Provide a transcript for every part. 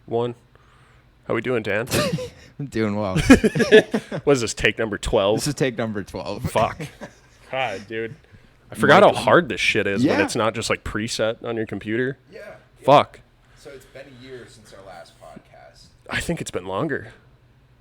1. How we doing, Dan? I'm doing well. What is this, take number 12? This is take number 12. Fuck. God, dude. I forgot how hard this shit is when Yeah. it's not just like preset on your computer. Yeah. Fuck. So it's been a year since our last podcast. I think it's been longer.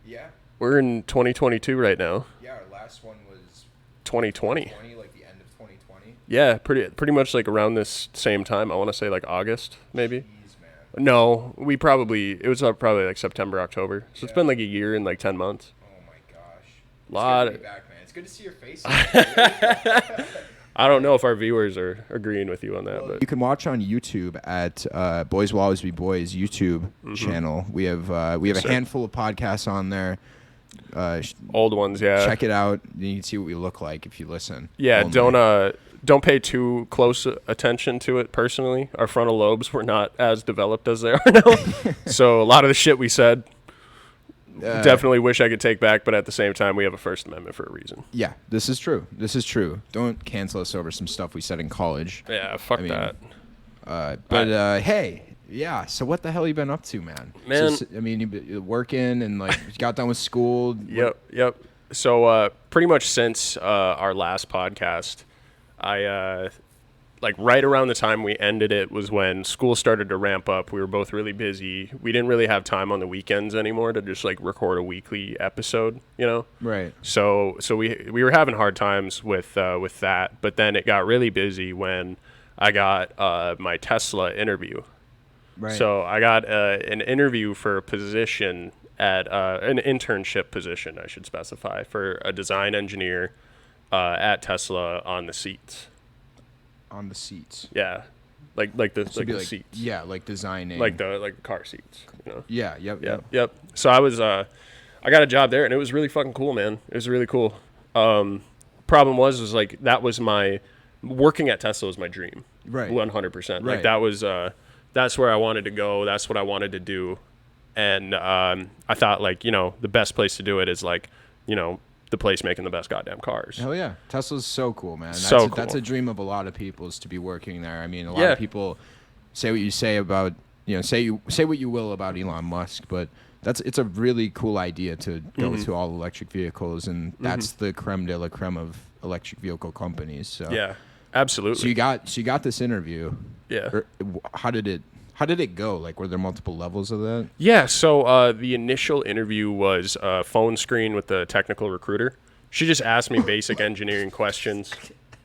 Yeah. We're in 2022 right now. Yeah, our last one was 2020. like the end of 2020. Yeah, pretty much like around this same time. I want to say like August, maybe. Jeez, man. No, it was probably like September, October. So it's Yeah. been like a year and like 10 months. Oh my gosh. It's Lot good to of- be back, man. It's good to see your face. I don't know if our viewers are agreeing with you on that, You but can watch on YouTube at Boys Will Always Be Boys YouTube channel. We have a sir. handful of podcasts on there. old ones, yeah. Check it out. You can see what we look like if you listen. Yeah, only. don't pay too close attention to it personally. Our frontal lobes were not as developed as they are now. So a lot of the shit we said, definitely wish I could take back, but at the same time, we have a First Amendment for a reason. Yeah, this is true. This is true. Don't cancel us over some stuff we said in college. Yeah, fuck I mean, that. Hey, yeah. So what the hell you been up to, man? Man. So, I mean, you've been working and like you got done with school. Yep. So pretty much since our last podcast, I like right around the time we ended it was when school started to ramp up. We were both really busy. We didn't really have time on the weekends anymore to just like record a weekly episode, you know? Right. So we were having hard times with that, but then it got really busy when I got my Tesla interview. Right. So I got an interview for a position at an internship position, I should specify, for a design engineer at Tesla on the seats. On the seats. Yeah, like the So like be the like, seats, yeah, like designing. like the car seats, you know. Yeah. Yep. So I was I got a job there, and it was really fucking cool, man. It was really cool. Problem was like that was my working at Tesla was my dream. Right. 100%. Right. Like that was that's where I wanted to go. That's what I wanted to do. And I thought like, you know, the best place to do it is like, you know, the place making the best goddamn cars. Hell yeah. Tesla's so cool, man. That's a dream of a lot of people is to be working there. I mean, a lot of people say what you say about, you know, say what you will about Elon Musk, but it's a really cool idea to go to all electric vehicles, and that's the creme de la creme of electric vehicle companies. So Yeah, absolutely. So you got this interview. Yeah. How did it go? Like, were there multiple levels of that? Yeah, so the initial interview was a phone screen with the technical recruiter. She just asked me basic engineering questions.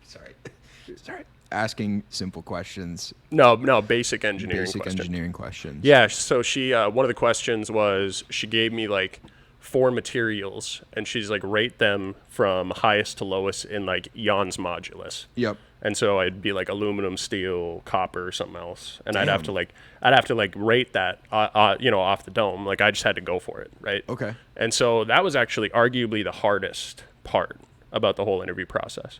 Sorry. Asking simple questions. No, basic engineering Basic questions. engineering questions. Yeah, so she one of the questions was she gave me like 4 materials, and she's like rate them from highest to lowest in like Jan's modulus. Yep. And so I'd be like aluminum, steel, copper, or something else, and I'd Damn. have to like rate that, you know, off the dome. Like I just had to go for it, right? Okay. And so that was actually arguably the hardest part about the whole interview process.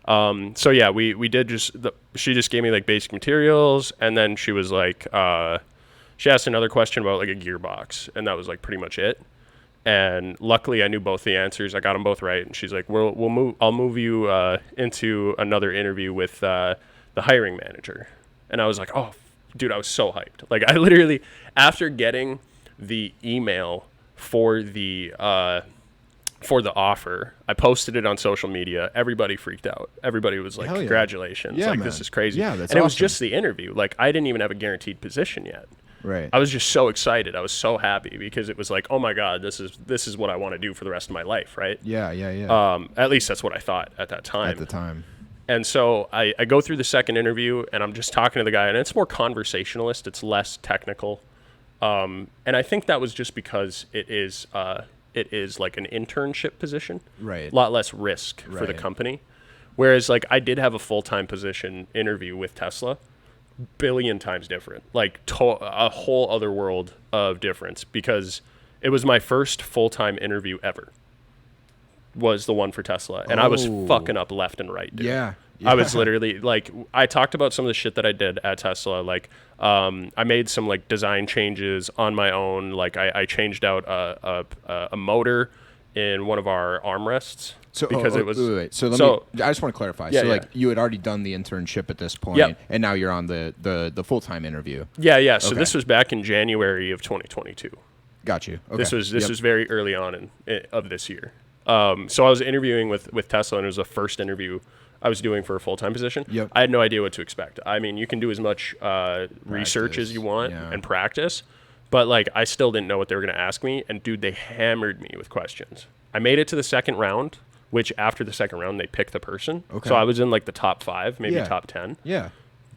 So yeah, we did she just gave me like basic materials, and then she was like, she asked another question about like a gearbox, and that was like pretty much it. And luckily I knew both the answers. I got them both right. And she's like, I'll move you into another interview with the hiring manager. And I was like, oh, dude, I was so hyped. Like I literally, after getting the email for the offer, I posted it on social media. Everybody freaked out. Everybody was like, Hell yeah. congratulations. Yeah, like, man. this is crazy. Yeah, that's and it was awesome. just the interview. Like I didn't even have a guaranteed position yet. Right. I was just so excited. I was so happy because it was like, oh my God, this is what I want to do for the rest of my life, right? Yeah. At least that's what I thought at that time. At the time. And so I go through the second interview, and I'm just talking to the guy, and it's more conversationalist. It's less technical. And I think that was just because it is like an internship position. Right. A lot less risk for the Right. company. Whereas like I did have a full-time position interview with Tesla. Billion times different, like a whole other world of difference, because it was my first full-time interview ever was the one for Tesla, and I was fucking up left and right, dude. Yeah. I was literally like, I talked about some of the shit that I did at Tesla. Like, I made some like design changes on my own. Like I changed out a motor in one of our armrests. So because it was wait. So I just want to clarify. Yeah, so like you had already done the internship at this point, Yep. and now you're on the full-time interview. Yeah. So this was back in January of 2022. Got you. Okay. This was very early on of this year. So I was interviewing with Tesla, and it was the first interview I was doing for a full-time position. Yep. I had no idea what to expect. I mean, you can do as much research as you want and practice, but like I still didn't know what they were going to ask me. And dude, they hammered me with questions. I made it to the second round, which after the second round they picked the person. Okay. So I was in like the top 5, maybe top 10. Yeah.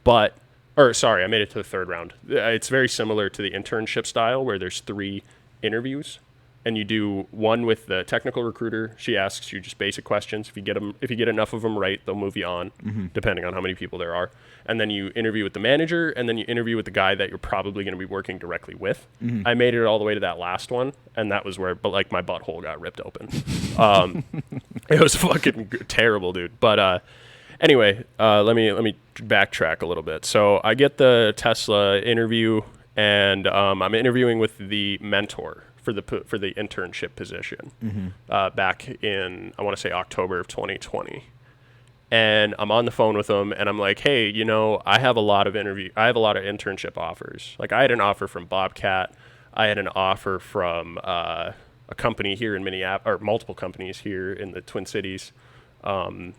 I made it to the third round. It's very similar to the internship style where there's 3 interviews. And you do one with the technical recruiter. She asks you just basic questions. If you get enough of them right, they'll move you on, depending on how many people there are. And then you interview with the manager, and then you interview with the guy that you're probably going to be working directly with. I made it all the way to that last one, and that was where, my butthole got ripped open. It was fucking terrible, dude. But anyway, let me backtrack a little bit. So I get the Tesla interview, and I'm interviewing with the mentor for the internship position back in, I want to say, October of 2020. And I'm on the phone with him, and I'm like, hey, I have a lot of internship offers. Like I had an offer from Bobcat. I had an offer from a company here in Minneapolis, or multiple companies here in the Twin Cities, and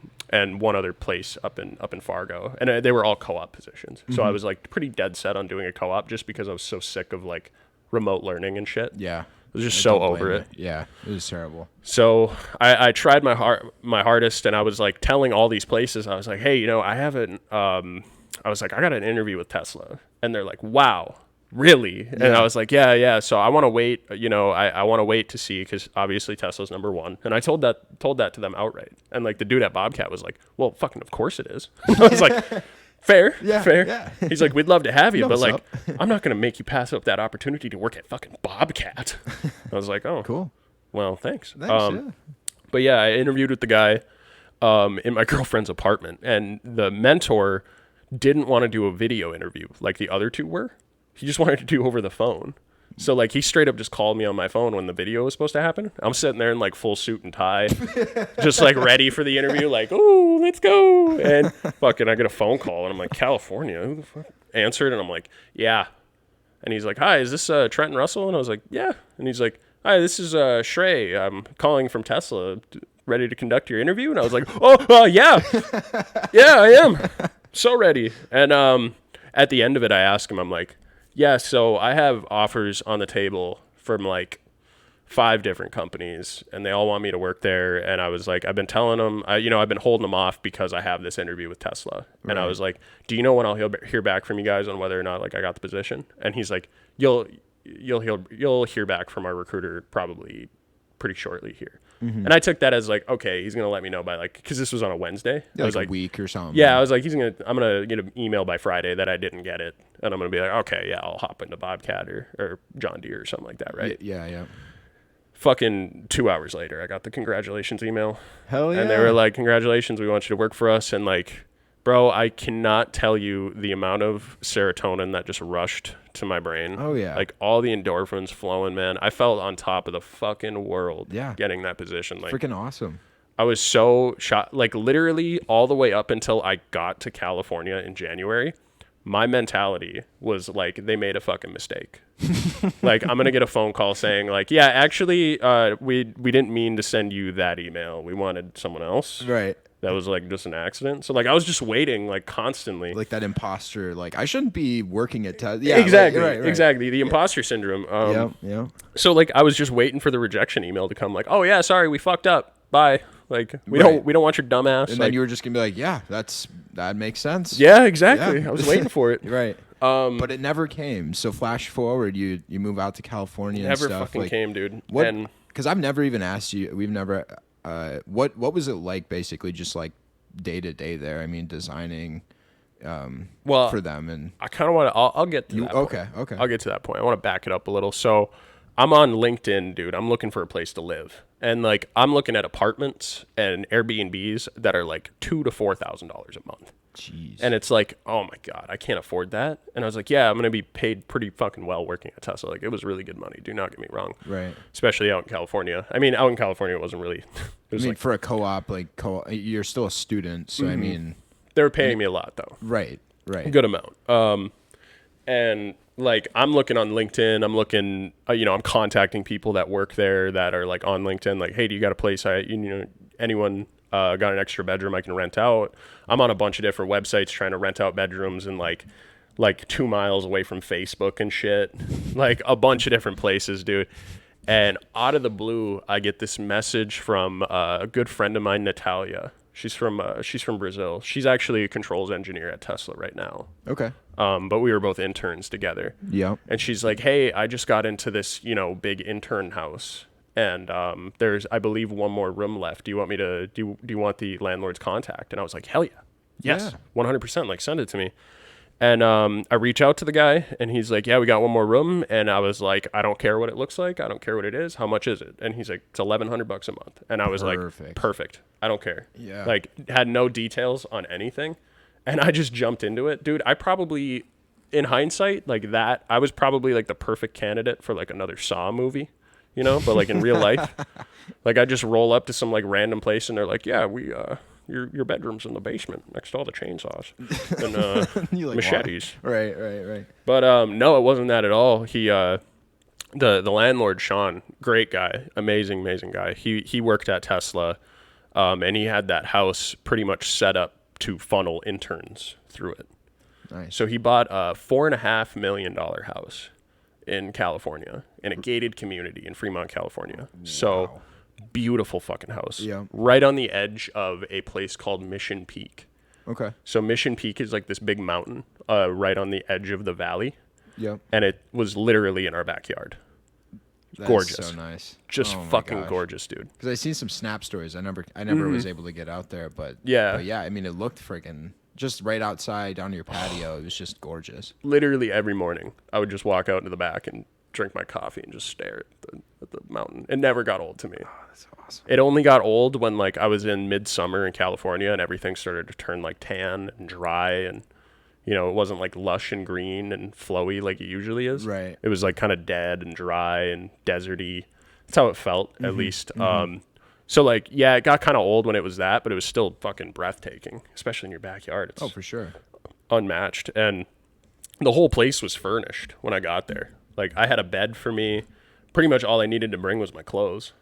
one other place up in Fargo. And they were all co-op positions. So I was like pretty dead set on doing a co-op just because I was so sick of like remote learning and shit. Yeah. I was just so over it. Yeah, it was terrible. So I tried my hardest, and I was like telling all these places, I was like, hey, I haven't, I got an interview with Tesla. And they're like, wow, really? And I was like, yeah. So I want to wait, I want to wait to see, because obviously Tesla's number 1. And I told that to them outright. And like the dude at Bobcat was like, well, fucking of course it is. I was like, fair. Yeah. He's like, we'd love to have you, but like, I'm not going to make you pass up that opportunity to work at fucking Bobcat. I was like, oh, cool. Well, thanks. Yeah. But yeah, I interviewed with the guy in my girlfriend's apartment, and the mentor didn't want to do a video interview like the other 2 were. He just wanted to do over the phone. So like he straight up just called me on my phone when the video was supposed to happen. I'm sitting there in like full suit and tie, just like ready for the interview, like, oh, let's go. And fucking I get a phone call, and I'm like, California? Who the fuck? Answered, and I'm like, yeah. And he's like, hi, is this Trent and Russell? And I was like, yeah. And he's like, hi, this is Shrey. I'm calling from Tesla, ready to conduct your interview. And I was like, yeah. Yeah, I am. So ready. And at the end of it, I asked him, I'm like, yeah, so I have offers on the table from like 5 different companies, and they all want me to work there. And I was like, I've been telling them, I've been holding them off because I have this interview with Tesla. Right. And I was like, do you know when I'll hear back from you guys on whether or not like I got the position? And he's like, you'll hear back from our recruiter probably pretty shortly here. And I took that as like, okay, he's going to let me know by like, because this was on a Wednesday. Yeah, I was like a week or something. Yeah, I was like, I'm going to get an email by Friday that I didn't get it. And I'm going to be like, okay, yeah, I'll hop into Bobcat or John Deere or something like that, right? Yeah. Fucking 2 hours later, I got the congratulations email. Hell yeah. And they were like, congratulations, we want you to work for us. And like, bro, I cannot tell you the amount of serotonin that just rushed to my brain. Oh, yeah. Like all the endorphins flowing, man. I felt on top of the fucking world getting that position. Like, freaking awesome. I was so shocked. Like literally all the way up until I got to California in January, my mentality was like, they made a fucking mistake. Like I'm going to get a phone call saying like, yeah, actually, we didn't mean to send you that email. We wanted someone else. Right. That was like just an accident. So like I was just waiting like constantly. Like that imposter, like I shouldn't be working at yeah, exactly. Like, right. Exactly. The imposter syndrome. Yeah. So like I was just waiting for the rejection email to come like, oh yeah, sorry, we fucked up. Bye. Like we don't want your dumb ass. And like, then you were just gonna be like, yeah, that makes sense. Yeah, exactly. Yeah. I was waiting for it. Right. But it never came. So flash forward, you move out to California and stuff. Never fucking came, dude. What? Because I've never even asked you. We've never. What was it like? Basically, just like day to day there. I mean, designing. For them, and I kind of want to. I'll get to that. Okay. I'll get to that point. I want to back it up a little. So, I'm on LinkedIn, dude. I'm looking for a place to live, and like I'm looking at apartments and Airbnbs that are like $2,000 to $4,000 a month. Jeez. And it's like, oh my God, I can't afford that. And I was like, yeah, I'm going to be paid pretty fucking well working at Tesla. Like, it was really good money. Do not get me wrong. Right. Especially out in California. I mean, out in California, it wasn't really. It was I mean, like, for a co-op, you're still a student. So, I mean. They were paying me a lot, though. Right. A good amount. And like, I'm looking on LinkedIn. I'm looking, I'm contacting people that work there that are like on LinkedIn. Like, hey, do you got a place? Anyone got an extra bedroom I can rent out? I'm on a bunch of different websites trying to rent out bedrooms and like 2 miles away from Facebook and shit. Like a bunch of different places, dude. And out of the blue, I get this message from a good friend of mine, Natalia. She's from Brazil. She's actually a controls engineer at Tesla right now. Okay. But we were both interns together. Yeah. And she's like, hey, I just got into this, big intern house. And there's, I believe, one more room left. Do you want me to, do you want the landlord's contact? And I was like, hell yeah. Yes, 100%. Like, send it to me. And I reach out to the guy, and he's like, yeah, we got one more room. And I was like, I don't care what it looks like. I don't care what it is. How much is it? And he's like, it's $1,100 a month. And I was like, perfect. I don't care. Yeah. Like, had no details on anything. And I just jumped into it. Dude, I probably, in hindsight, like that, I was probably like the perfect candidate for like another Saw movie. But like in real life, like I just roll up to some like random place and they're like, yeah, we, your bedroom's in the basement next to all the chainsaws and like machetes. Right. But no, it wasn't that at all. He, the landlord, Sean, great guy, amazing guy. He worked at Tesla, and he had that house pretty much set up to funnel interns through it. Nice. So he bought a $4.5 million house in California, in a gated community in Fremont, California. Wow. So beautiful fucking house. Yeah. Right on the edge of a place called Mission Peak. Okay. So Mission Peak is like this big mountain right on the edge of the valley. Yeah. And it was literally in our backyard. That's gorgeous. So nice. Just fucking gorgeous, dude. Because I seen some snap stories. I never was able to get out there, but yeah. I mean, it looked freaking just right outside on your patio. It was just gorgeous. Literally every morning, I would just walk out into the back and drink my coffee and just stare at the mountain. It never got old to me. Oh, that's awesome. It only got old when like I was in midsummer in California and everything started to turn like tan and dry and it wasn't like lush and green and flowy like it usually is. Right. It was like kind of dead and dry and deserty. That's how it felt, at least. So like, yeah, it got kind of old when it was that, but it was still fucking breathtaking, especially in your backyard. It's for sure. Unmatched. And the whole place was furnished when I got there. Like I had a bed for me. Pretty much all I needed to bring was my clothes.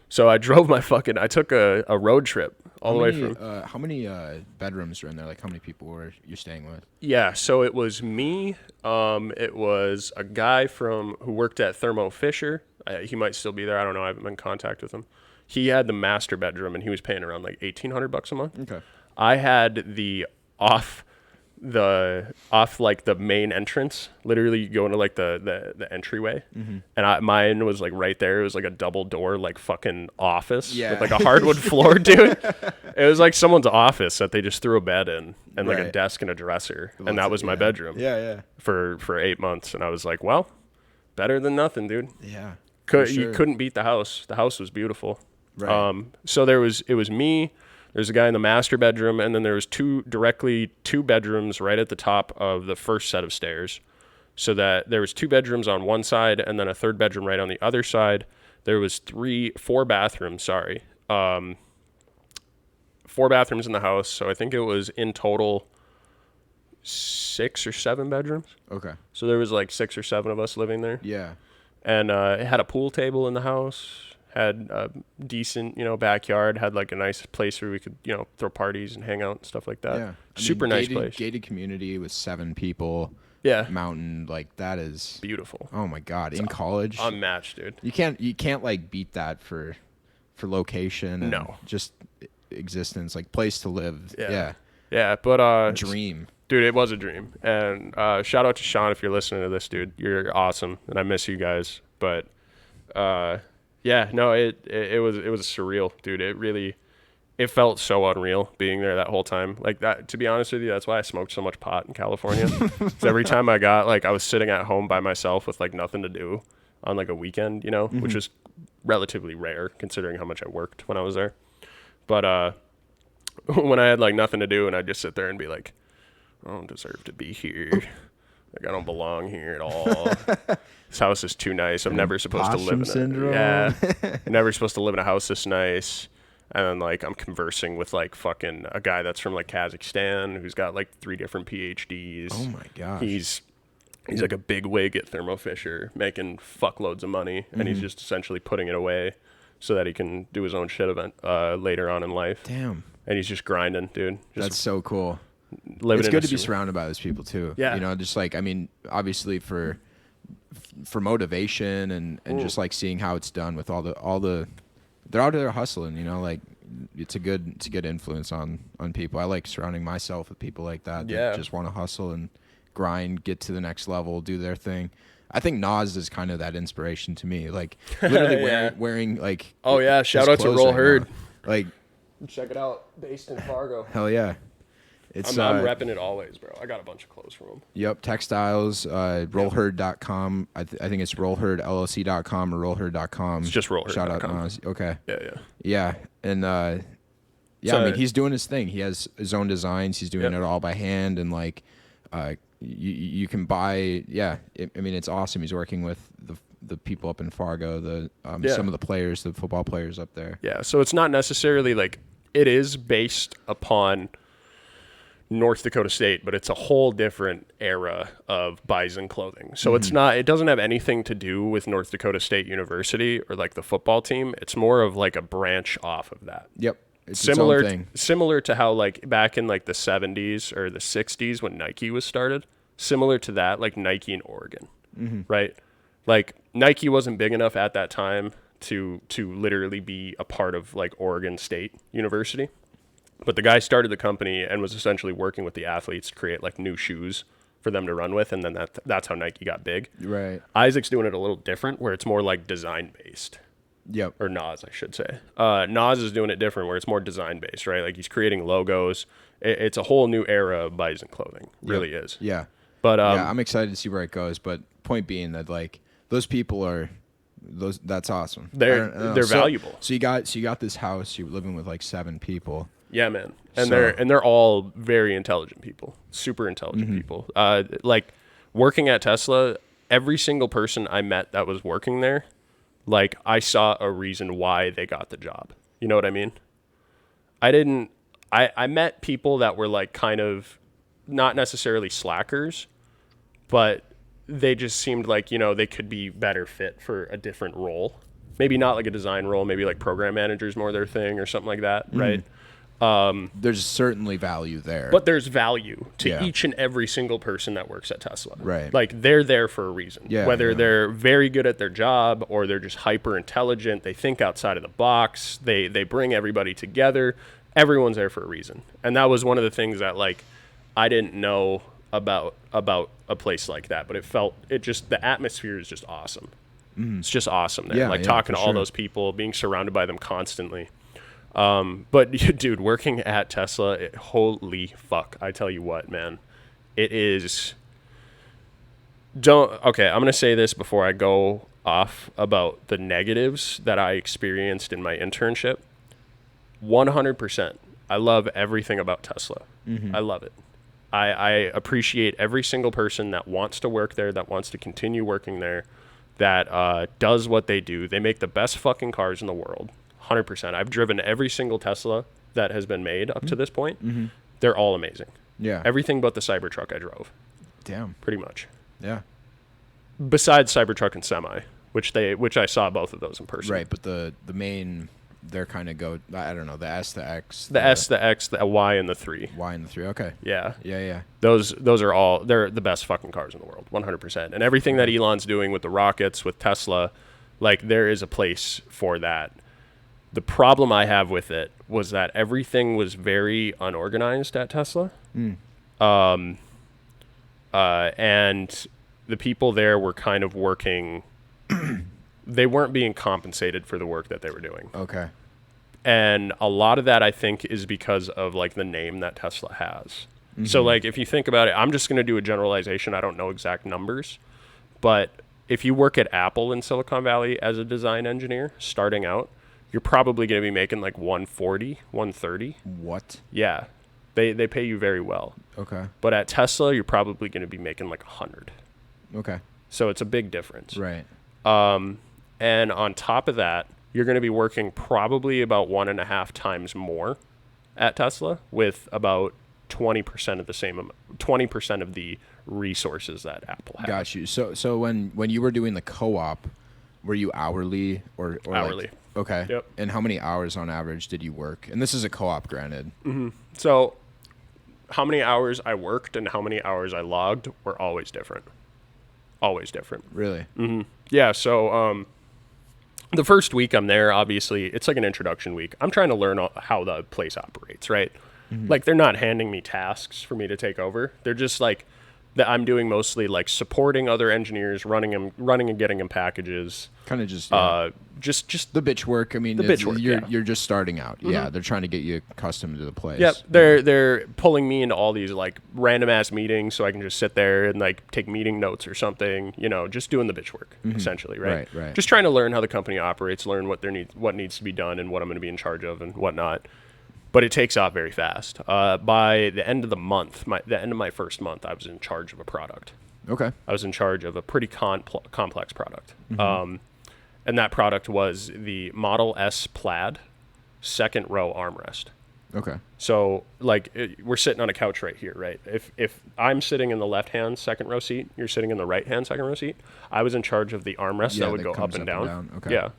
So I drove I took a road trip all the way from. How many bedrooms were in there? Like how many people were you staying with? Yeah, so it was me. It was a guy who worked at Thermo Fisher. He might still be there. I don't know. I haven't been in contact with him. He had the master bedroom and he was paying around like $1,800 a month. Okay. I had the off like the main entrance. Literally you go into like the entryway, and mine was like right there. It was like a double door like fucking office with like a hardwood floor, dude. It was like someone's office that they just threw a bed in and like a desk and a dresser, and that was my bedroom. Yeah. For 8 months, and I was like, well, better than nothing, dude. Yeah. You couldn't beat the house. The house was beautiful. Right. So it was me. There's a guy in the master bedroom, and then there was two bedrooms right at the top of the first set of stairs. So that there was 2 bedrooms on one side, and then a third bedroom right on the other side. There was 4 bathrooms. 4 bathrooms in the house. So I think it was in total 6 or 7 bedrooms. Okay. So there was like 6 or 7 of us living there. Yeah. And it had a pool table in the house. Had a decent, backyard. Had like a nice place where we could, throw parties and hang out and stuff like that. Yeah, super nice place. Gated community with 7 people. Yeah, mountain, like that is beautiful. Oh my god, in college, unmatched, dude. You can't like beat that for location. And just existence, like place to live. Yeah. But dream, dude. It was a dream. And shout out to Sean if you're listening to this, dude. You're awesome, and I miss you guys. But yeah, no, it was surreal, dude. It felt so unreal being there that whole time. Like that, to be honest with you, that's why I smoked so much pot in California. So every time I was sitting at home by myself with like nothing to do on like a weekend, which was relatively rare considering how much I worked when I was there. But when I had like nothing to do, and I'd just sit there and be like, I don't deserve to be here. Like, I don't belong here at all. This house is too nice. I'm never supposed to live in syndrome. Yeah. Never supposed to live in a house this nice. And then, like, I'm conversing with, like, fucking a guy that's from, like, Kazakhstan who's got, like, 3 different PhDs. Oh, my gosh. He's like a big wig at Thermo Fisher, making fuckloads of money, and he's just essentially putting it away so that he can do his own shit event later on in life. Damn. And he's just grinding, dude. That's so cool. It's good to be surrounded by those people, too. Yeah. You know, just, like, I mean, obviously for motivation and just, like, seeing how it's done with all the they're out there hustling, you know, like it's a good influence on people. I like surrounding myself with people like that just want to hustle and grind, get to the next level, do their thing. I think Nas is kind of that inspiration to me. Like literally wearing like shout out to Roll Herd. Like check it out, based in Fargo. Hell yeah. I'm repping it always, bro. I got a bunch of clothes from him. Yep, textiles, rollherd.com. I think it's rollherdllc.com or rollherd.com. It's just rollherd.com. Shout out Nas. Okay. Yeah. And I mean, he's doing his thing. He has his own designs. He's doing it all by hand, and like you can buy. I mean, it's awesome. He's working with the people up in Fargo, some of the players, the football players up there. Yeah. So it's not necessarily like it is based upon North Dakota State, but it's a whole different era of bison clothing. So it doesn't have anything to do with North Dakota State University or like the football team. It's more of like a branch off of that. Yep. It's similar to how like back in like the 70s or the 60s when Nike was started, similar to that, like Nike in Oregon, right? Like Nike wasn't big enough at that time to literally be a part of like Oregon State University. But the guy started the company and was essentially working with the athletes to create like new shoes for them to run with, and then that's how Nike got big. Right. Isaac's doing it a little different, where it's more like design based. Yep. Or Nas, I should say. Nas is doing it different, where it's more design based, right? Like he's creating logos. It's a whole new era of bison clothing. Really is. Yeah. But I'm excited to see where it goes. But point being that like those people are that's awesome. They're valuable. So you got this house. You're living with like 7 people. Yeah, man. And they're all very intelligent people, super intelligent people. Like working at Tesla, every single person I met that was working there, like I saw a reason why they got the job. You know what I mean? I met people that were like kind of not necessarily slackers, but they just seemed like, you know, they could be better fit for a different role. Maybe not like a design role, maybe like program manager's more their thing or something like that, right? There's certainly value there. But there's value to each and every single person that works at Tesla. Right. Like they're there for a reason. Whether they're very good at their job or they're just hyper intelligent, they think outside of the box, they bring everybody together. Everyone's there for a reason. And that was one of the things that like I didn't know about a place like that, but the atmosphere is just awesome. It's just awesome there. Talking to all those people, being surrounded by them constantly. But dude, working at Tesla, holy fuck. I tell you what, man, it is. I'm going to say this before I go off about the negatives that I experienced in my internship. 100%. I love everything about Tesla. I love it. I appreciate every single person that wants to work there, that wants to continue working there, that does what they do. They make the best fucking cars in the world. 100%. I've driven every single Tesla that has been made up to this point. They're all amazing. Yeah. Everything but the Cybertruck I drove. Damn. Pretty much. Yeah. Besides Cybertruck and Semi, which I saw both of those in person. Right, but the main, they're kind of I don't know, the S, the X. The S, the X, the Y, and the 3. Y and the 3, okay. Yeah. Yeah. Those are all, they're the best fucking cars in the world, 100%. And everything that Elon's doing with the rockets, with Tesla, like there is a place for that. The problem I have with it was that everything was very unorganized at Tesla. And the people there were kind of working, they weren't being compensated for the work that they were doing. Okay. And a lot of that, I think, is because of like the name that Tesla has. So like, if you think about it, I'm just going to do a generalization. I don't know exact numbers, but if you work at Apple in Silicon Valley as a design engineer starting out, you're probably going to be making like 140, 130. What? Yeah. They pay you very well. Okay. But at Tesla, you're probably going to be making like 100. Okay. So it's a big difference. Right. And on top of that, you're going to be working probably about 1.5 times more at Tesla with about 20% of the same 20% of the resources that Apple has. Got you. So when you were doing the co-op, were you hourly or hourly? Like, okay. Yep. And how many hours on average did you work? And this is a co-op, granted. Mm-hmm. So how many hours I worked and how many hours I logged were always different. Always different. Really? Mm-hmm. Yeah. So the first week I'm there, obviously, it's like an introduction week. I'm trying to learn how the place operates, right? Mm-hmm. Like, they're not handing me tasks for me to take over. They're just like, that I'm doing mostly like supporting other engineers, running and getting them packages. Kind of just just the bitch work. I mean, the bitch work. You're just starting out. Mm-hmm. Yeah, they're trying to get you accustomed to the place. Yep, they're pulling me into all these like random ass meetings so I can just sit there and like take meeting notes or something. You know, just doing the bitch work essentially, right? Right. Just trying to learn how the company operates, learn what needs to be done, and what I'm going to be in charge of and whatnot. But it takes off very fast. By the end of the month, the end of my first month, I was in charge of a product. Okay. I was in charge of a pretty complex product. Mm-hmm. And that product was the Model S Plaid second row armrest. Okay. So, like, we're sitting on a couch right here, right? If I'm sitting in the left-hand second row seat, you're sitting in the right-hand second row seat, I was in charge of the armrest that would go up and down. Okay. Yeah.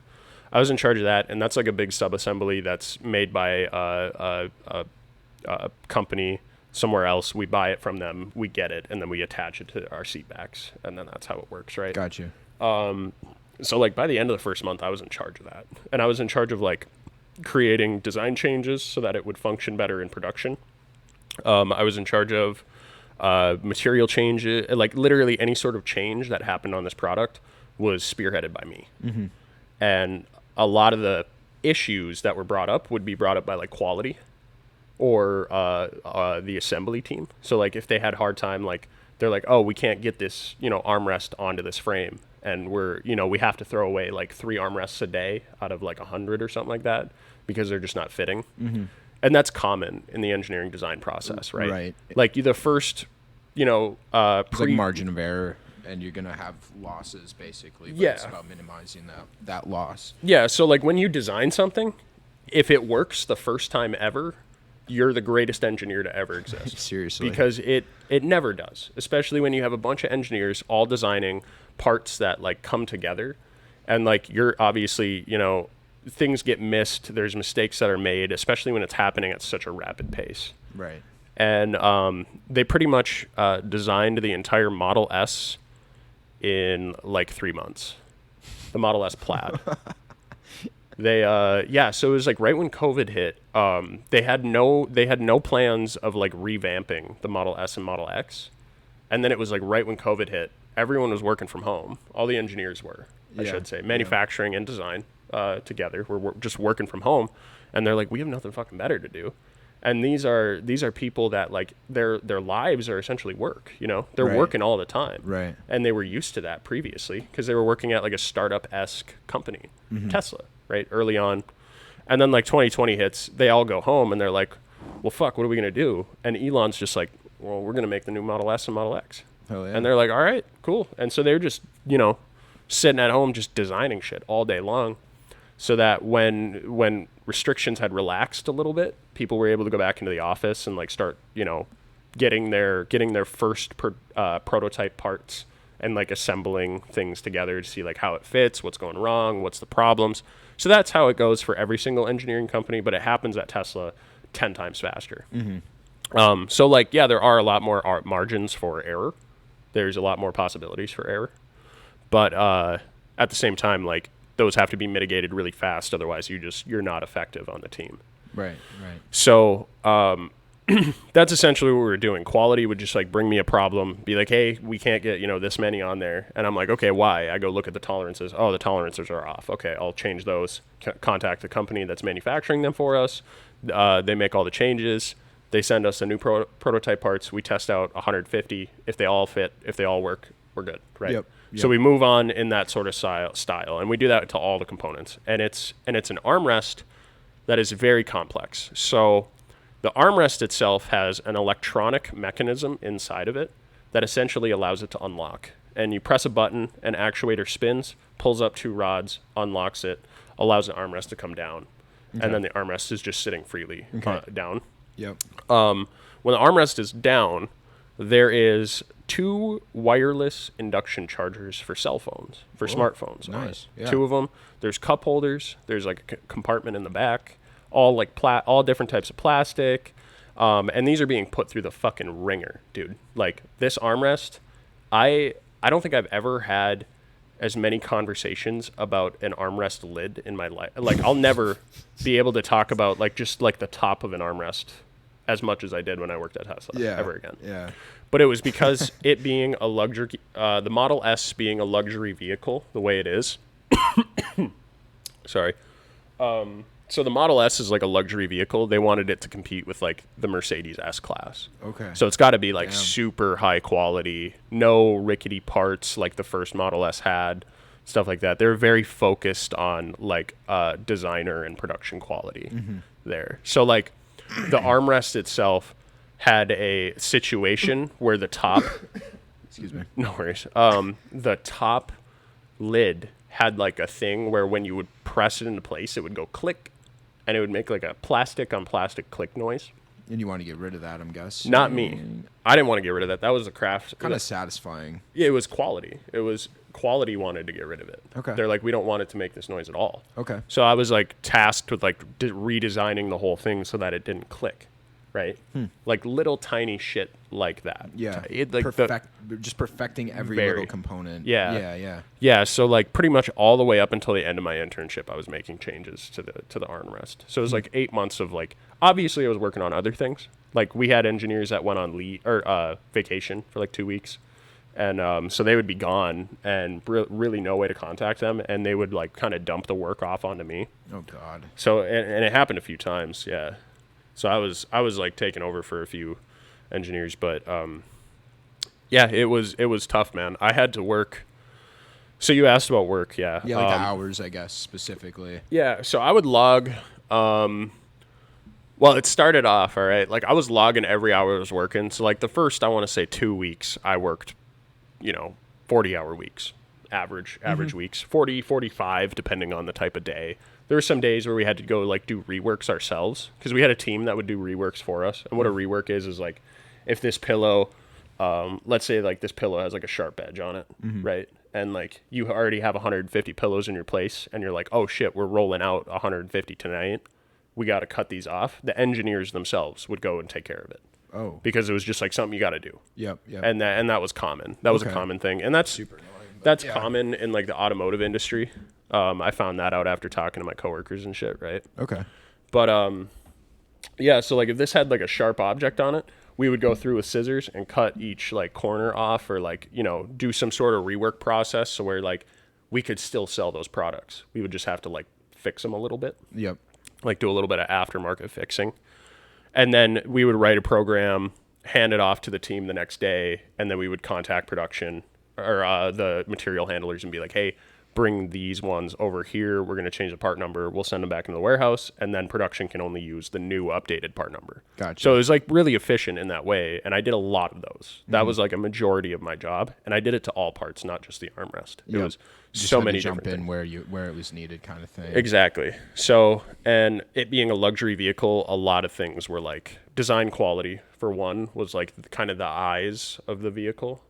I was in charge of that, and that's like a big sub-assembly that's made by a company somewhere else. We buy it from them, we get it, and then we attach it to our seat backs, and then that's how it works, right? Got you. So, like, by the end of the first month, I was in charge of that. And I was in charge of, like, creating design changes so that it would function better in production. I was in charge of material changes, like, literally any sort of change that happened on this product was spearheaded by me. Mm-hmm. And a lot of the issues that were brought up would be brought up by like quality or the assembly team. So like if they had a hard time, like they're like, oh, we can't get this, armrest onto this frame. And we have to throw away like 3 armrests a day out of like 100 or something like that because they're just not fitting. Mm-hmm. And that's common in the engineering design process, right? Right. Like the first, it's like margin of error. And you're going to have losses, basically. But it's about minimizing that loss. Yeah, so, like, when you design something, if it works the first time ever, you're the greatest engineer to ever exist. Seriously. Because it never does, especially when you have a bunch of engineers all designing parts that, like, come together. And, like, you're obviously, things get missed. There's mistakes that are made, especially when it's happening at such a rapid pace. Right. And they pretty much designed the entire Model S in like 3 months, the Model S Plaid. So it was like right when COVID hit, they had no plans of like revamping the Model S and Model X. And then it was like right when COVID hit, everyone was working from home. All the engineers were, I should say, manufacturing and design together. We're just working from home. And they're like, we have nothing fucking better to do. And these are people that like their lives are essentially work, they're working all the time. Right. And they were used to that previously because they were working at like a startup-esque company, Tesla, right? Early on. And then like 2020 hits, they all go home and they're like, well, fuck, what are we going to do? And Elon's just like, well, we're going to make the new Model S and Model X. Oh, yeah. And they're like, all right, cool. And so they're just, sitting at home just designing shit all day long. So that when restrictions had relaxed a little bit, people were able to go back into the office and like start, getting their first prototype parts and like assembling things together to see like how it fits, what's going wrong, what's the problems. So that's how it goes for every single engineering company, but it happens at Tesla 10 times faster. Mm-hmm. So like, yeah, there are a lot more margins for error. There's a lot more possibilities for error, but at the same time, like, those have to be mitigated really fast. Otherwise, you're not effective on the team. Right. So that's essentially what we were doing. Quality would just like bring me a problem, be like, hey, we can't get, this many on there. And I'm like, okay, why? I go look at the tolerances. Oh, the tolerances are off. Okay, I'll change those. Contact the company that's manufacturing them for us. They make all the changes. They send us the new prototype parts. We test out 150. If they all fit, if they all work, we're good, right? Yep. So we move on in that sort of style, and we do that to all the components. And it's an armrest that is very complex. So the armrest itself has an electronic mechanism inside of it that essentially allows it to unlock. And you press a button, an actuator spins, pulls up 2 rods, unlocks it, allows the armrest to come down. Okay. And then the armrest is just sitting freely down. Yep. When the armrest is down, there is 2 wireless induction chargers for cell phones, for smartphones. Nice. Yeah. 2 of them. There's cup holders. There's like a compartment in the back. All like all different types of plastic. And these are being put through the fucking ringer, dude. Like this armrest, I don't think I've ever had as many conversations about an armrest lid in my life. Like I'll never be able to talk about like just like the top of an armrest as much as I did when I worked at Tesla ever again. Yeah. But it was because it being a luxury, the Model S being a luxury vehicle, the way it is. Sorry. So the Model S is like a luxury vehicle. They wanted it to compete with like the Mercedes S-Class. Okay. So it's got to be like super high quality, no rickety parts like the first Model S had, stuff like that. They're very focused on like designer and production quality there. So like the armrest itself had a situation where the top, excuse me, no worries, the top lid had like a thing where when you would press it into place, it would go click. And it would make like a plastic on plastic click noise. And you want to get rid of that, I'm guessing? Not me. I didn't want to get rid of that. That was a craft. Kind of satisfying. Yeah, it was quality. It was quality wanted to get rid of it. Okay. They're like, we don't want it to make this noise at all. Okay. So I was like tasked with like redesigning the whole thing so that it didn't click. Right? Like little tiny shit like that. Yeah. Like just perfecting every little component. Yeah. Yeah. So like pretty much all the way up until the end of my internship, I was making changes to the armrest. So it was like 8 months of like, obviously I was working on other things. Like we had engineers that went on leave or vacation for like 2 weeks. And so they would be gone and really no way to contact them. And they would like kind of dump the work off onto me. Oh God. So, and it happened a few times. Yeah. So I was like taking over for a few engineers, but yeah, it was tough, man. I had to work. So you asked about work, yeah. Yeah, like the hours, I guess, specifically. Yeah, so I would log. Well, it started off all right. Like I was logging every hour I was working. So like the first, I want to say 2 weeks, I worked, 40-hour weeks, average weeks, 40, 45, depending on the type of day. There were some days where we had to go like do reworks ourselves because we had a team that would do reworks for us. And what a rework is like if this pillow, let's say like this pillow has like a sharp edge on it, right? And like you already have 150 pillows in your place and you're like, oh shit, we're rolling out 150 tonight. We got to cut these off. The engineers themselves would go and take care of it. Oh. Because it was just like something you got to do. Yep. And that was common. That was a common thing. And that's super annoying. That's common in like the automotive industry. I found that out after talking to my coworkers and shit, right? Okay. But yeah, so like if this had like a sharp object on it, we would go through with scissors and cut each like corner off or like, do some sort of rework process so where like we could still sell those products. We would just have to like fix them a little bit. Yep. Like do a little bit of aftermarket fixing. And then we would write a program, hand it off to the team the next day, and then we would contact production or the material handlers and be like, hey, bring these ones over here. We're going to change the part number. We'll send them back into the warehouse, and then production can only use the new updated part number. Gotcha. So it was like really efficient in that way, and I did a lot of those. That was like a majority of my job, and I did it to all parts, not just the armrest. It was just so had many to jump different in things. where it was needed, kind of thing. Exactly. So, and it being a luxury vehicle, a lot of things were like design quality. For one, was like kind of the eyes of the vehicle,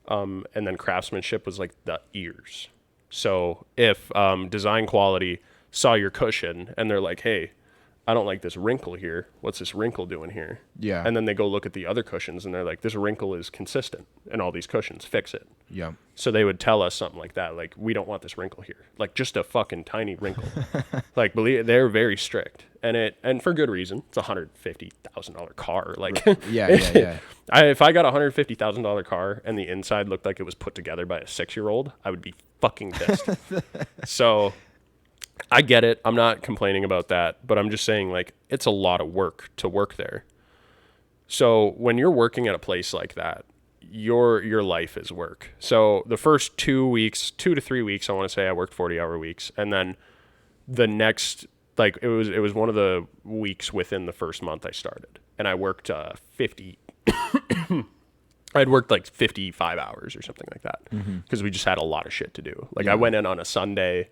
and then craftsmanship was like the ears. So if design quality saw your cushion and they're like, hey, I don't like this wrinkle here. What's this wrinkle doing here? Yeah. And then they go look at the other cushions and they're like, this wrinkle is consistent in all these cushions. Fix it. Yeah. So they would tell us something like that. Like, we don't want this wrinkle here. Like just a fucking tiny wrinkle. Like, believe they're very strict. And for good reason. It's a $150,000 car. Like, yeah. If I got a $150,000 car and the inside looked like it was put together by a 6-year-old, I would be fucking pissed. So I get it. I'm not complaining about that, but I'm just saying like it's a lot of work to work there. So when you're working at a place like that, your life is work. So the first 2 to 3 weeks, I want to say I worked 40-hour weeks, and then the next, like it was one of the weeks within the first month I started, and I worked 50. I'd worked like 55 hours or something like that because we just had a lot of shit to do. Like I went in on a Sunday,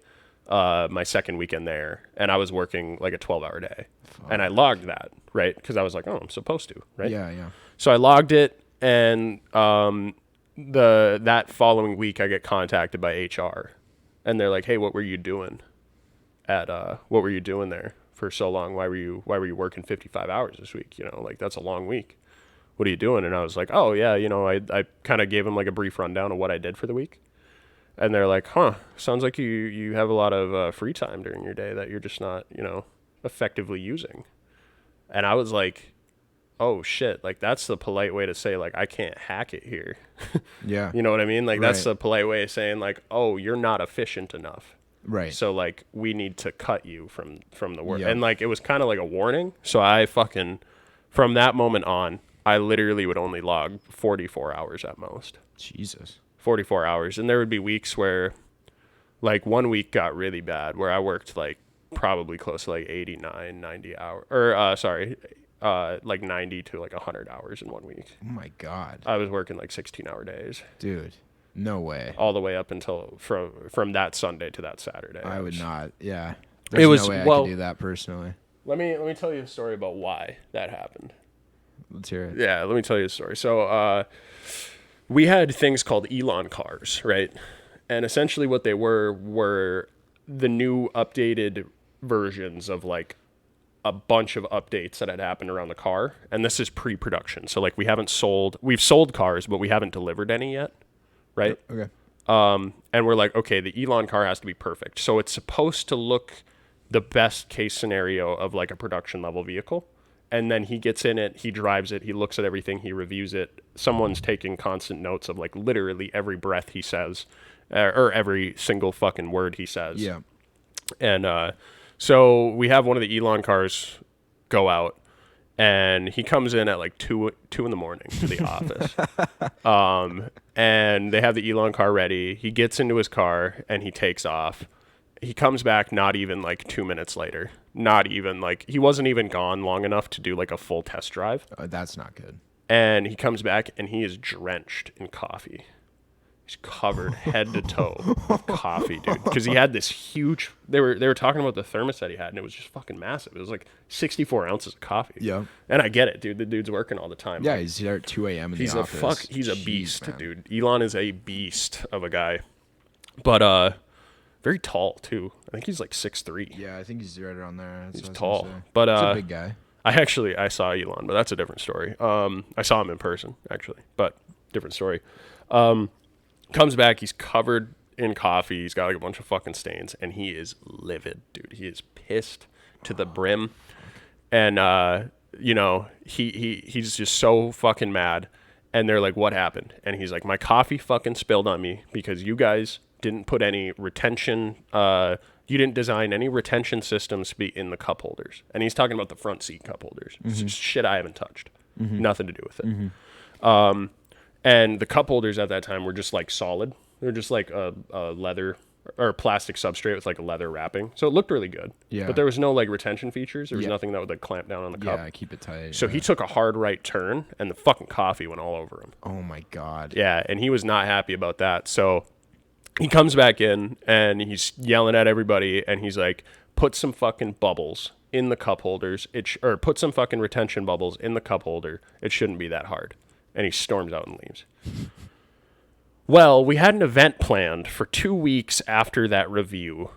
my second weekend there, and I was working like a 12-hour day. And I logged that, right? Because I was like, oh, I'm supposed to, right? Yeah. So I logged it, and that following week I get contacted by HR, and they're like, hey, what were you doing there for so long? Why were you working 55 hours this week? You know, like that's a long week. What are you doing? And I was like, oh yeah, you know, I kind of gave them like a brief rundown of what I did for the week. And they're like, huh, sounds like you have a lot of free time during your day that you're just not, you know, effectively using. And I was like, oh shit, like that's the polite way to say like I can't hack it here. Yeah. You know what I mean? Like right. That's the polite way of saying like, oh, you're not efficient enough. Right. So like we need to cut you from the work. Yep. And like it was kind of like a warning. So I fucking from that moment on, I literally would only log 44 hours at most. Jesus. 44 hours. And there would be weeks where, like, one week got really bad where I worked, like, probably close to, like, 89, 90 hours. Like, 90 to, like, 100 hours in 1 week. Oh, my God. I was working, like, 16-hour days. Dude, no way. All the way up until from that Sunday to that Saturday. I would not. Yeah. There's no way I could do that personally. Let me tell you a story about why that happened. Let's hear it. Yeah, let me tell you a story. So we had things called Elon cars, right? And essentially what they were the new updated versions of like a bunch of updates that had happened around the car. And this is pre-production. So like we've sold cars, but we haven't delivered any yet, right? Okay. And we're like, okay, the Elon car has to be perfect. So it's supposed to look the best case scenario of like a production level vehicle. And then he gets in it, he drives it, he looks at everything, he reviews it. Someone's taking constant notes of like literally every breath he says, or every single fucking word he says. Yeah. And so we have one of the Elon cars go out, and he comes in at like 2 in the morning to the office. And they have the Elon car ready. He gets into his car and he takes off. He comes back not even like 2 minutes later. Not even like he wasn't even gone long enough to do like a full test drive. That's not good. And he comes back and he is drenched in coffee. He's covered head to toe with coffee, dude. Because he had this huge. They were talking about the thermos that he had, and it was just fucking massive. It was like 64 ounces of coffee. Yeah. And I get it, dude. The dude's working all the time. Yeah, like, he's here at 2 a.m. in the office. He's a beast, man. dude. Elon is a beast of a guy, but very tall too. I think he's like 6'3". Yeah, I think he's right around there. He's tall, but he's a big guy. I saw Elon, but that's a different story. I saw him in person actually, but different story. Comes back, he's covered in coffee. He's got like a bunch of fucking stains, and he is livid, dude. He is pissed to the brim, and you know he's just so fucking mad. And they're like, "What happened?" And he's like, "My coffee fucking spilled on me because you guys didn't put any retention. You didn't design any retention systems to be in the cup holders." And he's talking about the front seat cup holders. Mm-hmm. It's just shit I haven't touched. Mm-hmm. Nothing to do with it. Mm-hmm. And the cup holders at that time were just like solid. They're just like a leather or plastic substrate with like a leather wrapping. So it looked really good. Yeah. But there was no like retention features. There was nothing that would like clamp down on the cup. Yeah, keep it tight. So he took a hard right turn and the fucking coffee went all over him. Oh my God. Yeah, and he was not happy about that. So he comes back in and he's yelling at everybody and he's like, put some fucking bubbles in the cup holders. Or put some fucking retention bubbles in the cup holder. It shouldn't be that hard. And he storms out and leaves. Well, we had an event planned for 2 weeks after that review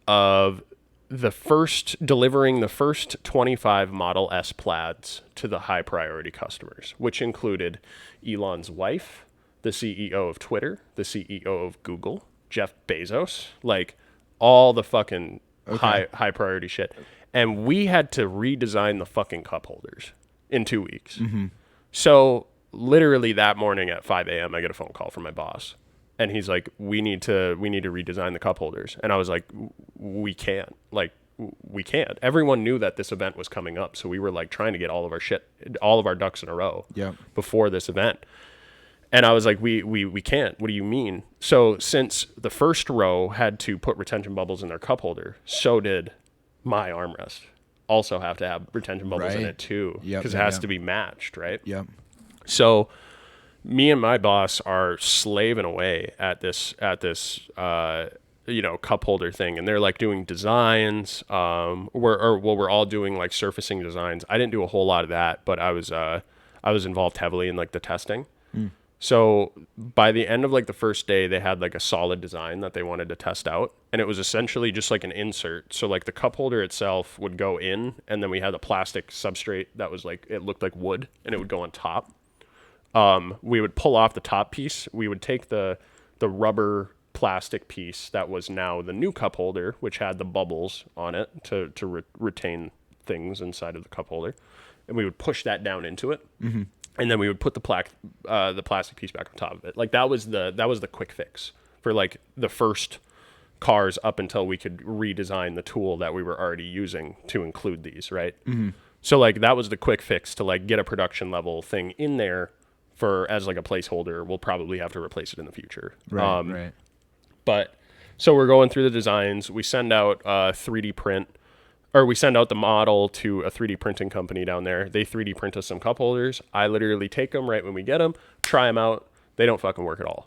of delivering the first 25 Model S Plaids to the high priority customers, which included Elon's wife, the CEO of Twitter, the CEO of Google, Jeff Bezos, like all the fucking high priority shit. And we had to redesign the fucking cup holders in 2 weeks. Mm-hmm. So literally that morning at 5 a.m., I get a phone call from my boss. And he's like, we need to redesign the cup holders. And I was like, we can't. Like, we can't. Everyone knew that this event was coming up. So we were like trying to get all of our ducks in a row before this event. And I was like, we can't. What do you mean? So since the first row had to put retention bubbles in their cup holder, so did my armrest also have to have retention bubbles in it too, because it has to be matched, right? Yep. So me and my boss are slaving away at this cup holder thing, and they're like doing designs. We're all doing like surfacing designs. I didn't do a whole lot of that, but I was involved heavily in like the testing. So by the end of like the first day, they had like a solid design that they wanted to test out. And it was essentially just like an insert. So like the cup holder itself would go in, and then we had a plastic substrate that was like, it looked like wood, and it would go on top. We would pull off the top piece. We would take the rubber plastic piece that was now the new cup holder, which had the bubbles on it to retain things inside of the cup holder. And we would push that down into it. Mm-hmm. And then we would put the plastic piece back on top of it. Like that was the quick fix for like the first cars up until we could redesign the tool that we were already using to include these, right? Mm-hmm. So like that was the quick fix to like get a production level thing in there for as like a placeholder. We'll probably have to replace it in the future. Right. But so we're going through the designs. We send out 3D print. Or we send out the model to a 3D printing company down there. They 3D print us some cup holders. I literally take them right when we get them, try them out. They don't fucking work at all.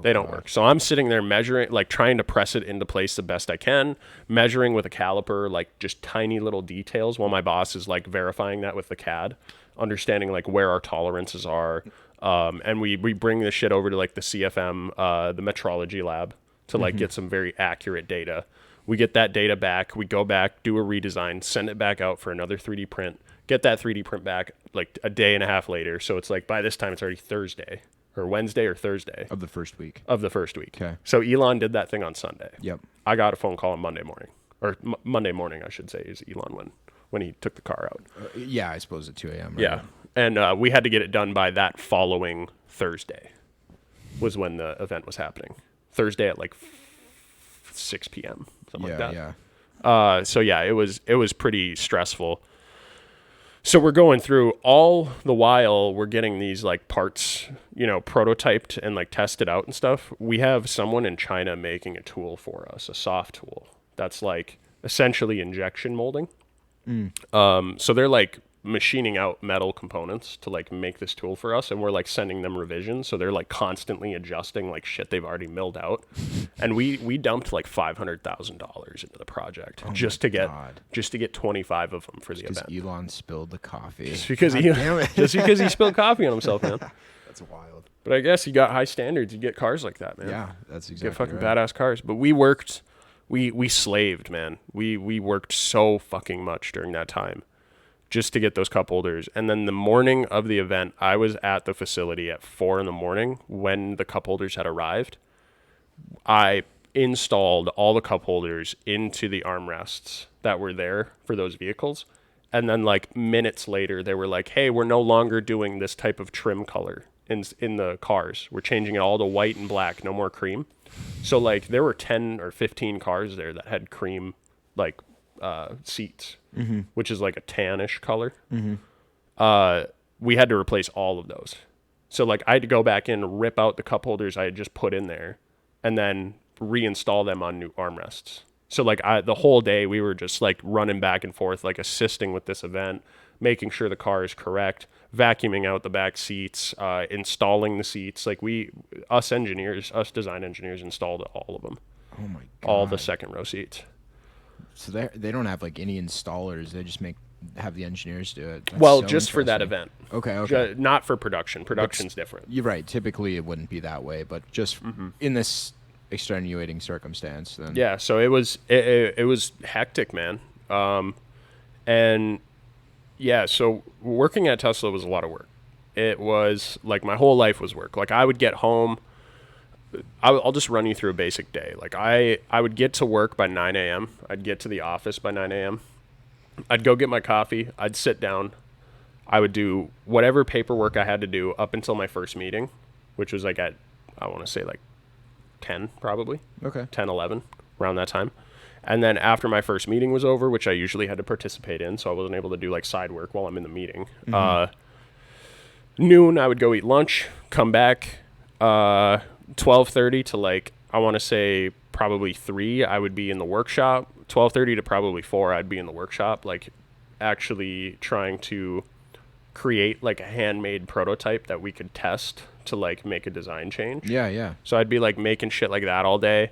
They don't work. So I'm sitting there measuring, like trying to press it into place the best I can, measuring with a caliper, like just tiny little details while my boss is like verifying that with the CAD, understanding like where our tolerances are. And we bring this shit over to like the CFM, the metrology lab to like get some very accurate data. We get that data back, we go back, do a redesign, send it back out for another 3D print, get that 3D print back like a day and a half later. So it's like by this time it's already Thursday or Wednesday or Thursday. Of the first week. Okay. So Elon did that thing on Sunday. Yep. I got a phone call on Monday morning. Or Monday morning, I should say, is Elon when he took the car out. Yeah, I suppose at 2 a.m. Right? Yeah. And we had to get it done by that following Thursday was when the event was happening. Thursday at like 6 p.m. Something like that. Yeah. So yeah, it was pretty stressful. So we're going through all the while we're getting these like parts, prototyped and like tested out and stuff. We have someone in China making a tool for us, a soft tool that's like essentially injection molding. So they're like machining out metal components to like make this tool for us, and we're like sending them revisions, so they're like constantly adjusting like shit they've already milled out. And we dumped like $500,000 into the project just to get 25 of them for the event. Elon spilled the coffee. Just because he spilled coffee on himself, man. That's wild. But I guess he got high standards. You get cars like that, man. Yeah, that's exactly get fucking right. badass cars. But we worked, we slaved, man. We worked so fucking much during that time just to get those cup holders. And then the morning of the event, I was at the facility at 4 a.m. when the cup holders had arrived. I installed all the cup holders into the armrests that were there for those vehicles. And then like minutes later, they were like, hey, we're no longer doing this type of trim color in the cars. We're changing it all to white and black, no more cream. So like there were 10 or 15 cars there that had cream like seats, which is like a tannish color. We had to replace all of those. So like I had to go back in, rip out the cup holders I had just put in there, and then reinstall them on new armrests. So like the whole day we were just like running back and forth, like assisting with this event, making sure the car is correct, vacuuming out the back seats, installing the seats. Like us design engineers installed all of them. Oh my God. All the second row seats. So they don't have like any installers. They just have the engineers do it. That's well, so just for that event. Okay. Not for production. Production's different. You're right. Typically it wouldn't be that way, but just in this extenuating circumstance, then. Yeah. So it was hectic, man. And yeah, so working at Tesla was a lot of work. It was like my whole life was work. Like I would get home. I'll just run you through a basic day. Like I would get to work by 9 a.m. I'd get to the office by 9 a.m. I'd go get my coffee. I'd sit down. I would do whatever paperwork I had to do up until my first meeting, which was like at, I want to say like 10 probably. Okay. 10, 11, around that time. And then after my first meeting was over, which I usually had to participate in, so I wasn't able to do like side work while I'm in the meeting. Noon, I would go eat lunch, come back, 12:30 to like, I want to say probably 3, I would be in the workshop. 12:30 to probably 4, I'd be in the workshop, like actually trying to create like a handmade prototype that we could test to like make a design change. Yeah. So I'd be like making shit like that all day.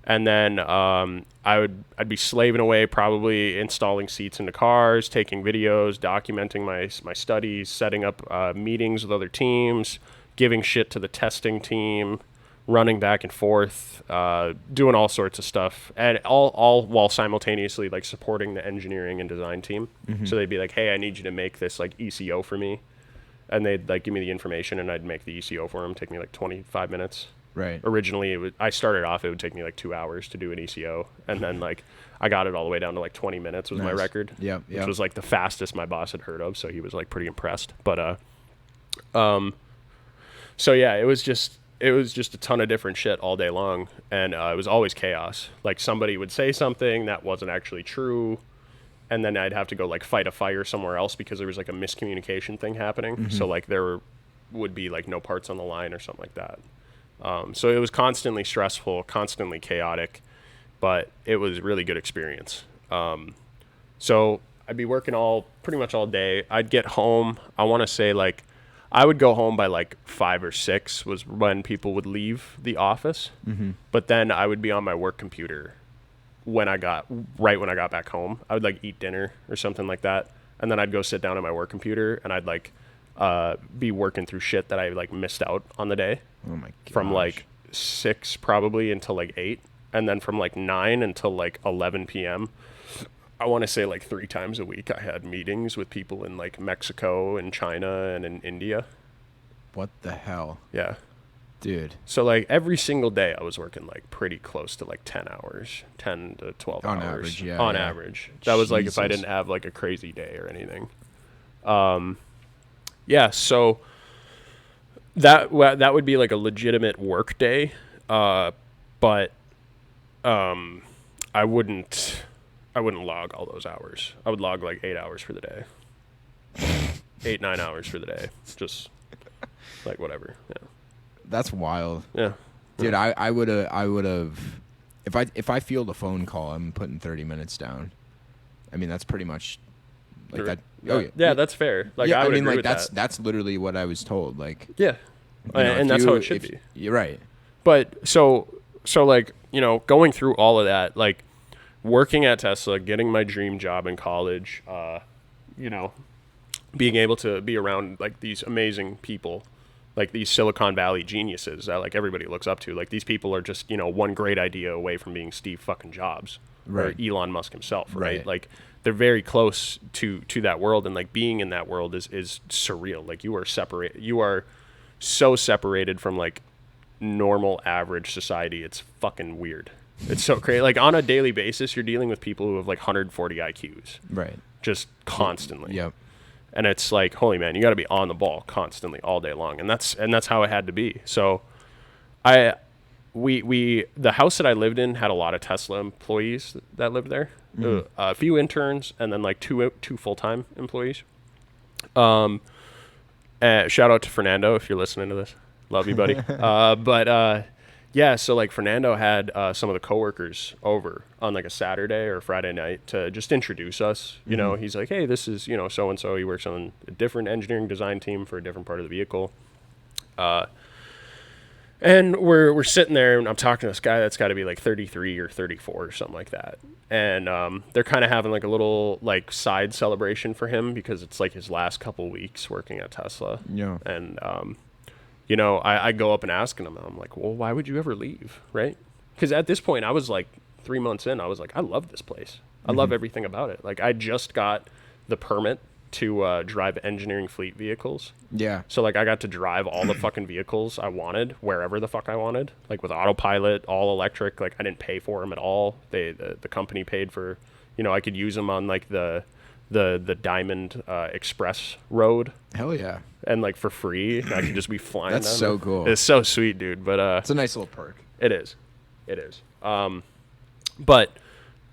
And then I'd be slaving away, probably installing seats into cars, taking videos, documenting my studies, setting up meetings with other teams, giving shit to the testing team, running back and forth, doing all sorts of stuff, and all while simultaneously like supporting the engineering and design team. So they'd be like, "Hey, I need you to make this like ECO for me," and they'd like give me the information, and I'd make the ECO for them. Take me like 25 minutes. Right. Originally, I started off, it would take me like 2 hours to do an ECO, and then like I got it all the way down to like 20 minutes was my record. Yeah. Which was like the fastest my boss had heard of, so he was like pretty impressed. But so yeah, it was just a ton of different shit all day long, and it was always chaos. Like somebody would say something that wasn't actually true, and then I'd have to go like fight a fire somewhere else because there was like a miscommunication thing happening. So like there would be like no parts on the line or something like that. So it was constantly stressful, constantly chaotic, but it was a really good experience. So I'd be working pretty much all day. I'd get home. I want to say like I would go home by like 5 or 6 was when people would leave the office. But then I would be on my work computer when I got back home. I would like eat dinner or something like that. And then I'd go sit down at my work computer and I'd like be working through shit that I like missed out on the day. Oh my god. From like 6 probably until like 8, and then from like 9 until like 11 p.m. I want to say like 3 times a week I had meetings with people in like Mexico and China and in India. What the hell? Yeah. Dude. So like every single day I was working like pretty close to like 10 hours, 10 to 12 on hours. Average, yeah. On average. That was like if I didn't have like a crazy day or anything. Yeah, so that would be like a legitimate work day, but I wouldn't log all those hours. I would log like 8 hours for the day, 8-9 hours for the day, just like whatever. Yeah, that's wild. Yeah, dude. Yeah. I would have if I field a phone call, I'm putting 30 minutes down. I mean, that's pretty much like that. Oh yeah, that's fair. Like yeah, I would mean, agree like with that's literally what I was told. Like yeah, and that's how it should be. You're right. But so like, you know, going through all of that, like working at Tesla, getting my dream job in college, you know, being able to be around like these amazing people, like these Silicon Valley geniuses that like everybody looks up to. Like these people are just, you know, one great idea away from being Steve fucking Jobs or Elon Musk himself, right? Like they're very close to that world, and like being in that world is surreal. Like you are so separated from like normal average society. It's fucking weird. It's so crazy. Like on a daily basis, you're dealing with people who have like 140 IQs, right? Just constantly. Yep. And it's like, holy man, you got to be on the ball constantly all day long, and that's how it had to be. So, the house that I lived in had a lot of Tesla employees that lived there, a few interns, and then like two full-time employees. Shout out to Fernando if you're listening to this. Love you, buddy. Yeah, so like Fernando had some of the coworkers over on like a Saturday or Friday night to just introduce us. You know, he's like, hey, this is, you know, so-and-so. He works on a different engineering design team for a different part of the vehicle. And we're sitting there, and I'm talking to this guy that's got to be like 33 or 34 or something like that. And they're kind of having like a little like side celebration for him because it's like his last couple weeks working at Tesla. Yeah. And you know, I go up and ask him, I'm like, well, why would you ever leave, right? Because at this point, I was like 3 months in, I was like, I love this place. I love everything about it. Like, I just got the permit to drive engineering fleet vehicles. Yeah. So, like, I got to drive all the fucking vehicles I wanted, wherever the fuck I wanted. Like, with autopilot, all electric. Like, I didn't pay for them at all. The company paid for, you know, I could use them on, like, the Diamond Express road. Hell yeah. And like for free, I could just be flying. That's so cool. It's so sweet, dude. But it's a nice little perk. It is. But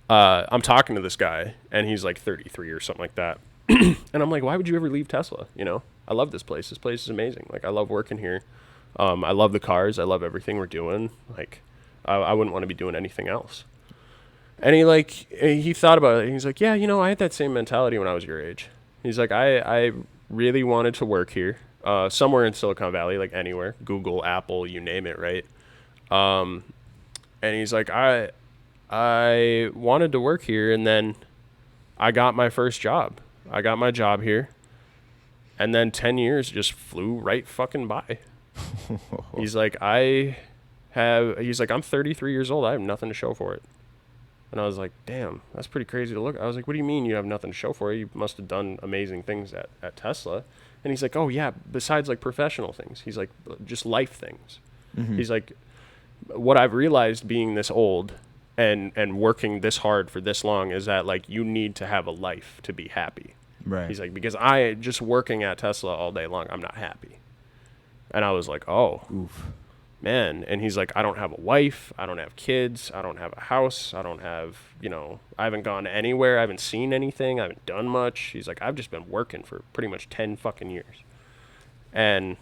I'm talking to this guy, and he's like 33 or something like that. And I'm like, why would you ever leave Tesla? You know, I love this place. This place is amazing. Like, I love working here. I love the cars. I love everything we're doing. Like, I wouldn't want to be doing anything else. And he thought about it. He's like, yeah, I had that same mentality when I was your age. He's like, I really wanted to work here, somewhere in Silicon Valley, like anywhere, Google, Apple, you name it, right? And he's like, I wanted to work here, and then I got my first job. I got my job here, and then 10 years just flew right fucking by. He's like, I'm 33 years old. I have nothing to show for it. And I was like, damn, that's pretty crazy to look. I was like, what do you mean you have nothing to show for it? You must have done amazing things at Tesla. And he's like, oh, yeah, besides like professional things. He's like, just life things. Mm-hmm. He's like, what I've realized being this old and working this hard for this long is that like you need to have a life to be happy. Right. He's like, because I just working at Tesla all day long, I'm not happy. And I was like, oh. Oof. Man. And he's like, I don't have a wife, I don't have kids, I don't have a house, I don't have, I haven't gone anywhere, I haven't seen anything, I haven't done much. He's like, I've just been working for pretty much 10 fucking years. And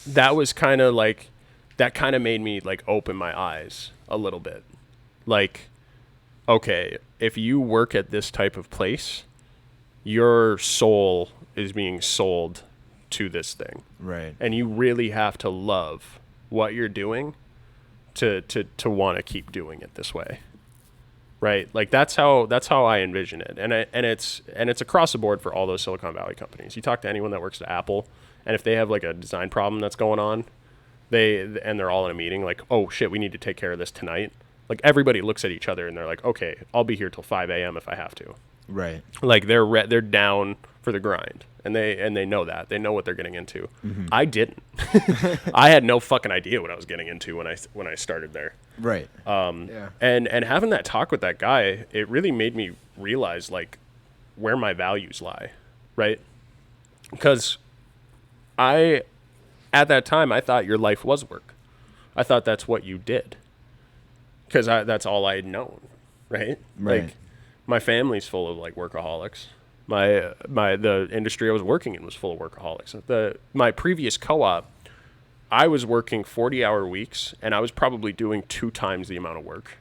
that was kind of like, that kind of made me like open my eyes a little bit. Like, okay, if you work at this type of place, your soul is being sold to this thing. Right. And you really have to love what you're doing to want to keep doing it this way. Right? Like that's how I envision it. And it's across the board for all those Silicon Valley companies. You talk to anyone that works at Apple, and if they have like a design problem that's going on, they're all in a meeting like, "Oh shit, we need to take care of this tonight." Like everybody looks at each other and they're like, "Okay, I'll be here till 5 a.m. if I have to." Right. Like they're down for the grind, and they know that. They know what they're getting into. Mm-hmm. I didn't. I had no fucking idea what I was getting into when I started there. Right. Yeah. And having that talk with that guy, it really made me realize like where my values lie, right? Because at that time I thought your life was work. I thought that's what you did. Because that's all I had known, right? Right. Like, my family's full of like workaholics. The industry I was working in was full of workaholics. My previous co-op, I was working 40-hour weeks, and I was probably doing 2 times the amount of work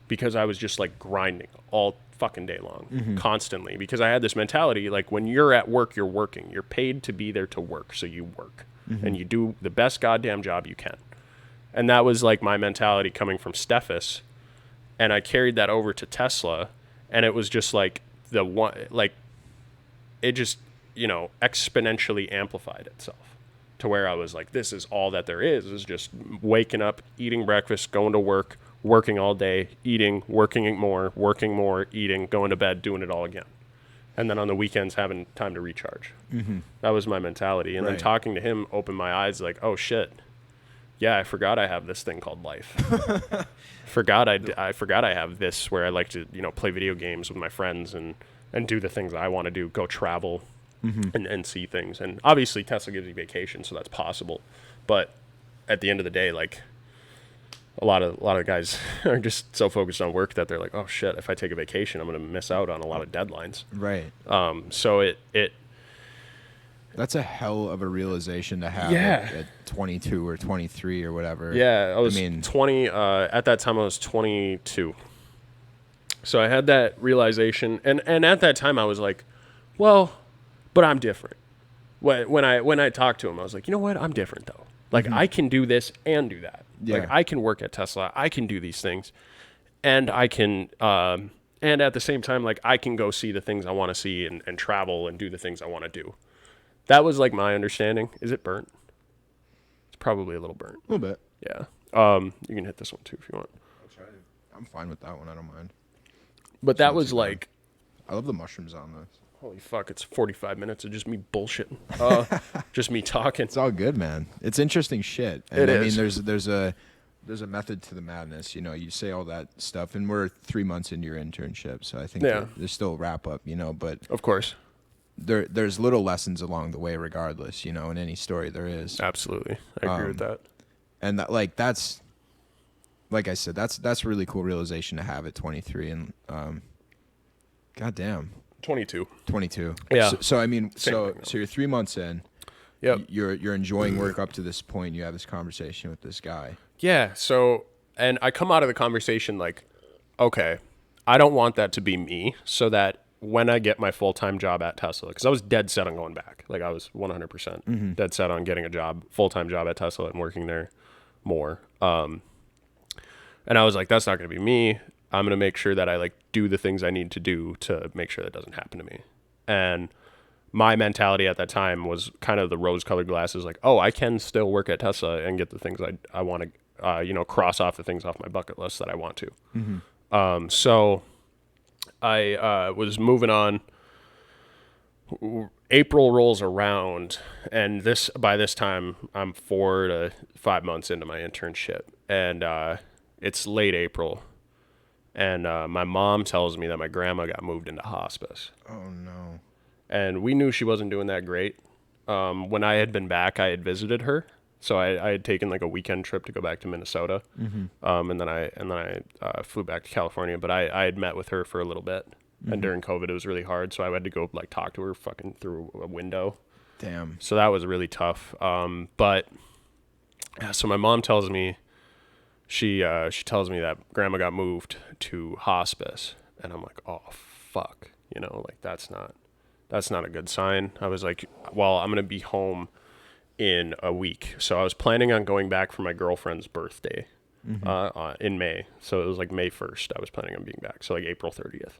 because I was just like grinding all fucking day long, mm-hmm. constantly. Because I had this mentality like when you're at work, you're working. You're paid to be there to work, so you work, mm-hmm. and you do the best goddamn job you can. And that was like my mentality coming from Steffes, and I carried that over to Tesla. And it was just like it just, exponentially amplified itself to where I was like, this is all that there is just waking up, eating breakfast, going to work, working all day, eating, working more, eating, going to bed, doing it all again. And then on the weekends, having time to recharge. Mm-hmm. That was my mentality. And then talking to him opened my eyes like, oh shit. Yeah, I forgot I have this thing called life. I forgot I have this where I like to, play video games with my friends and do the things I want to do, go travel, mm-hmm. and see things. And obviously Tesla gives you vacation, so that's possible. But at the end of the day, like a lot of guys are just so focused on work that they're like, oh shit, if I take a vacation, I'm going to miss out on a lot of deadlines. Right. So it that's a hell of a realization to have at 22 or 23 or whatever. Yeah, I was 20. At that time, I was 22. So I had that realization. And at that time, I was like, well, but I'm different. When I talked to him, I was like, you know what? I'm different, though. Like, mm-hmm. I can do this and do that. Yeah. Like, I can work at Tesla. I can do these things. And I can... and at the same time, like, I can go see the things I want to see and travel and do the things I want to do. That was like my understanding. Is it burnt? It's probably a little burnt. A little bit. Yeah. You can hit this one too if you want. I'll try. I'm fine with that one. I don't mind. But that was like... I love the mushrooms on this. Holy fuck, it's 45 minutes of just me bullshitting. Just me talking. It's all good, man. It's interesting shit. And I mean, there's a method to the madness. You say all that stuff, and we're 3 months into your internship, so I think there's still a wrap up, but... Of course. There's little lessons along the way regardless, in any story there is. Absolutely. I agree with that. And that's like I said, that's a really cool realization to have at 23 and goddamn. 22. 22. Yeah. So I mean, so you're 3 months in. you're enjoying work up to this point. You have this conversation with this guy. Yeah. So, and I come out of the conversation like, okay, I don't want that to be me, so that when I get my full-time job at Tesla, because I was dead set on going back. Like I was 100% dead set on getting a full-time job at Tesla and working there more. And I was like, that's not going to be me. I'm going to make sure that I like do the things I need to do to make sure that doesn't happen to me. And my mentality at that time was kind of the rose-colored glasses, like, oh, I can still work at Tesla and get the things I want to, cross off the things off my bucket list that I want to. So I was moving on. April rolls around, and by this time, I'm 4 to 5 months into my internship, and it's late April, and my mom tells me that my grandma got moved into hospice. Oh, no. And we knew she wasn't doing that great. When I had been back, I had visited her. So I had taken like a weekend trip to go back to Minnesota. And then I flew back to California, but I had met with her for a little bit. And during COVID, it was really hard. So I had to go like talk to her fucking through a window. Damn. So that was really tough. But so my mom tells me, she tells me that grandma got moved to hospice. And I'm like, oh, fuck. Like that's not a good sign. I was like, well, I'm going to be home in a week. So I was planning on going back for my girlfriend's birthday in May. So it was like May 1st. I was planning on being back. So like April 30th.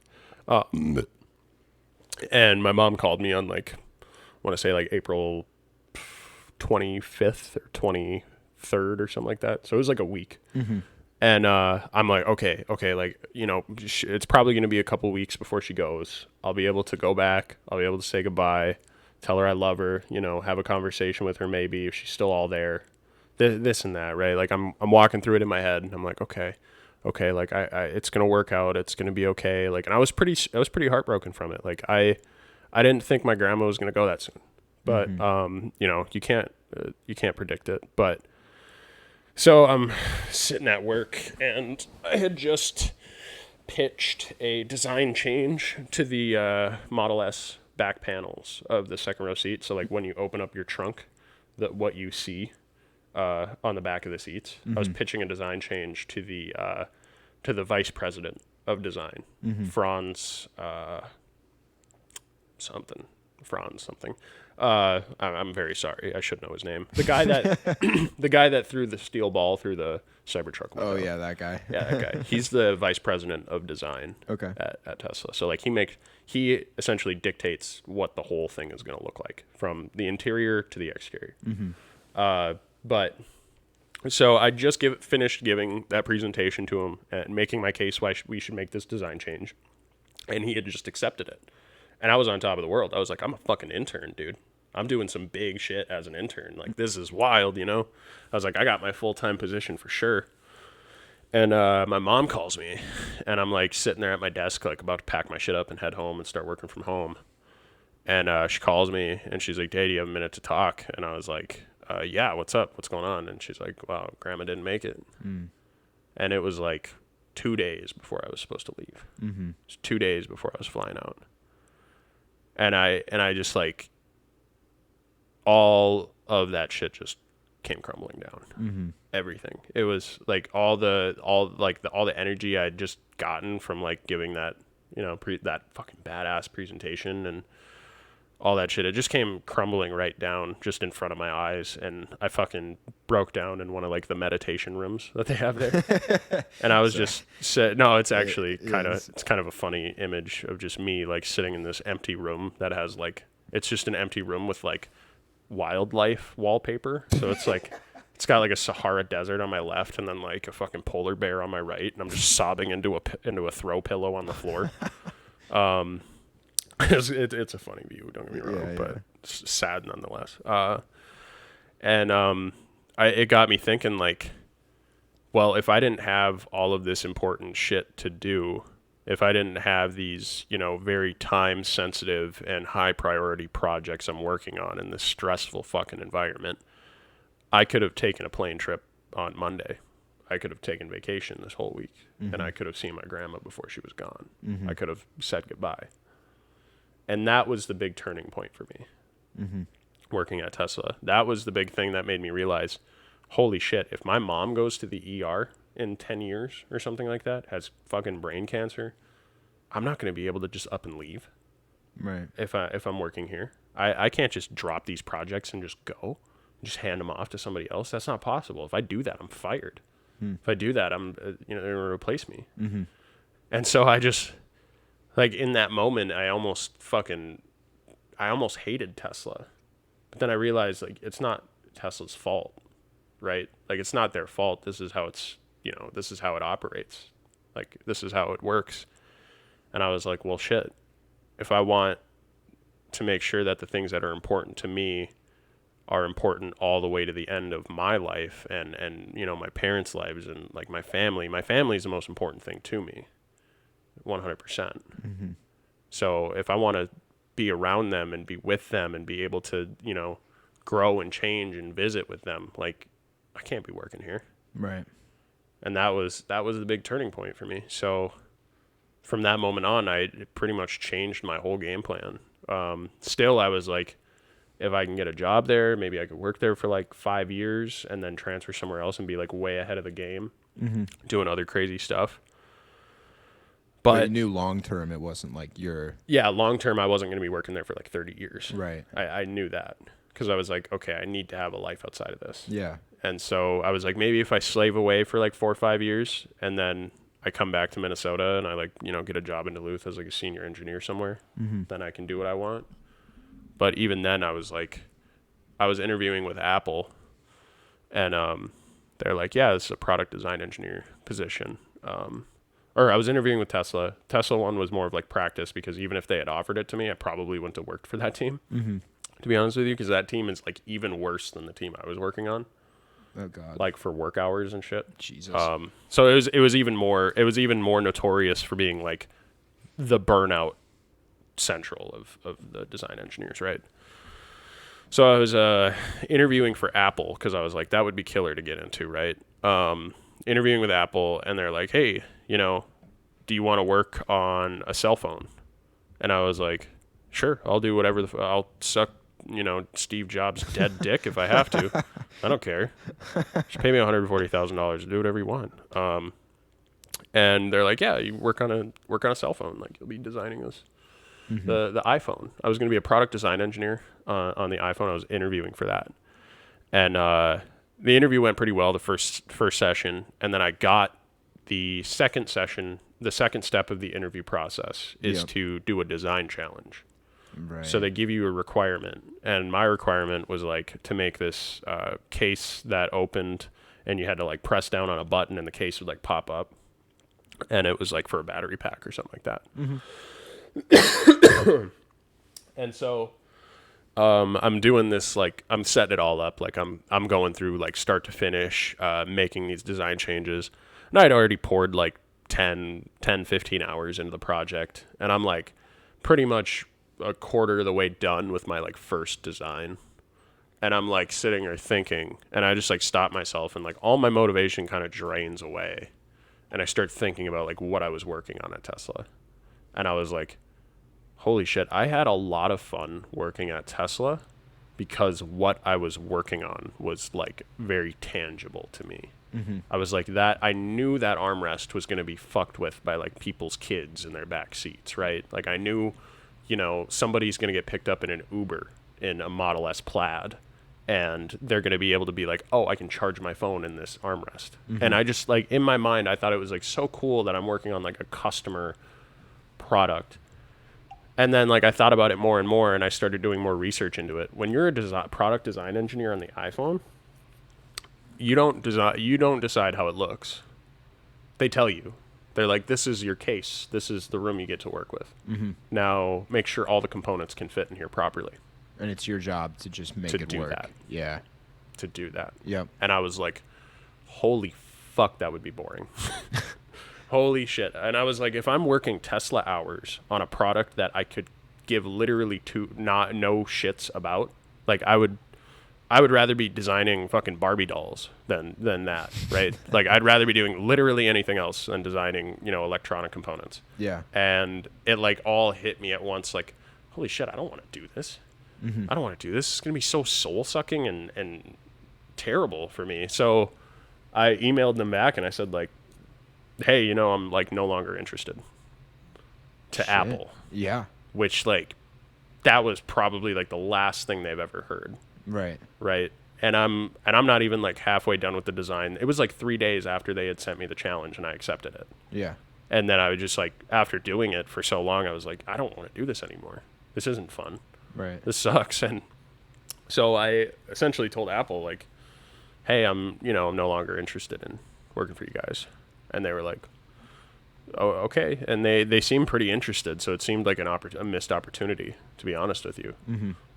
And my mom called me on like, I want to say like April 25th or 23rd or something like that. So it was like a week. And I'm like, okay, like, it's probably going to be a couple weeks before she goes. I'll be able to go back. I'll be able to say goodbye, tell her I love her, have a conversation with her maybe if she's still all there, this and that, right? Like I'm walking through it in my head, and I'm like, okay, like I it's going to work out. It's going to be okay. Like, and I was pretty heartbroken from it. Like I didn't think my grandma was going to go that soon, but you can't predict it, but. So I'm sitting at work, and I had just pitched a design change to the Model S back panels of the second row seat. So like when you open up your trunk, what you see on the back of the seats. I was pitching a design change to the vice president of design, Franz something. I'm very sorry. I should know his name. The guy that threw the steel ball through the Cybertruck window. Oh yeah, that guy. Yeah, that guy. He's the vice president of design. Okay. At Tesla. So like he essentially dictates what the whole thing is going to look like from the interior to the exterior. But so I just finished giving that presentation to him and making my case why we should make this design change, and he had just accepted it. And I was on top of the world. I was like, I'm a fucking intern, dude. I'm doing some big shit as an intern. Like, this is wild, I was like, I got my full-time position for sure. And my mom calls me, and I'm, like, sitting there at my desk, like, about to pack my shit up and head home and start working from home. And she calls me, and she's like, hey, do you have a minute to talk? And I was like, yeah, what's up? What's going on? And she's like, wow, Grandma didn't make it. And it was, like, 2 days before I was supposed to leave. It was 2 days before I was flying out. And I just like all of that shit just came crumbling down. Everything. It was like all the energy I'd just gotten from like giving that, that fucking badass presentation and all that shit. It just came crumbling right down just in front of my eyes, and I fucking broke down in one of like the meditation rooms that they have there. And I was just no, it's actually it's kind of a funny image of just me like sitting in this empty room that has like, it's just an empty room with like wildlife wallpaper. So it's like it's got like a Sahara desert on my left and then like a fucking polar bear on my right, and I'm just sobbing into a throw pillow on the floor. It's a funny view, don't get me wrong, but it's sad nonetheless. It got me thinking like, well, if I didn't have all of this important shit to do, if I didn't have these, very time sensitive and high priority projects I'm working on in this stressful fucking environment, I could have taken a plane trip on Monday. I could have taken vacation this whole week, and I could have seen my grandma before she was gone. I could have said goodbye. And that was the big turning point for me. working at Tesla. That was the big thing that made me realize, holy shit, if my mom goes to the ER in 10 years or something like that, has fucking brain cancer, I'm not going to be able to just up and leave. Right. If I'm working here. I can't just drop these projects and just go, just hand them off to somebody else. That's not possible. If I do that, I'm fired. If I do that, I'm, they're going to replace me. Mm-hmm. And so I just, like, in that moment, I almost hated Tesla. But then I realized, like, it's not Tesla's fault, right? Like, it's not their fault. This is how this is how it operates. Like, this is how it works. And I was like, well, shit. If I want to make sure that the things that are important to me are important all the way to the end of my life and my parents' lives and, like, my family is the most important thing to me. 100%. Mm-hmm. So if I want to be around them and be with them and be able to, grow and change and visit with them, like, I can't be working here. Right. And that was the big turning point for me. So from that moment on, it pretty much changed my whole game plan. Still, I was like, if I can get a job there, maybe I could work there for like 5 years and then transfer somewhere else and be like way ahead of the game, doing other crazy stuff. But you knew long term it wasn't like long term I wasn't going to be working there for like 30 years. Right. I knew that because I was like, okay, I need to have a life outside of this. Yeah. And so I was like, maybe if I slave away for like 4 or 5 years and then I come back to Minnesota and I get a job in Duluth as like a senior engineer somewhere, then I can do what I want. But even then I was interviewing with Apple and they're like, yeah, this is a product design engineer position. Or I was interviewing with Tesla. Tesla one was more of like practice because even if they had offered it to me, I probably wouldn't have worked for that team, to be honest with you, because that team is like even worse than the team I was working on. Oh God! Like for work hours and shit. Jesus. So it was even more notorious for being like the burnout central of the design engineers, right? So I was interviewing for Apple because I was like, that would be killer to get into, right? Interviewing with Apple, and they're like, hey, do you want to work on a cell phone? And I was like, sure, I'll do whatever. I'll suck, Steve Jobs' dead dick if I have to. I don't care. Just pay me $140,000 to do whatever you want. And they're like, yeah, you work on a cell phone. Like, you'll be designing this. The iPhone. I was going to be a product design engineer on the iPhone. I was interviewing for that. And the interview went pretty well the first session. And then I got the second session. The second step of the interview process is to do a design challenge. Right. So they give you a requirement. And my requirement was like to make this case that opened and you had to like press down on a button and the case would like pop up. And it was like for a battery pack or something like that. And so I'm doing this, like I'm setting it all up, like I'm going through like start to finish, making these design changes. And I'd already poured like 15 hours into the project, and I'm like pretty much a quarter of the way done with my like first design. And I'm like sitting there thinking, and I just like stop myself, and like all my motivation kind of drains away. And I start thinking about like what I was working on at Tesla. And I was like, holy shit, I had a lot of fun working at Tesla because what I was working on was like very tangible to me. I was like I knew that armrest was going to be fucked with by like people's kids in their back seats, right? Like I knew, somebody's going to get picked up in an Uber in a Model S Plaid and they're going to be able to be like, oh, I can charge my phone in this armrest. And I just like, in my mind, I thought it was like so cool that I'm working on like a customer product. And then like I thought about it more and more, and I started doing more research into it. When you're a product design engineer on the iPhone, you don't decide how it looks. They tell you. They're like, this is your case. This is the room you get to work with. Now make sure all the components can fit in here properly. And it's your job to just make it work. That. Yeah. To do that. Yep. And I was like, holy fuck, that would be boring. Holy shit. And I was like, if I'm working Tesla hours on a product that I could give literally no shits about, like I would rather be designing fucking Barbie dolls than that, right? Like I'd rather be doing literally anything else than designing, electronic components. Yeah. And it like all hit me at once, like, holy shit, I don't want to do this. I don't want to do this. It's going to be so soul-sucking and terrible for me. So I emailed them back, and I said, like, hey, you know, I'm, like, no longer interested to Apple. Yeah. Which, like, that was probably, like, the last thing they've ever heard. Right. Right. And I'm not even, like, halfway done with the design. It was, like, 3 days after they had sent me the challenge, and I accepted it. Yeah. And then I was just, like, after doing it for so long, I was like, I don't want to do this anymore. This isn't fun. Right. This sucks. And so I essentially told Apple, like, hey, I'm no longer interested in working for you guys. And they were like, oh, okay. And they seemed pretty interested. So it seemed like a missed opportunity, to be honest with you.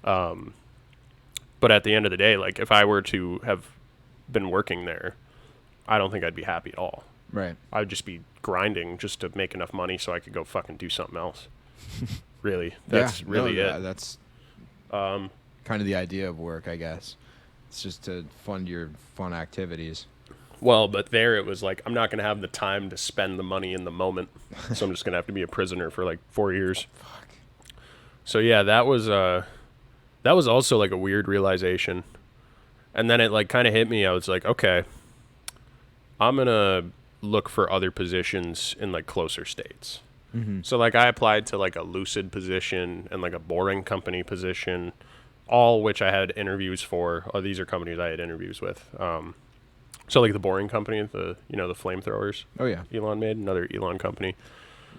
But at the end of the day, like, if I were to have been working there, I don't think I'd be happy at all. Right. I would just be grinding just to make enough money so I could go fucking do something else. Really. That's really it. That's kind of the idea of work, I guess. It's just to fund your fun activities. Well, but there it was like, I'm not going to have the time to spend the money in the moment. So I'm just going to have to be a prisoner for like 4 years. Fuck. So yeah, that was also like a weird realization. And then it like kind of hit me. I was like, okay, I'm going to look for other positions in like closer states. So like I applied to like a Lucid position and like a Boring Company position, all which I had interviews for. Oh, these are companies I had interviews with. So like the Boring Company, the flamethrowers. Oh yeah. Elon made, another Elon company.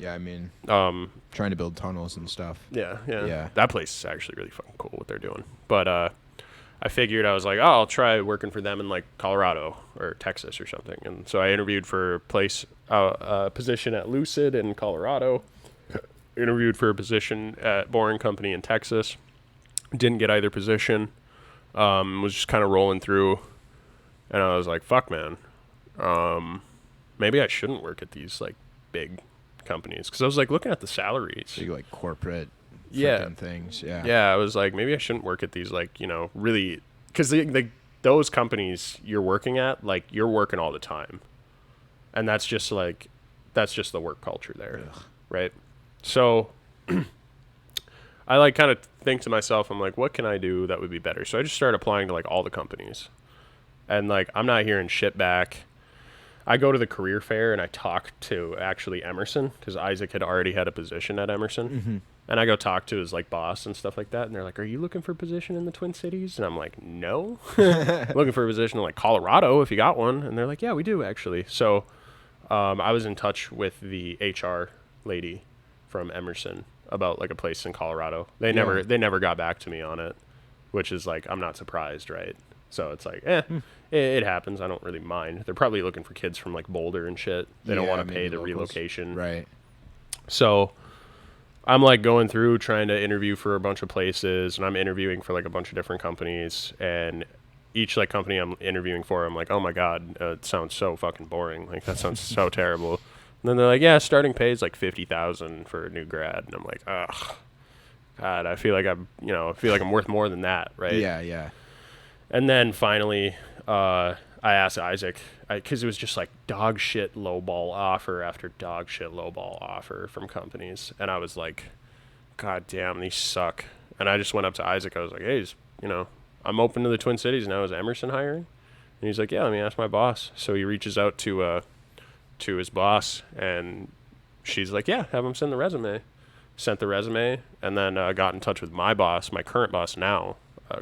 Yeah, I mean, trying to build tunnels and stuff. Yeah. That place is actually really fucking cool what they're doing. But I figured, I was like, oh, I'll try working for them in like Colorado or Texas or something. And so I interviewed for a position at Lucid in Colorado. Interviewed for a position at Boring Company in Texas. Didn't get either position. Was just kind of rolling through. And I was like, fuck, man. Maybe I shouldn't work at these like big companies. Because I was like looking at the salaries. Big like corporate things. Yeah, I was like, maybe I shouldn't work at these like, really. Because those companies you're working at, like you're working all the time. And that's just the work culture there. Ugh. Right? So I like kind of think to myself, I'm like, what can I do that would be better? So I just started applying to like all the companies. And like, I'm not hearing shit back. I go to the career fair and I talk to actually Emerson, because Isaac had already had a position at Emerson. And I go talk to his like boss and stuff like that. And they're like, are you looking for a position in the Twin Cities? And I'm like, no. Looking for a position in like Colorado if you got one. And they're like, yeah, we do actually. So I was in touch with the HR lady from Emerson about like a place in Colorado. They never got back to me on it, which is like, I'm not surprised, right? So it's like, it happens. I don't really mind. They're probably looking for kids from like Boulder and shit. They don't want to pay the locals. Relocation. Right. So I'm like going through trying to interview for a bunch of places, and I'm interviewing for like a bunch of different companies, and each like company I'm interviewing for, I'm like, oh my God, it sounds so fucking boring. Like that sounds so terrible. And then they're like, yeah, starting pay is like $50,000 for a new grad. And I'm like, ugh, God, I feel like I'm worth more than that. Right. Yeah. And then finally, I asked Isaac, because it was just like dog shit lowball offer after dog shit lowball offer from companies. And I was like, God damn, these suck. And I just went up to Isaac. I was like, hey, I'm open to the Twin Cities now. Is Emerson hiring? And he's like, yeah, let me ask my boss. So he reaches out to his boss, and she's like, yeah, have him send the resume. Sent the resume, and then got in touch with my boss, my current boss now.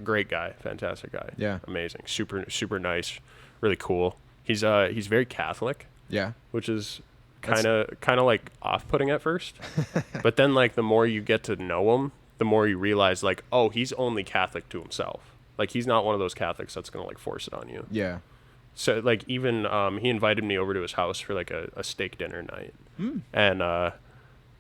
Great guy, fantastic guy. Yeah. Amazing. Super nice, really cool. He's very Catholic. Yeah. Which is kind of like off-putting at first. But then like the more you get to know him, the more you realize like, oh, he's only Catholic to himself. Like he's not one of those Catholics that's going to like force it on you. Yeah. So like even he invited me over to his house for like a steak dinner night. And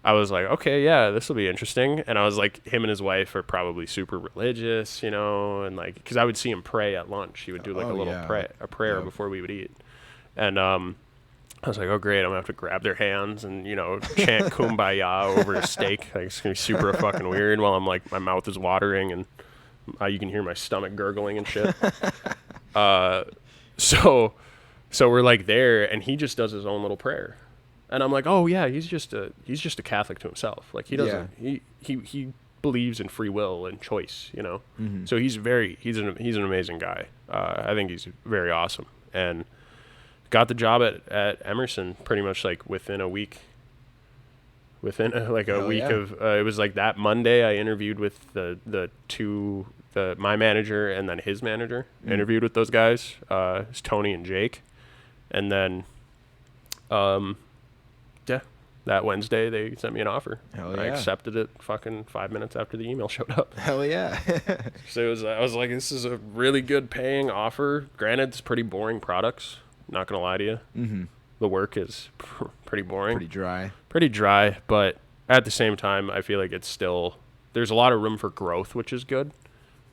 I was like, okay, yeah, this will be interesting. And I was like, him and his wife are probably super religious, and like, because I would see him pray at lunch. He would do like a prayer before we would eat. And I was like, oh, great, I'm going to have to grab their hands and, chant Kumbaya over a steak. Like, it's going to be super fucking weird while I'm like, my mouth is watering and you can hear my stomach gurgling and shit. So we're like there, and he just does his own little prayer. And I'm like, oh yeah, he's just a Catholic to himself. Like he doesn't he believes in free will and choice, you know. So he's an amazing guy. I think he's very awesome, and got the job at Emerson pretty much like within a week. Within like a week of it was like that Monday I interviewed with my manager and then his manager. Interviewed with those guys. It's Tony and Jake, and then that Wednesday they sent me an offer. Hell yeah. I accepted it fucking 5 minutes after the email showed up. Hell yeah. So I was like, this is a really good paying offer. Granted, it's pretty boring products. Not gonna lie to you. The work is pretty boring. Pretty dry, but at the same time, I feel like there's a lot of room for growth, which is good.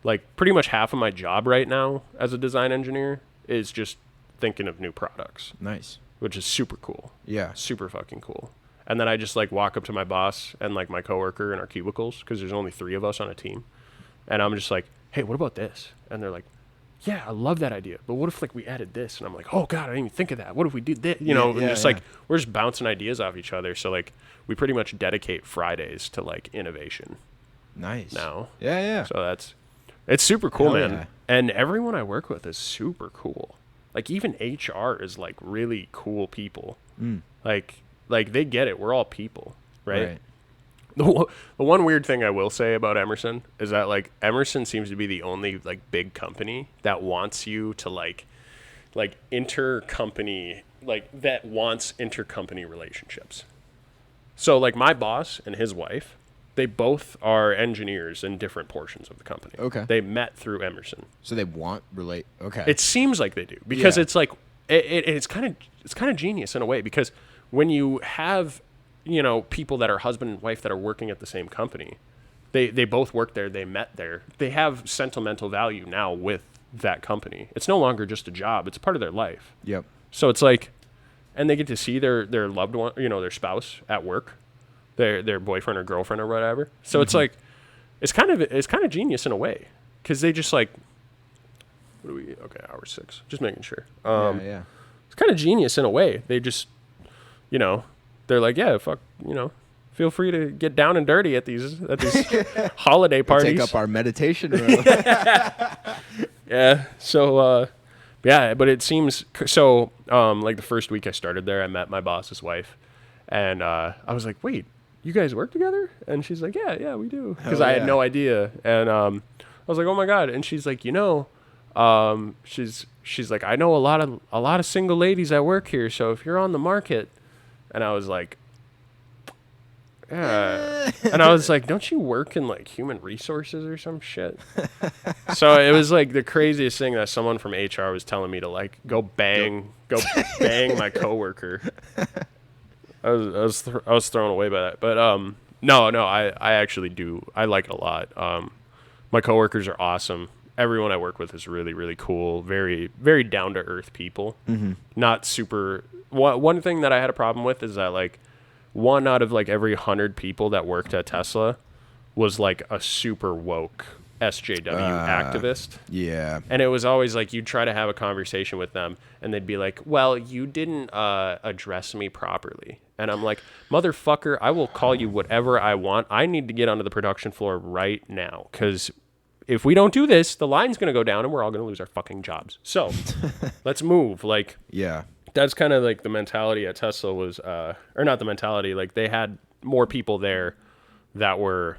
Like pretty much half of my job right now as a design engineer is just thinking of new products. Nice. Which is super cool. Yeah. Super fucking cool. And then I just like walk up to my boss and like my coworker in our cubicles, because there's only 3 of us on a team. And I'm just like, hey, what about this? And they're like, yeah, I love that idea, but what if like we added this? And I'm like, oh God, I didn't even think of that. What if we did this? You know, like we're just bouncing ideas off each other. So like we pretty much dedicate Fridays to like innovation. Nice. Now. Yeah. So it's super cool, man. Yeah. And everyone I work with is super cool. Like even HR is like really cool people. Like they get it. We're all people, right? The one weird thing I will say about Emerson is that like Emerson seems to be the only like big company that wants you to like intercompany, like that wants intercompany relationships. So like my boss and his wife, they both are engineers in different portions of the company. Okay. They met through Emerson. So they okay. It seems like they do, because it's like it's kind of genius in a way, because when you have, you know, people that are husband and wife that are working at the same company, they both work there, they met there, they have sentimental value now with that company. It's no longer just a job, it's part of their life. Yep. So it's like, and they get to see their loved one, you know, their spouse at work, their boyfriend or girlfriend or whatever. So it's like, it's kind of genius in a way, because they just like, hour 6, just making sure. Yeah. It's kind of genius in a way. They just, you know, they're like, yeah, fuck, you know, feel free to get down and dirty at these holiday parties. Take up our meditation room. Yeah. So, but it seems so. Like the first week I started there, I met my boss's wife, and I was like, wait, you guys work together? And she's like, yeah, we do. Because I had no idea, and I was like, oh my God. And she's like, you know, she's like, I know a lot of single ladies that work here, so if you're on the market. And I was like, yeah. And I was like, don't you work in like human resources or some shit? So it was like the craziest thing that someone from HR was telling me to like go bang my coworker. I was thrown away by that. But no, I actually do. I like it a lot. My coworkers are awesome. Everyone I work with is really, really cool. Very, very down to earth people. Not super. One thing that I had a problem with is that like 1 out of like every 100 people that worked at Tesla was like a super woke SJW activist. Yeah. And it was always like you'd try to have a conversation with them and they'd be like, well, you didn't address me properly. And I'm like, motherfucker, I will call you whatever I want. I need to get onto the production floor right now, because if we don't do this, the line's going to go down and we're all going to lose our fucking jobs. So let's move. Like, yeah. That's kind of like the mentality at Tesla was, or not the mentality, like they had more people there that were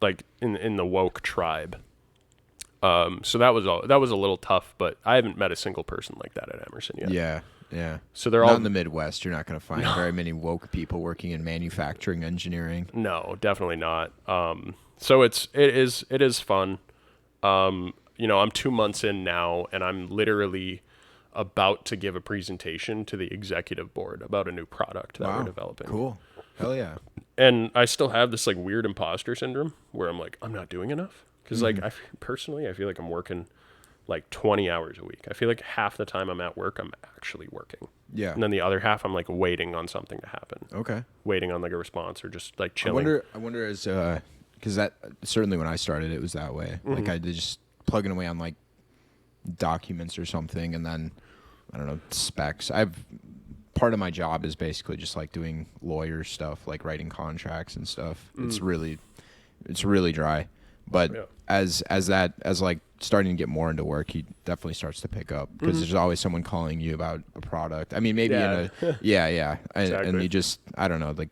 like in the woke tribe. So that was a little tough, but I haven't met a single person like that at Emerson yet. Yeah. So they're not all in the Midwest. You're not going to find very many woke people working in manufacturing engineering. No, definitely not. So it is fun. You know, I'm 2 months in now, and I'm literally about to give a presentation to the executive board about a new product that we're developing. Cool. Hell yeah. And I still have this like weird imposter syndrome where I'm like, I'm not doing enough. Because like personally, I feel like I'm working like 20 hours a week. I feel like half the time I'm at work, I'm actually working. Yeah. And then the other half, I'm like waiting on something to happen. Okay. Waiting on like a response or just like chilling. I wonder as, because that certainly when I started, it was that way. Like I did just plugging away on like documents or something, and then I don't know, specs. Part of my job is basically just like doing lawyer stuff, like writing contracts and stuff. It's really it's really dry. But as like starting to get more into work, he definitely starts to pick up because there's always someone calling you about a product. I mean, maybe Exactly. and you just, I don't know, like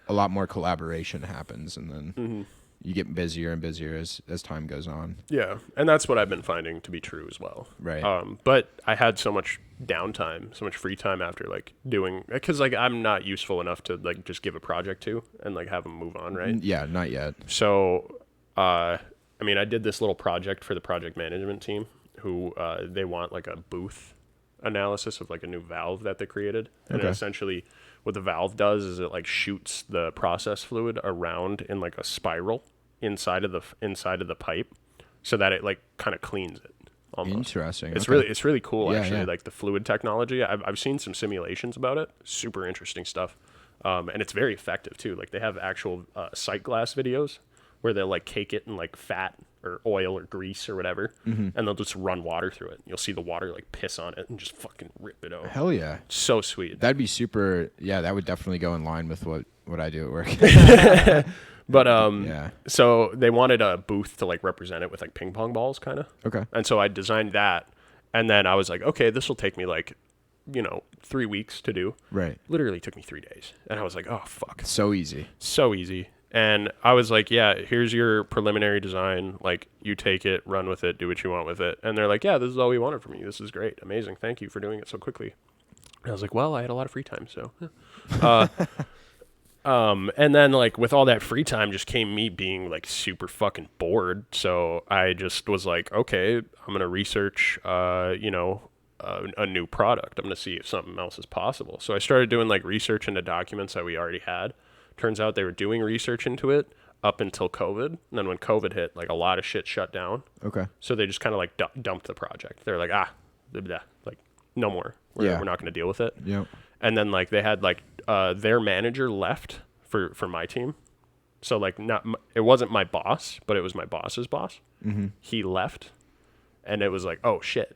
a lot more collaboration happens, and then you get busier and busier as time goes on. Yeah, and that's what I've been finding to be true as well. Right. But I had so much downtime, so much free time after like doing, because like I'm not useful enough to like just give a project to and like have them move on, right? Yeah, not yet. So, I mean, I did this little project for the project management team who they want like a booth analysis of like a new valve that they created. And essentially what the valve does is it like shoots the process fluid around in like a spiral inside of the pipe so that it like kind of cleans it. Almost. Interesting. It's really cool actually. Like the fluid technology. I've seen some simulations about it. Super interesting stuff. And it's very effective too. Like they have actual sight glass videos where they'll like cake it in like fat or oil or grease or whatever, and they'll just run water through it. You'll see the water like piss on it and just fucking rip it out. Hell yeah. So sweet. That'd be super. Yeah, that would definitely go in line with what I do at work. But so they wanted a booth to like represent it with like ping pong balls kind of. Okay. And so I designed that, and then I was like, okay, this will take me like 3 weeks to do. Right. Literally took me 3 days. And I was like, oh, fuck. So easy. So easy. And I was like, yeah, here's your preliminary design. Like, you take it, run with it, do what you want with it. And they're like, yeah, this is all we wanted from you. This is great. Amazing. Thank you for doing it so quickly. And I was like, well, I had a lot of free time, so. And then, like, with all that free time just came me being, like, super fucking bored. So I just was like, okay, I'm going to research, a new product. I'm going to see if something else is possible. So I started doing, like, research into documents that we already had. Turns out they were doing research into it up until COVID. And then when COVID hit, like, a lot of shit shut down. Okay. So they just kind of, like, dumped the project. They're like, blah, blah, like, no more. We're not going to deal with it. Yep. And then, like, they had, like, their manager left for my team. So, like, it wasn't my boss, but it was my boss's boss. Mm-hmm. He left. And it was like, oh, shit.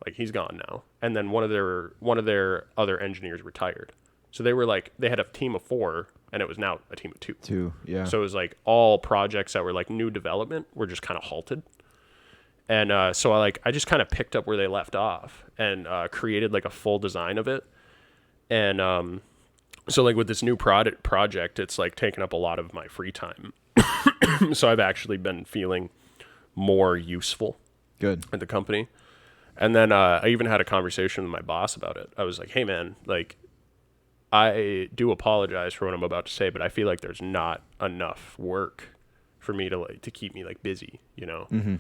Like, he's gone now. And then one of their other engineers retired. So they were, like, they had a team of 4, and it was now a team of 2. 2, yeah. So it was, like, all projects that were, like, new development were just kind of halted. And so I just kind of picked up where they left off and created, like, a full design of it. And so, like, with this new project, it's, like, taken up a lot of my free time. So I've actually been feeling more useful. Good. At the company. And then I even had a conversation with my boss about it. I was like, hey, man, like, I do apologize for what I'm about to say, but I feel like there's not enough work for me to keep me, like, busy, Mm-hmm.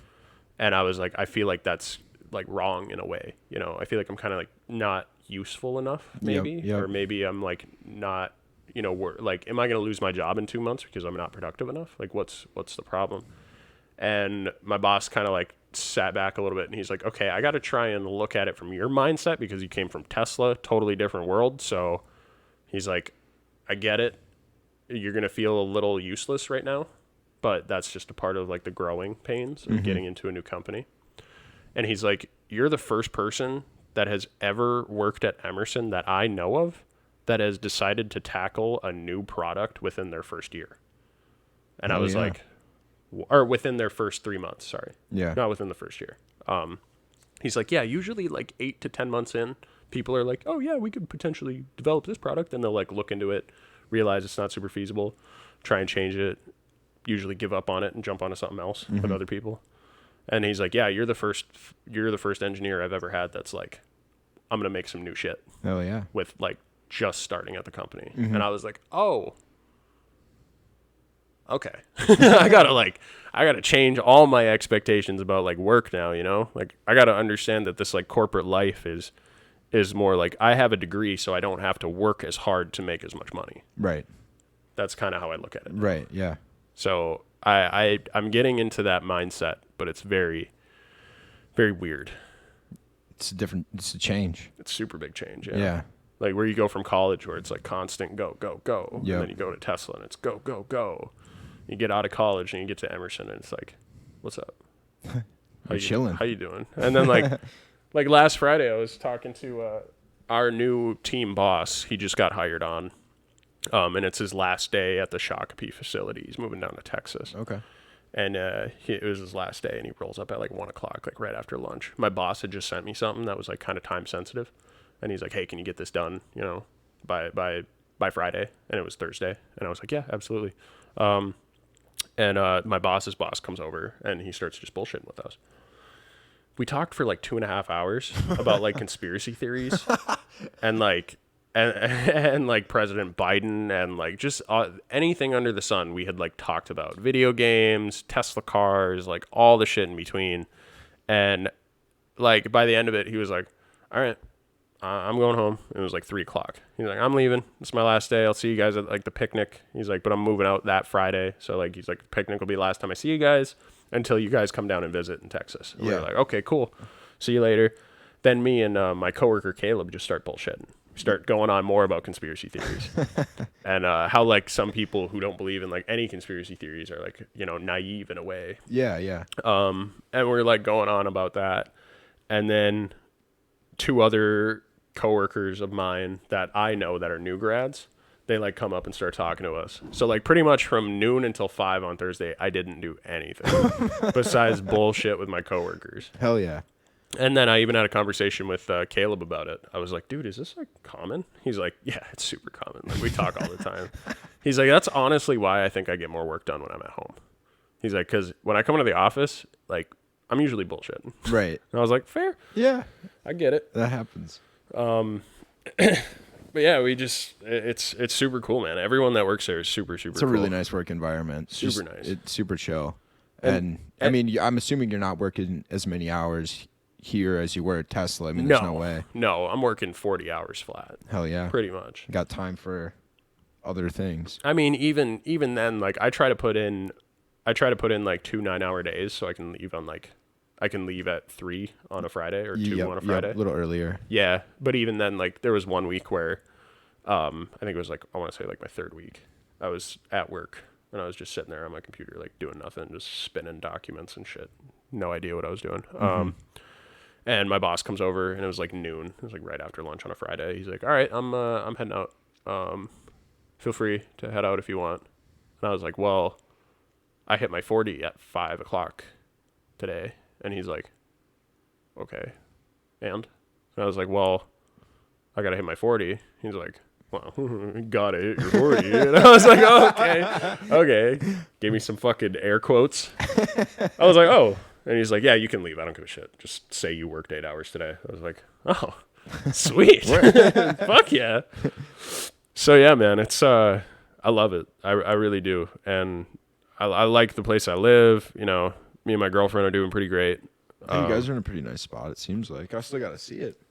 And I was like, I feel like that's, like, wrong in a way, I feel like I'm kind of, like, not useful enough, maybe. Yep. Or maybe I'm, like, not, like, am I going to lose my job in 2 months because I'm not productive enough? Like, what's the problem? And my boss kind of, like, sat back a little bit, and he's like, okay, I got to try and look at it from your mindset because you came from Tesla, totally different world. So he's like, I get it. You're going to feel a little useless right now, but that's just a part of, like, the growing pains of getting into a new company. And he's like, you're the first person that has ever worked at Emerson that I know of that has decided to tackle a new product within their first year. And I was like, or within their first 3 months, sorry. Yeah. Not within the first year. He's like, yeah, usually like 8 to 10 months in, people are like, oh yeah, we could potentially develop this product. And they'll, like, look into it, realize it's not super feasible, try and change it, usually give up on it and jump onto something else with other people. And he's like, yeah, you're the first engineer I've ever had that's like, I'm going to make some new shit. Oh yeah. With, like, just starting at the company. And I was like, oh, okay. I gotta change all my expectations about, like, work now, like, I gotta understand that this, like, corporate life is more like, I have a degree, so I don't have to work as hard to make as much money. Right. That's kind of how I look at it. Right. Yeah. So I'm getting into that mindset, but it's very, very weird. It's a change. It's super big change. Yeah. Yeah. Like, where you go from college where it's like constant go, go, go. Yep. And then you go to Tesla and it's go, go, go. You get out of college and you get to Emerson and it's like, what's up? Chilling. How you doing? And then, like, like last Friday I was talking to our new team boss. He just got hired on. And it's his last day at the Shakopee facility. He's moving down to Texas. Okay. And it was his last day, and he rolls up at like 1 o'clock, like right after lunch. My boss had just sent me something that was like kind of time sensitive, and he's like, "Hey, can you get this done? You know, by Friday?" And it was Thursday, and I was like, "Yeah, absolutely." And my boss's boss comes over, and he starts just bullshitting with us. We talked for like 2.5 hours about like conspiracy theories, and like. And like President Biden and like just anything under the sun we had like talked about. Video games, Tesla cars, like all the shit in between. And like by the end of it, he was like, "All right, I'm going home." It was like 3 o'clock. He's like, "I'm leaving. It's my last day. I'll see you guys at like the picnic." He's like, "But I'm moving out that Friday." So like he's like, "The picnic will be the last time I see you guys until you guys come down and visit in Texas." And we're like, "Okay, cool. See you later." Then me and my coworker Caleb just start bullshitting. Start going on more about conspiracy theories and how like some people who don't believe in like any conspiracy theories are like, you know, naive in a way. Yeah. And we're like going on about that. And then 2 other coworkers of mine that I know that are new grads, they like come up and start talking to us. So like pretty much from noon until 5 on Thursday, I didn't do anything besides bullshit with my coworkers. Hell yeah. And then I even had a conversation with Caleb about it. I was like, "Dude, is this like common?" He's like, "Yeah, it's super common. Like we talk all the time." He's like, "That's honestly why I think I get more work done when I'm at home." He's like, "Because when I come into the office, like I'm usually bullshitting." Right. And I was like, "Fair. Yeah. I get it." That happens. But yeah, it's super cool, man. Everyone that works there is super cool. It's a really nice work environment. Super nice. It's super chill. And I mean, I'm assuming you're not working as many hours here as you were at Tesla. I mean, there's no way. No, I'm working 40 hours flat. Hell yeah. Pretty much. Got time for other things. I mean, even then, like I try to put in like 2 9-hour days so I can leave at 3 on a Friday or 2 on a Friday. A little earlier. Yeah. But even then, like there was one week where I think it was like, I want to say like my 3rd week. I was at work and I was just sitting there on my computer, like doing nothing, just spinning documents and shit. No idea what I was doing. Mm-hmm. And my boss comes over, and it was like noon. It was like right after lunch on a Friday. He's like, "All right, I'm heading out. Feel free to head out if you want." And I was like, "Well, I hit my 40 at 5 o'clock today." And he's like, "Okay, and?" I was like, "Well, I gotta hit my 40." He's like, "Well, gotta hit your 40." And I was like, "Oh, okay." Gave me some fucking air quotes. I was like, "Oh." And he's like, "Yeah, you can leave. I don't give a shit. Just say you worked 8 hours today." I was like, "Oh, sweet." Fuck yeah. So yeah, man, it's I love it. I really do. And I like the place I live. You know, me and my girlfriend are doing pretty great. You guys are in a pretty nice spot, it seems like. I still got to see it.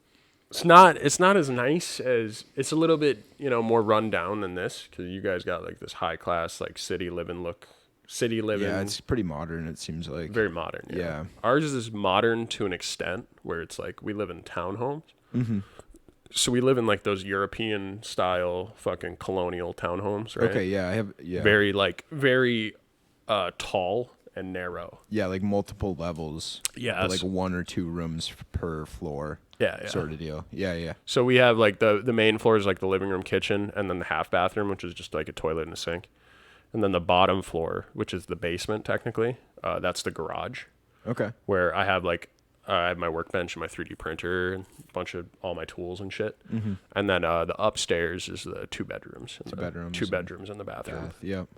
It's not as nice as, it's a little bit, you know, more run down than this, because you guys got like this high class, like city living look. Yeah, it's pretty modern, it seems like. Very modern, yeah. Ours is modern to an extent where it's like we live in townhomes. Mm-hmm. So we live in like those European style fucking colonial townhomes, right? Okay, yeah, very tall and narrow. Yeah, like multiple levels. Yeah. Like 1 or 2 rooms per floor. Yeah. Sort of deal. Yeah. So we have like the main floor is like the living room, kitchen, and then the half bathroom, which is just like a toilet and a sink. And then the bottom floor, which is the basement technically, that's the garage. Okay. Where I have I have my workbench and my 3D printer and a bunch of all my tools and shit. Mm-hmm. And then the upstairs is the 2 bedrooms. 2 bedrooms. 2 bedrooms in the bathroom. Yep.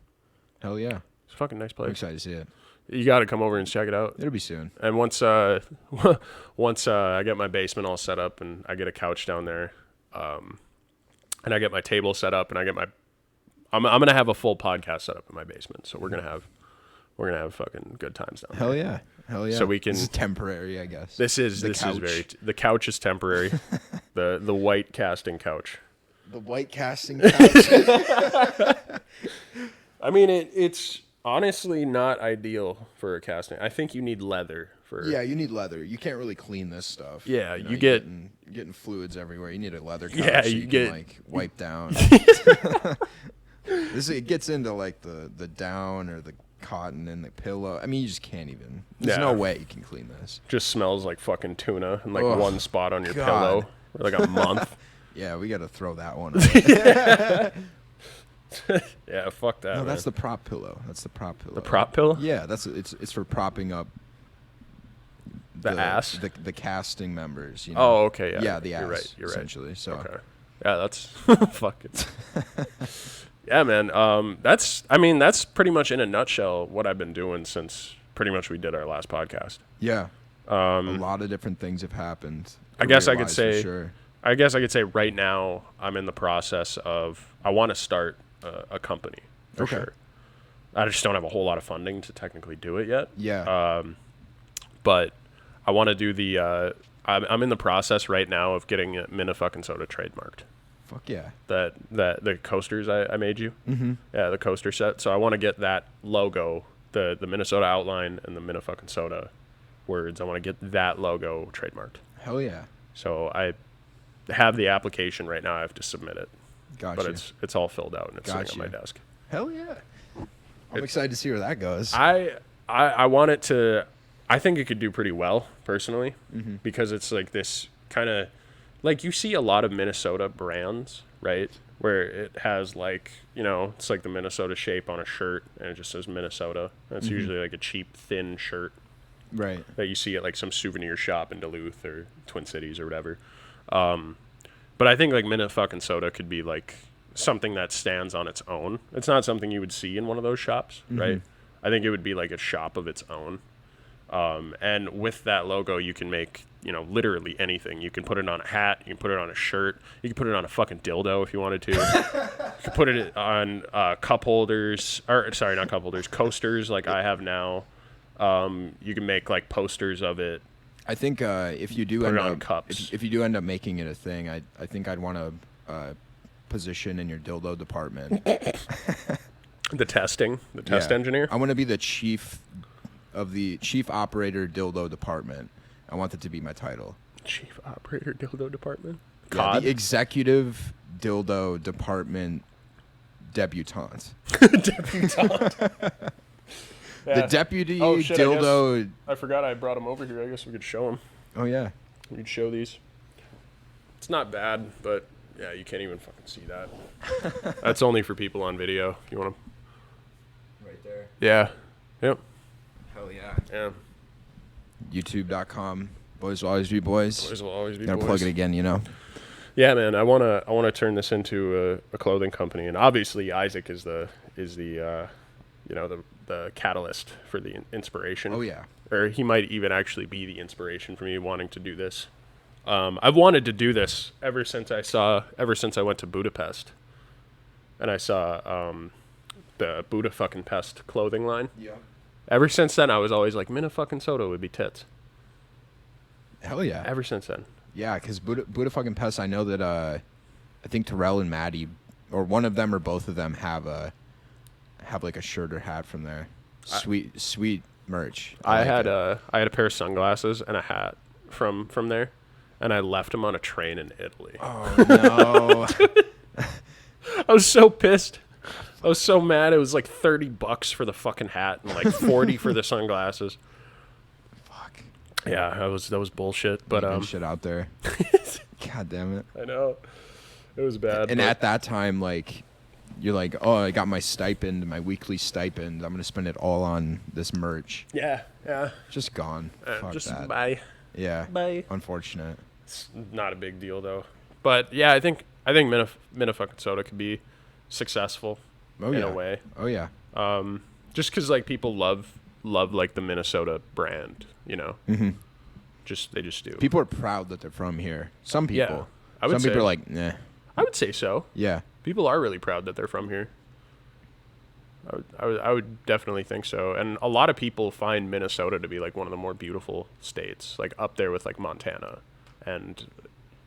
Hell yeah. It's a fucking nice place. I'm excited to see it. You got to come over and check it out. It'll be soon. And once I get my basement all set up and I get a couch down there, and I get my table set up and I get I'm gonna have a full podcast set up in my basement. So we're gonna have fucking good times down there. Hell yeah. So we can. This is temporary, I guess. The couch is temporary. the white casting couch. The white casting couch. I mean, it's honestly not ideal for a casting. I think you need leather for. Yeah, you need leather. You can't really clean this stuff. Yeah, you're getting fluids everywhere. You need a leather couch. Yeah, so you can, get like wipe down. It gets into like the down or the cotton and the pillow. I mean, you just can't even. There's no way you can clean this. Just smells like fucking tuna and like one spot on your pillow for like a month. Yeah, we got to throw that one away. Yeah, fuck that. No, man. that's the prop pillow. That's the prop pillow. The prop pillow? Yeah, it's for propping up the ass. The casting members. You know? Oh, okay. Yeah. Yeah, the ass. You're right. You're essentially. right. So. Okay. Yeah, that's fuck it. Yeah, man. That's pretty much in a nutshell what I've been doing since pretty much we did our last podcast. Yeah. A lot of different things have happened. I guess I could say. Sure. I guess I could say right now I'm in the process of I want to start a company for sure. I just don't have a whole lot of funding to technically do it yet. Yeah. But I want to do the. I'm in the process right now of getting Minnefucking Soda trademarked. Fuck yeah. That the coasters I made you. Mm-hmm. Yeah, the coaster set. So I want to get that logo, the Minnesota outline and the Minnefucking Soda words. I want to get that logo trademarked. Hell yeah. So I have the application right now. I have to submit it. Gotcha. But it's all filled out and it's sitting on my desk. Hell yeah. I'm excited to see where that goes. I want it to. I think it could do pretty well personally, because it's like this kind of like you see a lot of Minnesota brands, right? Where it has like, it's like the Minnesota shape on a shirt and it just says Minnesota. And it's usually like a cheap, thin shirt. Right. That you see at like some souvenir shop in Duluth or Twin Cities or whatever. But I think like Minnefucking Soda could be like something that stands on its own. It's not something you would see in one of those shops, right? I think it would be like a shop of its own. And with that logo, you can make, literally anything. You can put it on a hat. You can put it on a shirt. You can put it on a fucking dildo if you wanted to. You can put it on cup holders. Or, sorry, not cup holders. Coasters like I have now. You can make like posters of it. I think if you do if you do end up making it a thing, I think I'd want to position in your dildo department. The test engineer. I want to be the chief operator dildo department. I want that to be my title. Chief operator dildo department. Yeah, the executive dildo department debutante. Debutante. Yeah. The deputy dildo. I forgot I brought him over here. I guess we could show him. Oh yeah. We could show these. It's not bad, but yeah, you can't even fucking see that. That's only for people on video. You want to? Right there. Yeah. Yep. Hell yeah. Yeah. YouTube.com. Boys will always be boys. Boys will always be boys. Gotta plug it again, Yeah, man. I wanna turn this into a clothing company, and obviously Isaac is the the catalyst for the inspiration. Oh yeah. Or he might even actually be the inspiration for me wanting to do this. I've wanted to do this ever since I went to Budapest, and I saw the Buddha fucking Pest clothing line. Yeah. Ever since then, I was always like, Minnefucking Soda would be tits. Hell yeah. Ever since then. Yeah, because Buddha fucking Pest, I know that I think Terrell and Maddie, or one of them or both of them have like a shirt or hat from there. Sweet merch. I had a pair of sunglasses and a hat from there, and I left them on a train in Italy. Oh no. I was so pissed. I was so mad. It was like $30 for the fucking hat and like $40 for the sunglasses. Fuck. Yeah, that was bullshit. But shit out there. God damn it. I know. It was bad. And at that time, like, you're like, oh, I got my stipend, my weekly stipend. I'm gonna spend it all on this merch. Yeah. Just gone. Fuck just that. Bye. Yeah. Bye. Unfortunate. It's not a big deal though. But yeah, I think Minnefucking Soda could be successful in a way. Oh yeah. Just because like people love like the Minnesota brand, Mm-hmm. They just do. People are proud that they're from here. Some people. Yeah, Some people are like, nah. I would say so. Yeah. People are really proud that they're from here. I would definitely think so. And a lot of people find Minnesota to be like one of the more beautiful states, like up there with like Montana and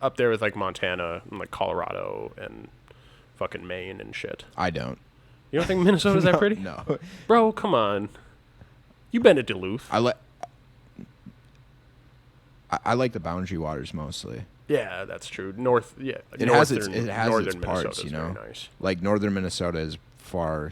like Colorado and fucking Maine and shit. I don't. You don't think Minnesota's that pretty? No. Bro, come on. You've been to Duluth. I like the Boundary Waters mostly. Yeah, that's true. North, yeah. It has its northern parts, Very nice. Like northern Minnesota is far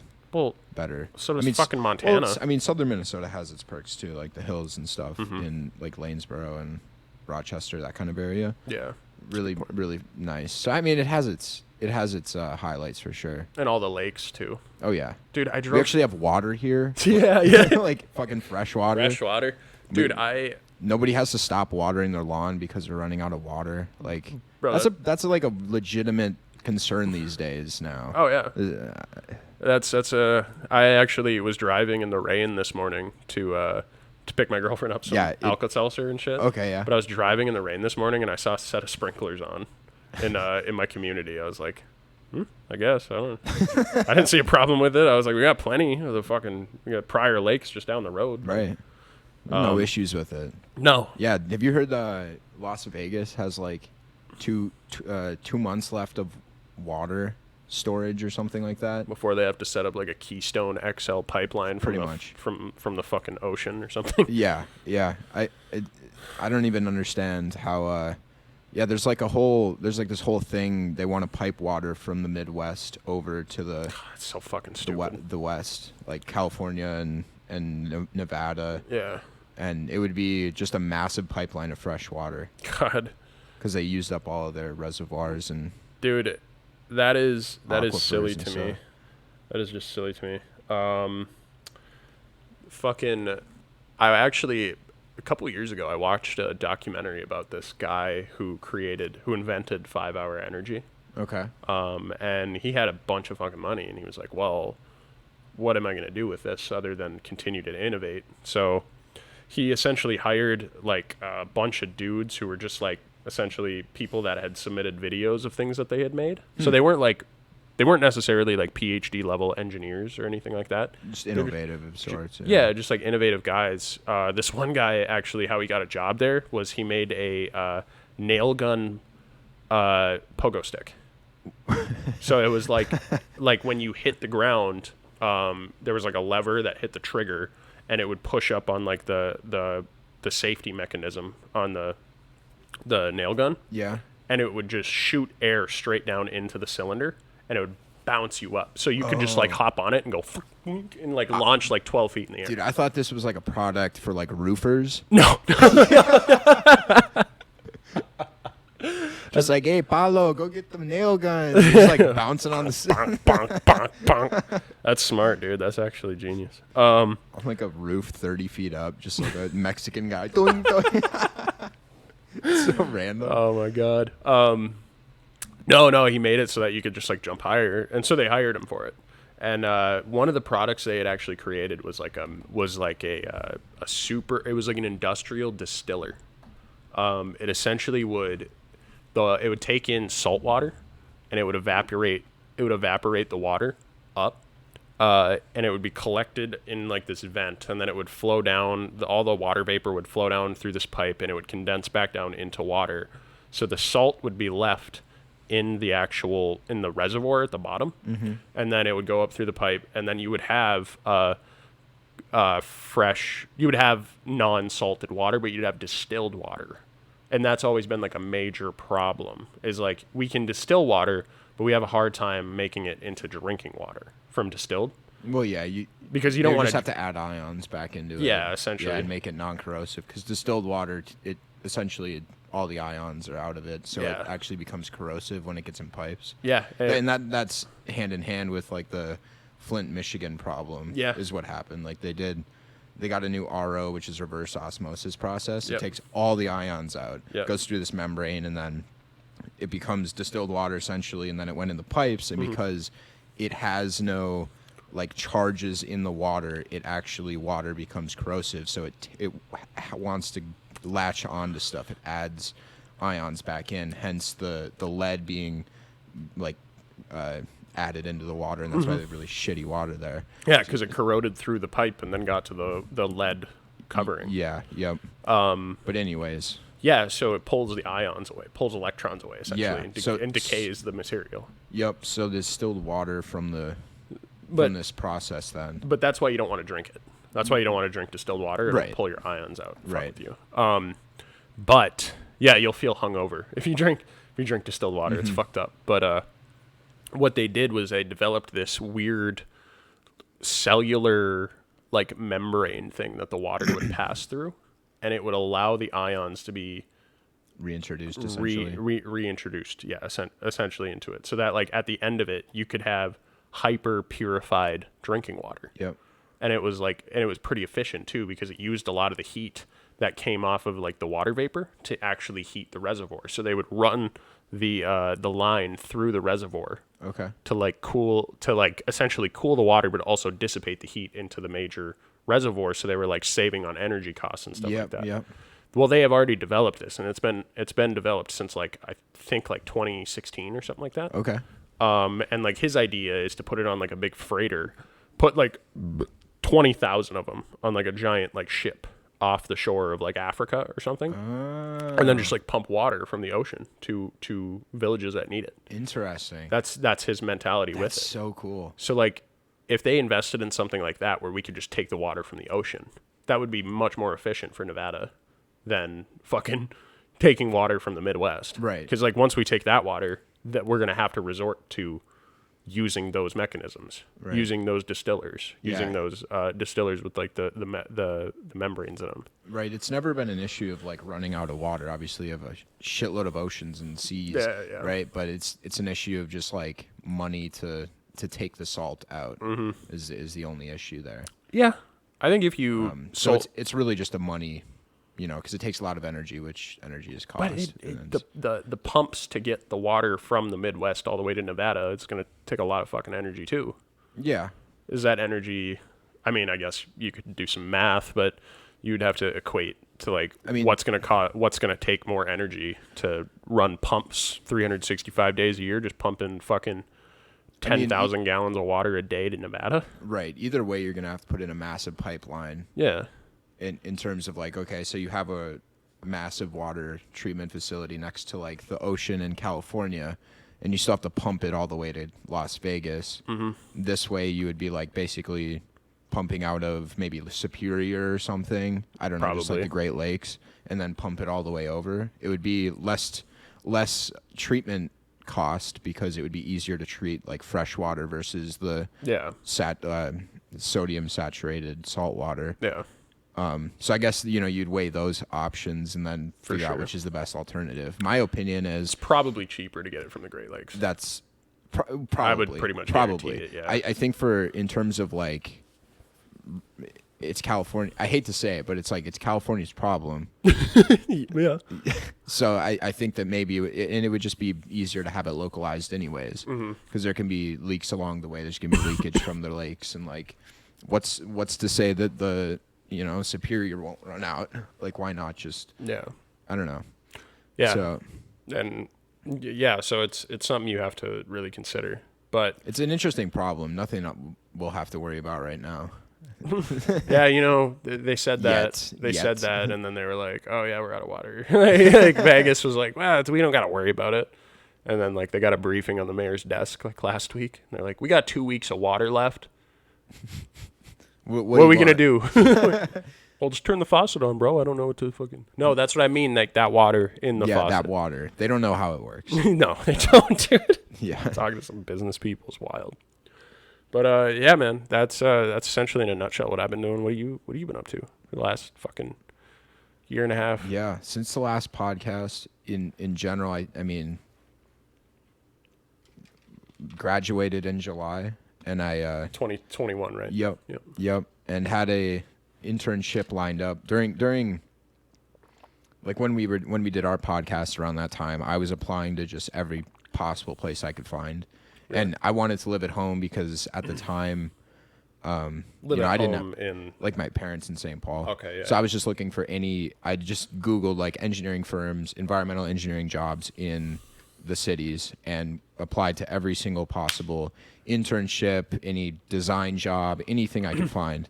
better. So does fucking Montana. Well, southern Minnesota has its perks too, like the hills and stuff in like Lanesboro and Rochester, that kind of area. Yeah. really nice. So I mean, it has its highlights for sure. And all the lakes too. Oh yeah, dude. We actually have water here. Yeah. Like fucking fresh water. Fresh water, dude. Nobody has to stop watering their lawn because they're running out of water. Like, bro, that's like a legitimate concern these days now. Oh yeah. I actually was driving in the rain this morning to pick my girlfriend up some Alka-Seltzer and shit. Okay, yeah. But I was driving in the rain this morning and I saw a set of sprinklers on in my community. I was like, I guess I didn't see a problem with it. I was like, we got plenty of we got Prior Lakes just down the road. Right. No issues with it. No. Yeah. Have you heard Las Vegas has like 2 months left of water storage or something like that before they have to set up like a Keystone XL pipeline from the fucking ocean or something? Yeah. I don't even understand how there's like this whole thing. They want to pipe water from the Midwest over to it's so fucking stupid. The West, like California and Nevada. Yeah. And it would be just a massive pipeline of fresh water. God. Because they used up all of their reservoirs and. Dude, that is silly to me. That is just silly to me. I actually, a couple of years ago, I watched a documentary about this guy who invented 5-hour energy. Okay. And he had a bunch of fucking money, and he was like, well, what am I going to do with this other than continue to innovate? So he essentially hired like a bunch of dudes who were just like essentially people that had submitted videos of things that they had made. So they weren't necessarily like PhD level engineers or anything like that. Just innovative of sorts. Yeah, just like innovative guys. This one guy actually, how he got a job there was he made a nail gun pogo stick. So it was like when you hit the ground, there was like a lever that hit the trigger, and it would push up on like the safety mechanism on the nail gun. Yeah. And it would just shoot air straight down into the cylinder, and it would bounce you up. So you could just like hop on it and go and like launch like 12 feet in the air. Dude, I thought this was like a product for like roofers. No. Just like, hey, Paulo, go get the nail guns. He's like bouncing on the bonk, bonk, bonk, bonk. That's smart, dude. That's actually genius. On like a roof 30 feet up, just like a Mexican guy. Doing, doing. So random. Oh my god. No, he made it so that you could just like jump higher, and so they hired him for it. And one of the products they had actually created was like a super. It was like an industrial distiller. It essentially would take in salt water, and it would evaporate the water up, and it would be collected in like this vent, and then it would flow down. All the water vapor would flow down through this pipe, and it would condense back down into water. So the salt would be left in the reservoir at the bottom, and then it would go up through the pipe, and then you would have you would have non-salted water, but you'd have distilled water. And that's always been like a major problem, is like we can distill water, but we have a hard time making it into drinking water from distilled. Well, yeah, because you don't want to have to add ions back into it. Yeah, essentially. Yeah, and make it non-corrosive, because distilled water, it essentially all the ions are out of it, so it actually becomes corrosive when it gets in pipes. Yeah, and that's hand in hand with like the Flint, Michigan problem. Yeah, is what happened. Like they got a new RO, which is reverse osmosis process. It takes all the ions out, goes through this membrane, and then it becomes distilled water essentially, and then it went in the pipes, and because it has no like charges in the water, water becomes corrosive, so it wants to latch on to stuff. It adds ions back in, hence the lead being like added into the water, and that's why they have really shitty water there. Yeah, because it corroded through the pipe and then got to the lead covering. Yeah, yep. But anyways. Yeah, so it pulls the ions away, pulls electrons away, essentially, yeah, and decays the material. Yep, so distilled water from this process then. But that's why you don't want to drink it. That's why you don't want to drink distilled water. It'll pull your ions out. Right. With you. But yeah, you'll feel hungover if you drink distilled water. It's fucked up. But what they did was they developed this weird cellular like membrane thing that the water would pass through, and it would allow the ions to be reintroduced essentially. Reintroduced, yeah, essentially into it, so that like at the end of it, you could have hyper purified drinking water. Yep. And it was pretty efficient too, because it used a lot of the heat that came off of like the water vapor to actually heat the reservoir. So they would run the line through the reservoir. Okay. To essentially cool the water, but also dissipate the heat into the major reservoir. So they were like saving on energy costs and stuff like that. Yep. Well, they have already developed this, and it's been developed since like I think like 2016 or something like that. Okay. And like his idea is to put it on like a big freighter, put like 20,000 of them on like a giant like ship off the shore of like Africa or something, and then just like pump water from the ocean to villages that need it. Interesting. That's his mentality with it. That's so cool. So like, if they invested in something like that where we could just take the water from the ocean, that would be much more efficient for Nevada than fucking taking water from the Midwest. Right. Because like once we take that water, that we're gonna have to resort to using those mechanisms, right. using those distillers, using those distillers with like the membranes in them. Right. It's never been an issue of like running out of water. Obviously, you have a shitload of oceans and seas, right? But it's an issue of just like money to take the salt out is the only issue there. Yeah, I think if you so it's really just a money. Because it takes a lot of energy, which energy is cost. But the pumps to get the water from the Midwest all the way to Nevada, it's going to take a lot of fucking energy too. Yeah. Is that energy? I mean, I guess you could do some math, but you'd have to equate to like what's going to take more energy to run pumps 365 days a year, just pumping fucking 10,000 gallons of water a day to Nevada. Right. Either way, you're going to have to put in a massive pipeline. Yeah. In terms of like, okay, so you have a massive water treatment facility next to like the ocean in California, and you still have to pump it all the way to Las Vegas. Mm-hmm. This way you would be like basically pumping out of maybe Superior or something. I don't know, Probably. just like the Great Lakes, and then pump it all the way over. It would be less treatment cost because it would be easier to treat like fresh water versus the sodium saturated salt water. Yeah. So I guess, you'd weigh those options and then figure out which is the best alternative. My opinion is... It's probably cheaper to get it from the Great Lakes. That's probably... I would pretty much guarantee it, yeah. I think in terms of, like, it's California... I hate to say it, but it's like, it's California's problem. Yeah. So I think that maybe... And it would just be easier to have it localized anyways. Because there can be leaks along the way. There's going to be leakage from the lakes. And, like, what's to say that the... Superior won't run out. Like, why not just... Yeah. I don't know. Yeah. So it's something you have to really consider. But it's an interesting problem. Nothing we'll have to worry about right now. Yeah, they said that. They said that, and then they were like, "Oh yeah, we're out of water." Like Vegas was like, "Well, we don't got to worry about it." And then like they got a briefing on the mayor's desk like last week. And they're like, "We got 2 weeks of water left." What are we gonna do? Well, just turn the faucet on, bro. I don't know what to fucking... No, that's what I mean. Like that water in the faucet. Yeah, that water. They don't know how it works. No, they don't do it. Yeah. Talking to some business people is wild. But yeah, man, that's essentially in a nutshell what I've been doing. What have you been up to for the last fucking year and a half? Yeah, since the last podcast, in general, I mean, graduated in July. And I 2021, right? Yep. And had a internship lined up during like when we did our podcast around that time. I was applying to just every possible place I could find, and I wanted to live at home because at the time, I didn't have in like my parents in St. Paul. Okay, yeah. So I was just looking for I just Googled like engineering firms, environmental engineering jobs in the cities, and applied to every single possible internship, any design job, anything I could find.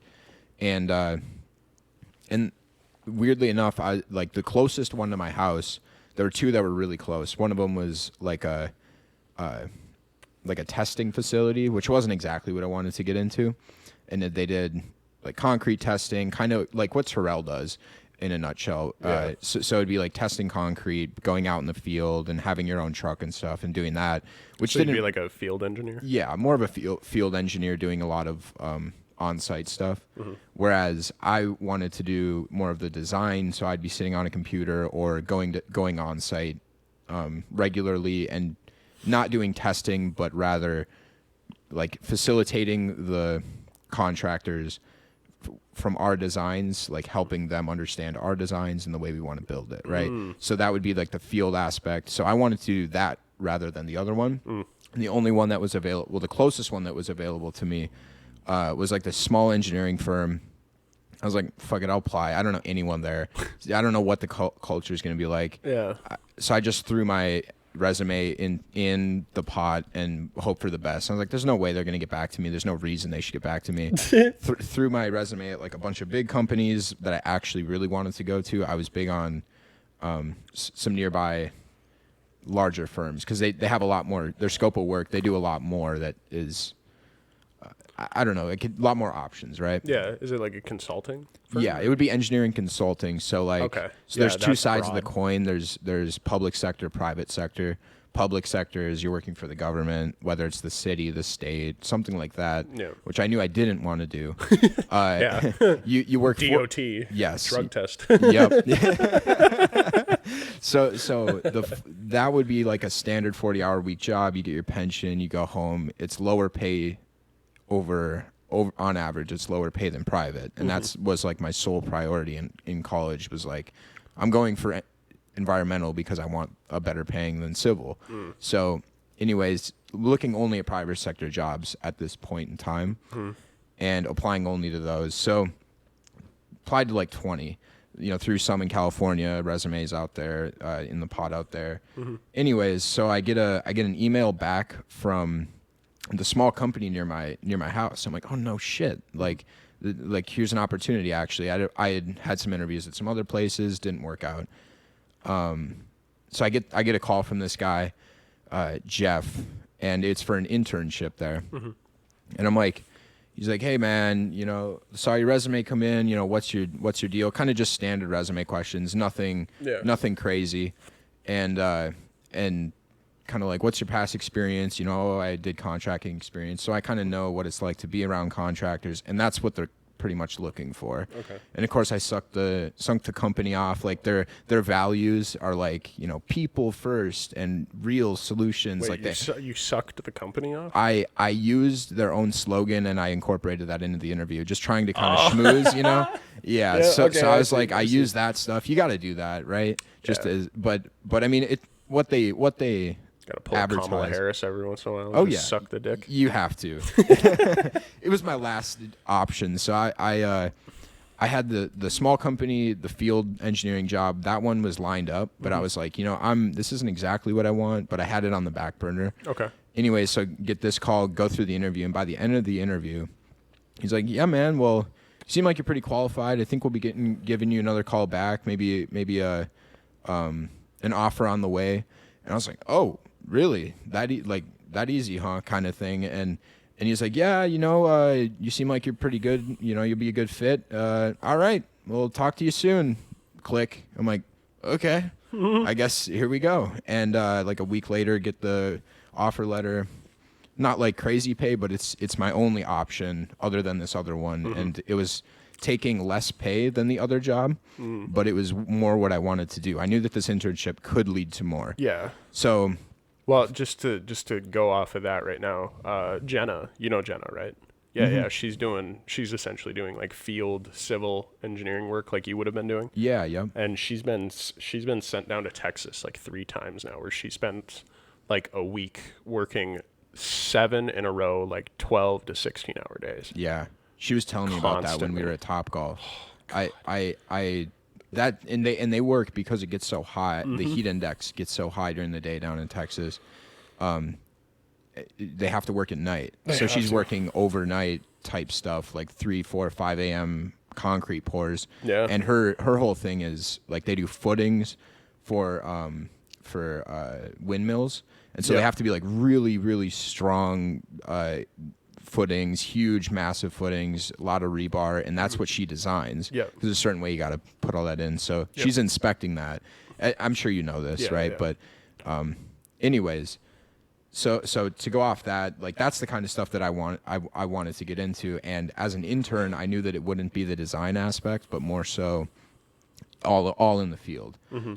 And weirdly enough, I like the closest one to my house. There were two that were really close. One of them was like a testing facility, which wasn't exactly what I wanted to get into. And they did like concrete testing, kind of like what Terrell does in a nutshell. Yeah. So it'd be like testing concrete, going out in the field and having your own truck and stuff and doing that, which so didn't you'd be like a field engineer. Yeah, more of a field engineer doing a lot of on-site stuff. Whereas I wanted to do more of the design, so I'd be sitting on a computer or going on-site regularly and not doing testing, but rather like facilitating the contractors from our designs, like helping them understand our designs and the way we want to build it, right? So that would be like the field aspect. So I wanted to do that rather than the other one. And the only one that was available, well, the closest one that was available to me was like this small engineering firm. I was like, fuck it, I'll apply. I don't know anyone there. I don't know what the culture is going to be like. Yeah. So I just threw my resume in the pot and hope for the best. I was like, there's no way they're going to get back to me. There's no reason they should get back to me. Threw my resume at like a bunch of big companies that I actually really wanted to go to. I was big on some nearby larger firms because they have a lot more, their scope of work, they do a lot more that is, I don't know, a lot more options, right? Yeah. Is it like a consulting firm? Yeah, it would be engineering consulting. So like, okay. So there's two sides of the coin. There's public sector, private sector. Public sector is you're working for the government, whether it's the city, the state, something like that, which I knew I didn't want to do. Yeah. You work DOT. Yes. Drug test. Yep. So that would be like a standard 40-hour week job. You get your pension, you go home. It's lower pay over on average, it's lower pay than private. And that's was like my sole priority in college was like, I'm going for environmental because I want a better paying than civil. So anyways, looking only at private sector jobs at this point in time and applying only to those. So applied to like 20, through some in California, resumes out there, in the pot out there. Anyways, so I get an email back from the small company near my house. I'm like, oh no shit. Like here's an opportunity. Actually, I had some interviews at some other places, didn't work out. So I get a call from this guy, Jeff, and it's for an internship there. And I'm like, he's like, hey man, saw your resume come in, what's your deal? Kind of just standard resume questions, nothing crazy. And kind of like, what's your past experience? I did contracting experience, so I kind of know what it's like to be around contractors, and that's what they're pretty much looking for. Okay. And of course I sunk the company off. Like their values are like, people first and real solutions. Wait, like you sucked the company off? I used their own slogan and I incorporated that into the interview, just trying to kind of schmooze, Yeah. So I was like, I use that stuff. You got to do that, right? Just as, but I mean, what they Gotta pull a Kamala Harris every once in a while. Oh yeah, suck the dick. You have to. It was my last option, so I had the small company, the field engineering job. That one was lined up, but I was like, this isn't exactly what I want, but I had it on the back burner. Okay. Anyway, so get this call, go through the interview, and by the end of the interview, he's like, yeah, man, well, you seem like you're pretty qualified. I think we'll be giving you another call back, maybe an offer on the way. And I was like, oh, really? That easy, huh? Kind of thing. And he's like, yeah, you seem like you're pretty good. You'll be a good fit. All right, we'll talk to you soon. Click. I'm like, okay, I guess here we go. And like a week later, get the offer letter. Not like crazy pay, but it's my only option other than this other one. And it was taking less pay than the other job, but it was more what I wanted to do. I knew that this internship could lead to more. Yeah. So, well, just to go off of that right now, Jenna, Jenna, right? Yeah, yeah. She's essentially doing like field civil engineering work, like you would have been doing. Yeah, yeah. And she's been sent down to Texas like 3 times now, where she spent like a week working 7 in a row, like 12 to 16-hour days. Yeah. She was telling me about that when we were at Topgolf. And they work because it gets so hot. The heat index gets so high during the day down in Texas. They have to work at night. So she's working overnight type stuff, like 3, 4, 5 a.m. concrete pours. Yeah. And her whole thing is like they do footings for windmills, and so they have to be like really, really strong footings, huge, massive footings, a lot of rebar, and that's what she designs. Yeah. Because there's a certain way you got to put all that in. So she's inspecting that. I'm sure you know this, right? Yeah. But anyways, So to go off that, like that's the kind of stuff that I wanted to get into. And as an intern, I knew that it wouldn't be the design aspect, but more so all in the field. Mm-hmm.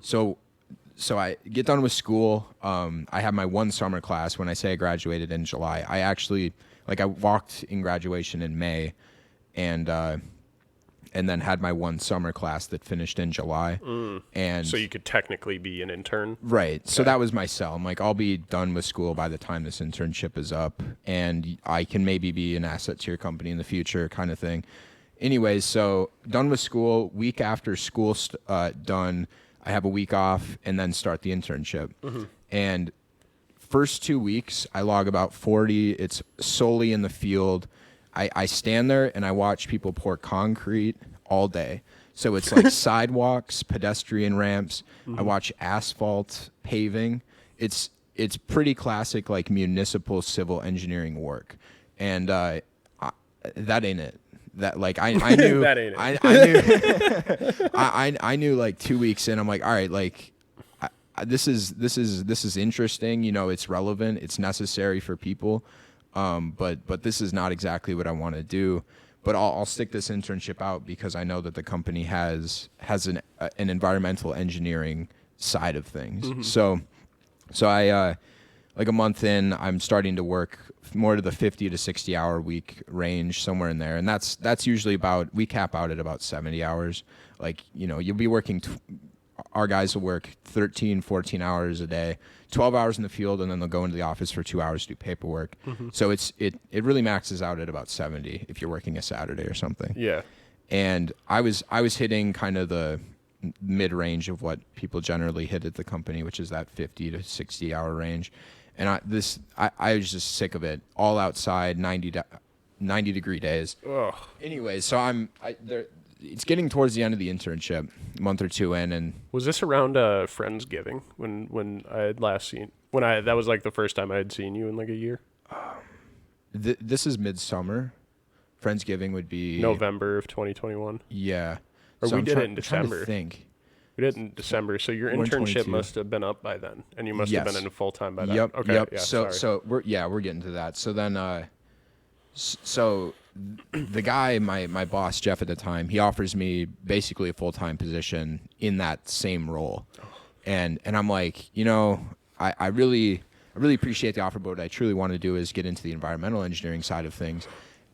So I get done with school. I have my one summer class. When I say I graduated in July, I actually I walked in graduation in May, and then had my one summer class that finished in July. And so you could technically be an intern, right? Okay. So that was my sell. I'm like, I'll be done with school by the time this internship is up, and I can maybe be an asset to your company in the future, kind of thing. Anyways, so done with school. Week after school done, I have a week off and then start the internship. Mm-hmm. And first 2 weeks, I log about 40. It's solely in the field. I stand there and I watch people pour concrete all day. So it's like sidewalks, pedestrian ramps. Mm-hmm. I watch asphalt, paving. It's pretty classic like municipal civil engineering work. And that ain't it. That like I knew that ain't it. I knew like 2 weeks in. I'm like, all right, like this is interesting. You know, it's relevant. It's necessary for people. But this is not exactly what I want to do. But I'll stick this internship out because I know that the company has an environmental engineering side of things. Mm-hmm. So I like a month in, I'm starting to work more to the 50 to 60 hour week range, somewhere in there. And that's usually we cap out at about 70 hours. Like, you know, you'll be working, our guys will work 13, 14 hours a day, 12 hours in the field, and then they'll go into the office for 2 hours to do paperwork. Mm-hmm. So it really maxes out at about 70 if you're working a Saturday or something. Yeah. And I was hitting kind of the mid-range of what people generally hit at the company, which is that 50 to 60 hour range. And I was just sick of it. All outside, 90 degree days. Ugh. Anyway, so it's getting towards the end of the internship, a month or two in, and was this around Friendsgiving when I had last seen that was like the first time I had seen you in like a year? This is midsummer. Friendsgiving would be November of 2021. Yeah. Or so we did it in December. I'm trying to think. We did it in December, so your internship must have been up by then, and you must have been in full time by then. Yep. Okay. Yep. Yeah, so we're getting to that. So then, so the guy, my boss Jeff at the time, he offers me basically a full-time position in that same role, and I'm like, you know, I really appreciate the offer, but what I truly want to do is get into the environmental engineering side of things.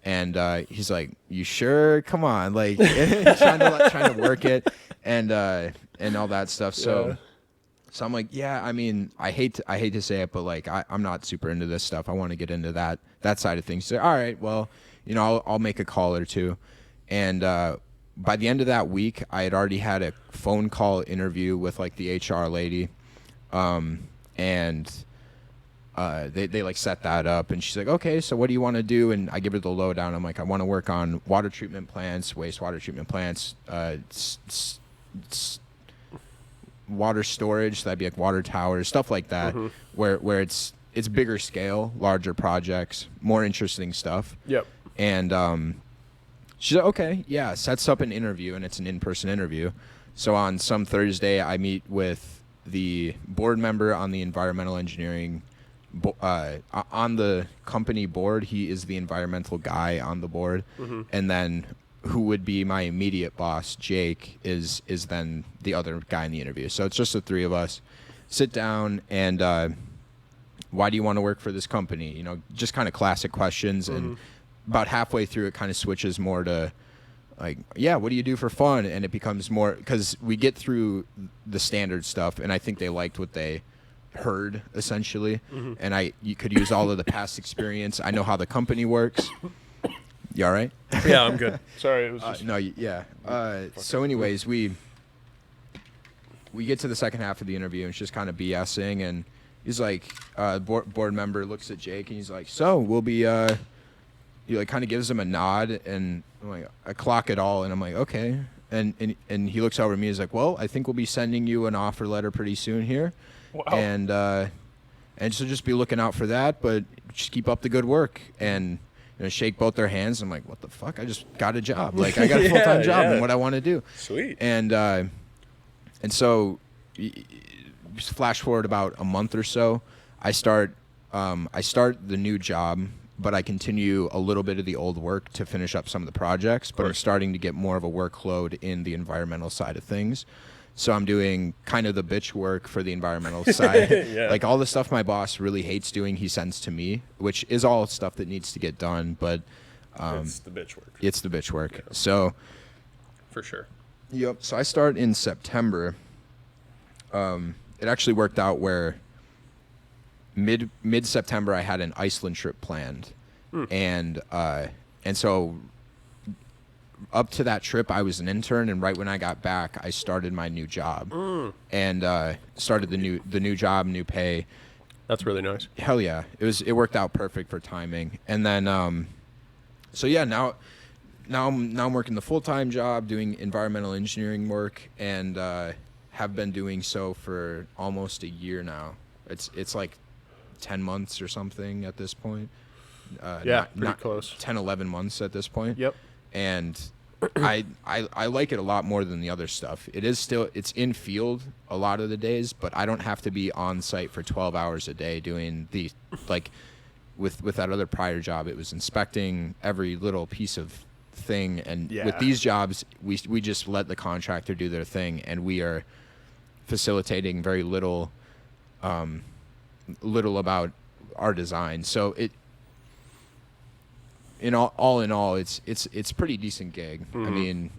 And he's like, "You sure? Come on!" Like trying to work it and all that stuff. So I'm like, "Yeah, I mean, I hate to say it, but like I'm not super into this stuff. I want to get into that side of things." So all right, well, you know, I'll make a call or two. And by the end of that week, I had already had a phone call interview with like the HR lady, and. They like set that up, and she's like, okay, so what do you want to do? And I give her the lowdown. I'm like, I want to work on water treatment plants, wastewater treatment plants, water storage. So that'd be like water towers, stuff like that, mm-hmm. where it's bigger scale, larger projects, more interesting stuff. Yep. And she's like, okay, yeah, sets up an interview, and it's an in-person interview. So on some Thursday, I meet with the board member on the environmental engineering on the company board. He is the environmental guy on the board, mm-hmm. and then who would be my immediate boss, Jake, is then the other guy in the interview. So it's just the three of us sit down and why do you want to work for this company? You know, just kind of classic questions. Mm-hmm. And about halfway through, it kind of switches more to like, yeah, what do you do for fun? And it becomes more because we get through the standard stuff, and I think they liked what they heard essentially, mm-hmm. and you could use all of the past experience. I know how the company works. You all right? Yeah, I'm good. Sorry, it was just no, yeah. So anyways, we get to the second half of the interview, and it's just kind of BSing, and he's like, board member looks at Jake, and he's like, so we'll be he like kind of gives him a nod, and I'm like, I clock it all, and I'm like, okay, and he looks over at me, he's like, well, I think we'll be sending you an offer letter pretty soon here. Wow. And so just be looking out for that, but just keep up the good work, and you know, shake both their hands. I'm like, what the fuck? I just got a job. Like I got a full-time job and what I want to do. Sweet. And so just flash forward about a month or so, I start I start the new job, but I continue a little bit of the old work to finish up some of the projects, but I'm starting to get more of a workload in the environmental side of things. So I'm doing kind of the bitch work for the environmental side. Yeah. Like all the stuff my boss really hates doing, he sends to me, which is all stuff that needs to get done, but it's the bitch work. It's the bitch work. Yeah. So for sure. Yep. So I start in September. It actually worked out where mid September I had an Iceland trip planned, and so up to that trip I was an intern, and right when I got back I started my new job, and started the new job, new pay. That's really nice. Hell yeah, it worked out perfect for timing, and then so yeah now I'm working the full-time job doing environmental engineering work, and have been doing so for almost a year now. It's like 10 months or something at this point. Pretty close. 10, 11 months at this point. Yep. And I like it a lot more than the other stuff. It's in field a lot of the days, but I don't have to be on site for 12 hours a day doing the, like, with that other prior job, it was inspecting every little piece of thing, and with these jobs we just let the contractor do their thing, and we are facilitating very little about our design. So all in all it's pretty decent gig. I mean,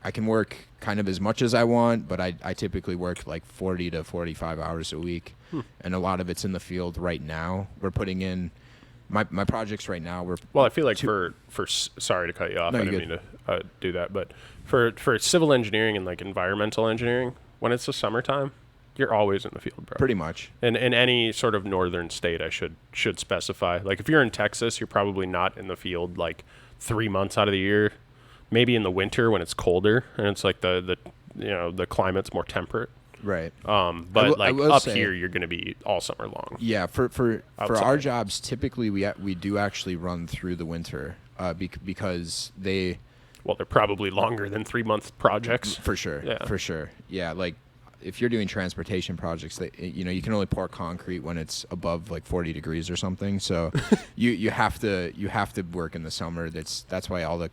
I can work kind of as much as I want, but I typically work like 40 to 45 hours a week, and a lot of it's in the field right now. We're putting in my projects right now. I feel like for sorry to cut you off. No, I didn't mean to do that, but for civil engineering and like environmental engineering, when it's the summertime, you're always in the field, bro. Pretty much. In any sort of northern state, I should specify. Like if you're in Texas, you're probably not in the field like 3 months out of the year. Maybe in the winter when it's colder and it's like the climate's more temperate. Right. But up here, you're going to be all summer long. Yeah, for our jobs, typically we do actually run through the winter because they're probably longer than 3 month projects. For sure. Yeah. For sure. Yeah, like if you're doing transportation projects, you can only pour concrete when it's above like 40 degrees or something. So you have to work in the summer. That's why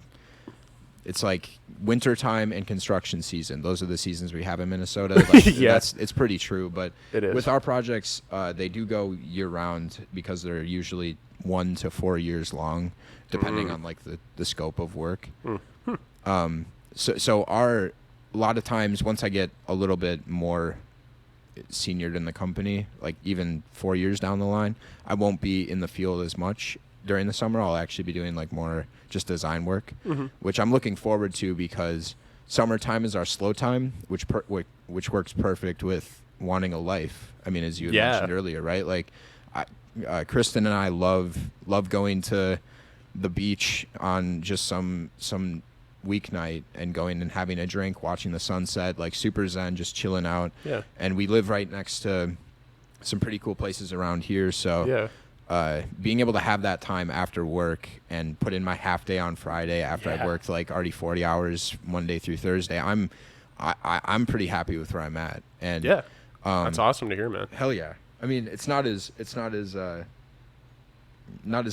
it's like winter time and construction season. Those are the seasons we have in Minnesota. Like, it's pretty true. But it is. With our projects, they do go year round because they're usually 1 to 4 years long, depending on like the scope of work. So a lot of times once I get a little bit more seniored in the company, like even 4 years down the line, I won't be in the field as much during the summer. I'll actually be doing like more just design work, which I'm looking forward to because summertime is our slow time, which works perfect with wanting a life. I mean, as you had mentioned earlier, right? Like, Kristen and I love going to the beach on just some weeknight and going and having a drink, watching the sunset, like super zen, just chilling out. Yeah. And we live right next to some pretty cool places around here, so being able to have that time after work and put in my half day on Friday after I've worked like already 40 hours Monday through Thursday, I'm pretty happy with where I'm at. And that's awesome to hear, man. Hell yeah. I mean, it's not as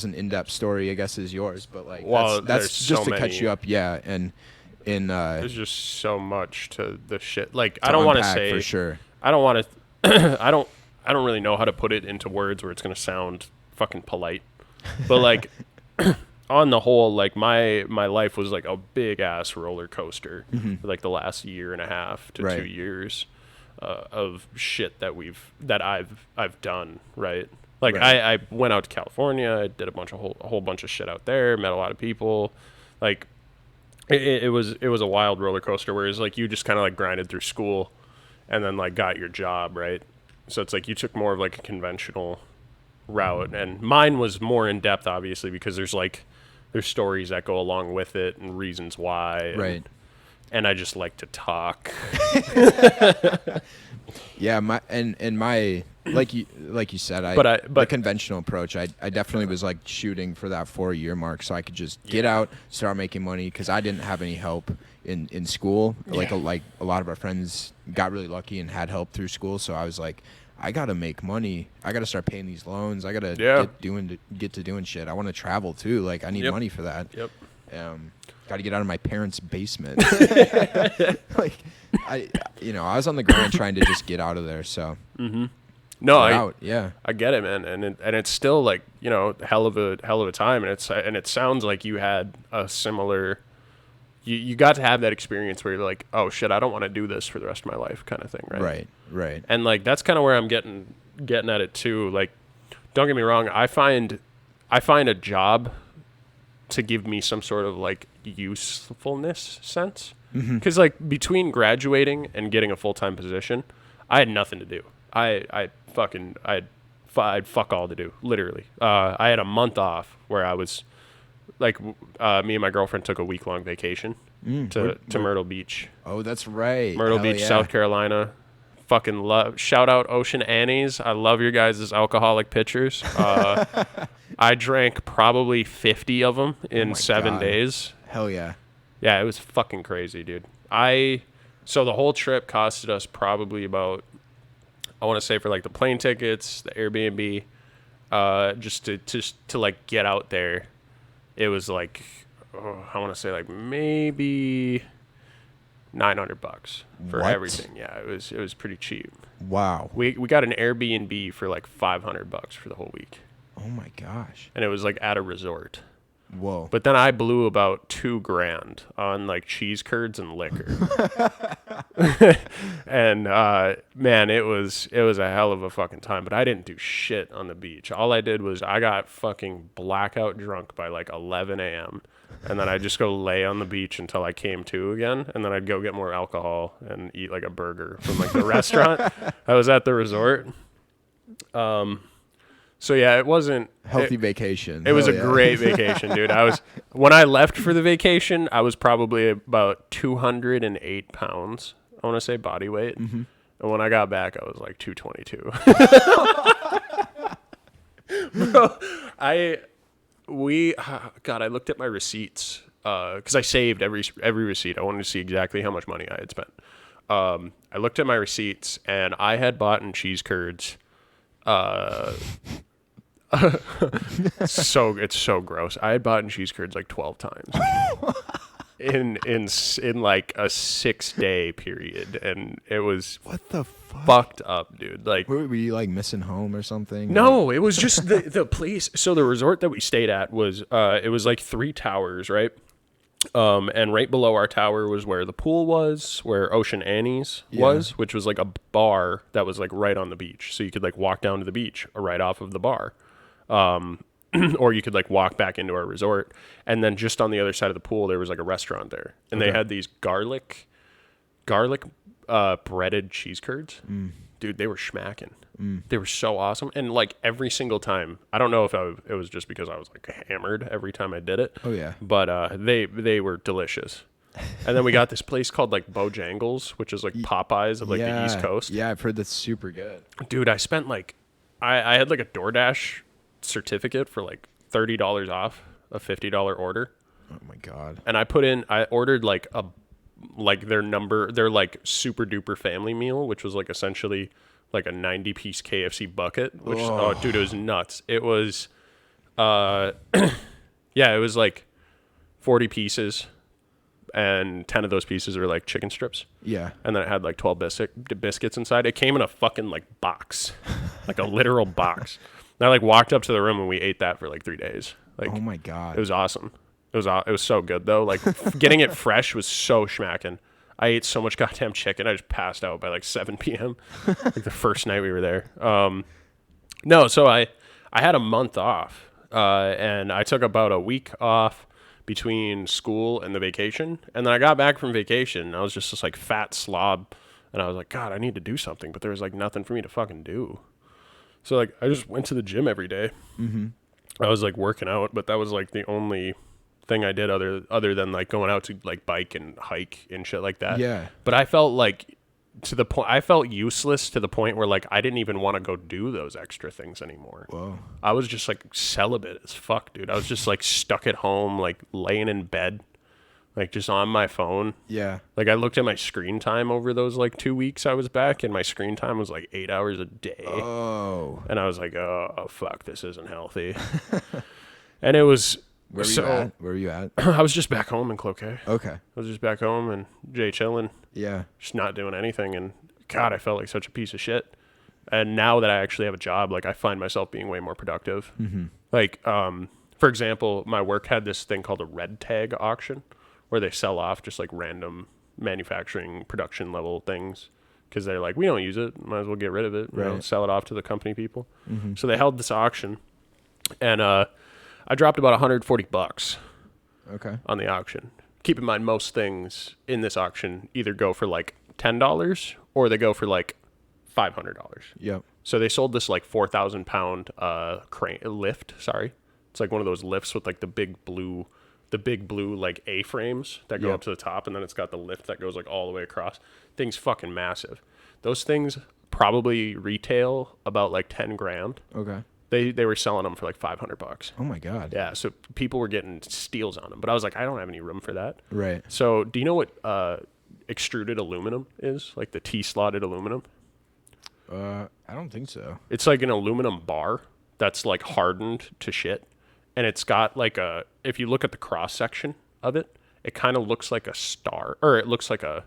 an in-depth story, I guess, as yours, but like that's just to catch you up. Yeah. And there's just so much to the shit. Like, I don't want to say for sure. I don't want to I don't really know how to put it into words where it's going to sound fucking polite, but like on the whole, like my life was like a big ass roller coaster for like the last year and a half to 2 years of shit that I've done, right? Like I went out to California, I did a whole bunch of shit out there, met a lot of people. Like it was a wild roller coaster, whereas like you just kind of like grinded through school and then like got your job, right? So it's like you took more of like a conventional route, and mine was more in depth, obviously, because there's stories that go along with it and reasons why. Right. And I just like to talk. Yeah, my like you said, but the conventional approach, I definitely was like shooting for that 4-year mark so I could just get out, start making money, because I didn't have any help in school. Like a lot of our friends got really lucky and had help through school, so I was like, I gotta make money. I gotta start paying these loans. I gotta get to doing shit. I want to travel too. Like I need money for that. Yep. Got to get out of my parents' basement. Like I was on the grind trying to just get out of there. So. Mm-hmm. No, I get it, man, and it's still like hell of a time, and it sounds like you had a similar. You got to have that experience where you're like, oh shit, I don't want to do this for the rest of my life, kind of thing, right? Right. And like that's kind of where I'm getting at it too. Like, don't get me wrong, I find a job to give me some sort of like usefulness sense, because like between graduating and getting a full-time position, I had nothing to do. I'd fuck all to do, literally. I had a month off where I was like, me and my girlfriend took a week-long vacation to Myrtle Beach. Oh, that's right. Myrtle Beach, South Carolina. Fucking love. Shout out Ocean Annie's. I love your guys' alcoholic pitchers. I drank probably 50 of them in 7 days. Hell yeah. Yeah, it was fucking crazy, dude. So the whole trip costed us probably about, I want to say for like the plane tickets, the Airbnb, just to like get out there, it was like, I want to say like maybe $900 for everything. Yeah, it was pretty cheap. Wow. We got an Airbnb for like $500 for the whole week. Oh my gosh. And it was like at a resort. Whoa. But then I blew about $2,000 on like cheese curds and liquor. And man, it was a hell of a fucking time, but I didn't do shit on the beach. All I did was I got fucking blackout drunk by like 11 a.m. and then I'd just go lay on the beach until I came to again, and then I'd go get more alcohol and eat like a burger from like the restaurant. I was at the resort. So yeah, it wasn't healthy vacation. It was a great vacation, dude. When I left for the vacation, I was probably about 208 pounds. I want to say body weight. Mm-hmm. And when I got back, I was like 222. Bro, I looked at my receipts because I saved every receipt. I wanted to see exactly how much money I had spent. I looked at my receipts and I had bought in cheese curds. It's so gross. I had bought in cheese curds like 12 times in like a 6-day period, and it was what the fuck? Fucked up, dude. Like, were you like missing home or something? No, it was just the place. So the resort that we stayed at was it was like 3 towers, right? And right below our tower was where the pool was, where Ocean Annie's was, which was like a bar that was like right on the beach. So you could like walk down to the beach right off of the bar. Or you could like walk back into our resort, and then just on the other side of the pool there was like a restaurant there, and they had these garlic breaded cheese curds. Dude, they were schmacking. They were so awesome, and like every single time, I don't know if it was just because I was like hammered every time I did it. Oh yeah, but they were delicious. And then we got this place called like Bojangles, which is like Popeyes of like the East Coast. Yeah, I've heard that's super good. Dude, I spent like I had like a DoorDash certificate for like $30 off a $50 order. Oh my god. And I ordered like their like super duper family meal, which was like essentially like a 90-piece KFC bucket, which dude, it was nuts. It was it was like 40 pieces, and 10 of those pieces are like chicken strips. Yeah. And then it had like 12 biscuits inside. It came in a fucking like box, like a literal box. And I like walked up to the room and we ate that for like 3 days. Like, oh my god, it was awesome. It was so good though. Like getting it fresh was so schmacking. I ate so much goddamn chicken. I just passed out by like 7 p.m. like the first night we were there. No, so I had a month off, and I took about a week off between school and the vacation. And then I got back from vacation and I was just this like fat slob, and I was like, God, I need to do something, but there was like nothing for me to fucking do. So like I just went to the gym every day. Mm-hmm. I was like working out, but that was like the only thing I did other than like going out to like bike and hike and shit like that. Yeah. But I felt like I felt useless to the point where like I didn't even want to go do those extra things anymore. Whoa. I was just like celibate as fuck, dude. I was just like stuck at home, like laying in bed, like just on my phone. Yeah. Like I looked at my screen time over those like 2 weeks I was back, and my screen time was like 8 hours a day. Oh. And I was like, oh fuck, this isn't healthy. And it was. Where were you at? Where were you at? I was just back home in Cloquet. Okay. I was just back home and Jay chilling. Yeah. Just not doing anything. And God, I felt like such a piece of shit. And now that I actually have a job, like I find myself being way more productive. Mm-hmm. Like, for example, my work had this thing called a red tag auction where they sell off just like random manufacturing production level things because they're like, we don't use it. Might as well get rid of it. Right. You know, sell it off to the company people. Mm-hmm. So they held this auction and, I dropped about $140 on the auction. Keep in mind, most things in this auction either go for like $10 or they go for like $500. Yep. So they sold this like 4,000 pound crane lift. Sorry, it's like one of those lifts with like the big blue like A-frames that go up to the top, and then it's got the lift that goes like all the way across. Thing's fucking massive. Those things probably retail about like 10 grand. Okay. They were selling them for like $500. Oh my God. Yeah, so people were getting steals on them, but I was like, I don't have any room for that. Right. So do you know what extruded aluminum is? Like the T-slotted aluminum? I don't think so. It's like an aluminum bar that's like hardened to shit, and it's got like if you look at the cross section of it, it kind of looks like a star, or it looks like an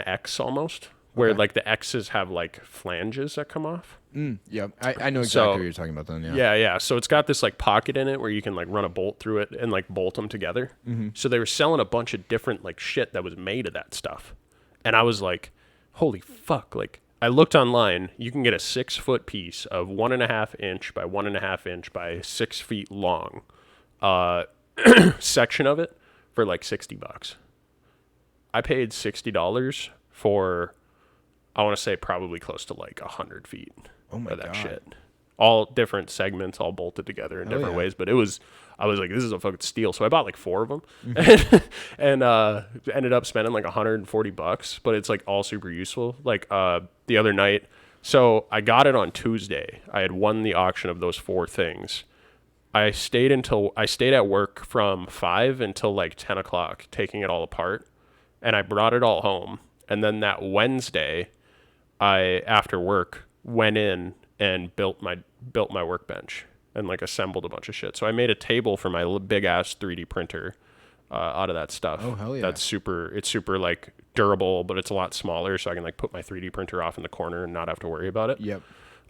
X almost. Where like the X's have like flanges that come off. Yeah, I know exactly what you're talking about then. Yeah. So it's got this like pocket in it where you can like run a bolt through it and like bolt them together. Mm-hmm. So they were selling a bunch of different like shit that was made of that stuff, and I was like, holy fuck! Like I looked online, you can get a 6-foot piece of 1.5 inch by 1.5 inch by 6 feet long section of it for like $60. I paid $60 for. I want to say probably close to like 100 feet of that shit. All different segments, all bolted together in different ways. But I was like, this is a fucking steal. So I bought like 4 of them and ended up spending like $140. But it's like all super useful. Like the other night, so I got it on Tuesday. I had won the auction of those 4 things. I stayed at work from 5 until like 10 o'clock, taking it all apart. And I brought it all home. And then that Wednesday, I, after work, went in and built my workbench and like assembled a bunch of shit. So I made a table for my big ass 3D printer out of that stuff. Oh hell yeah! It's super like durable, but it's a lot smaller, so I can like put my 3D printer off in the corner and not have to worry about it. Yep.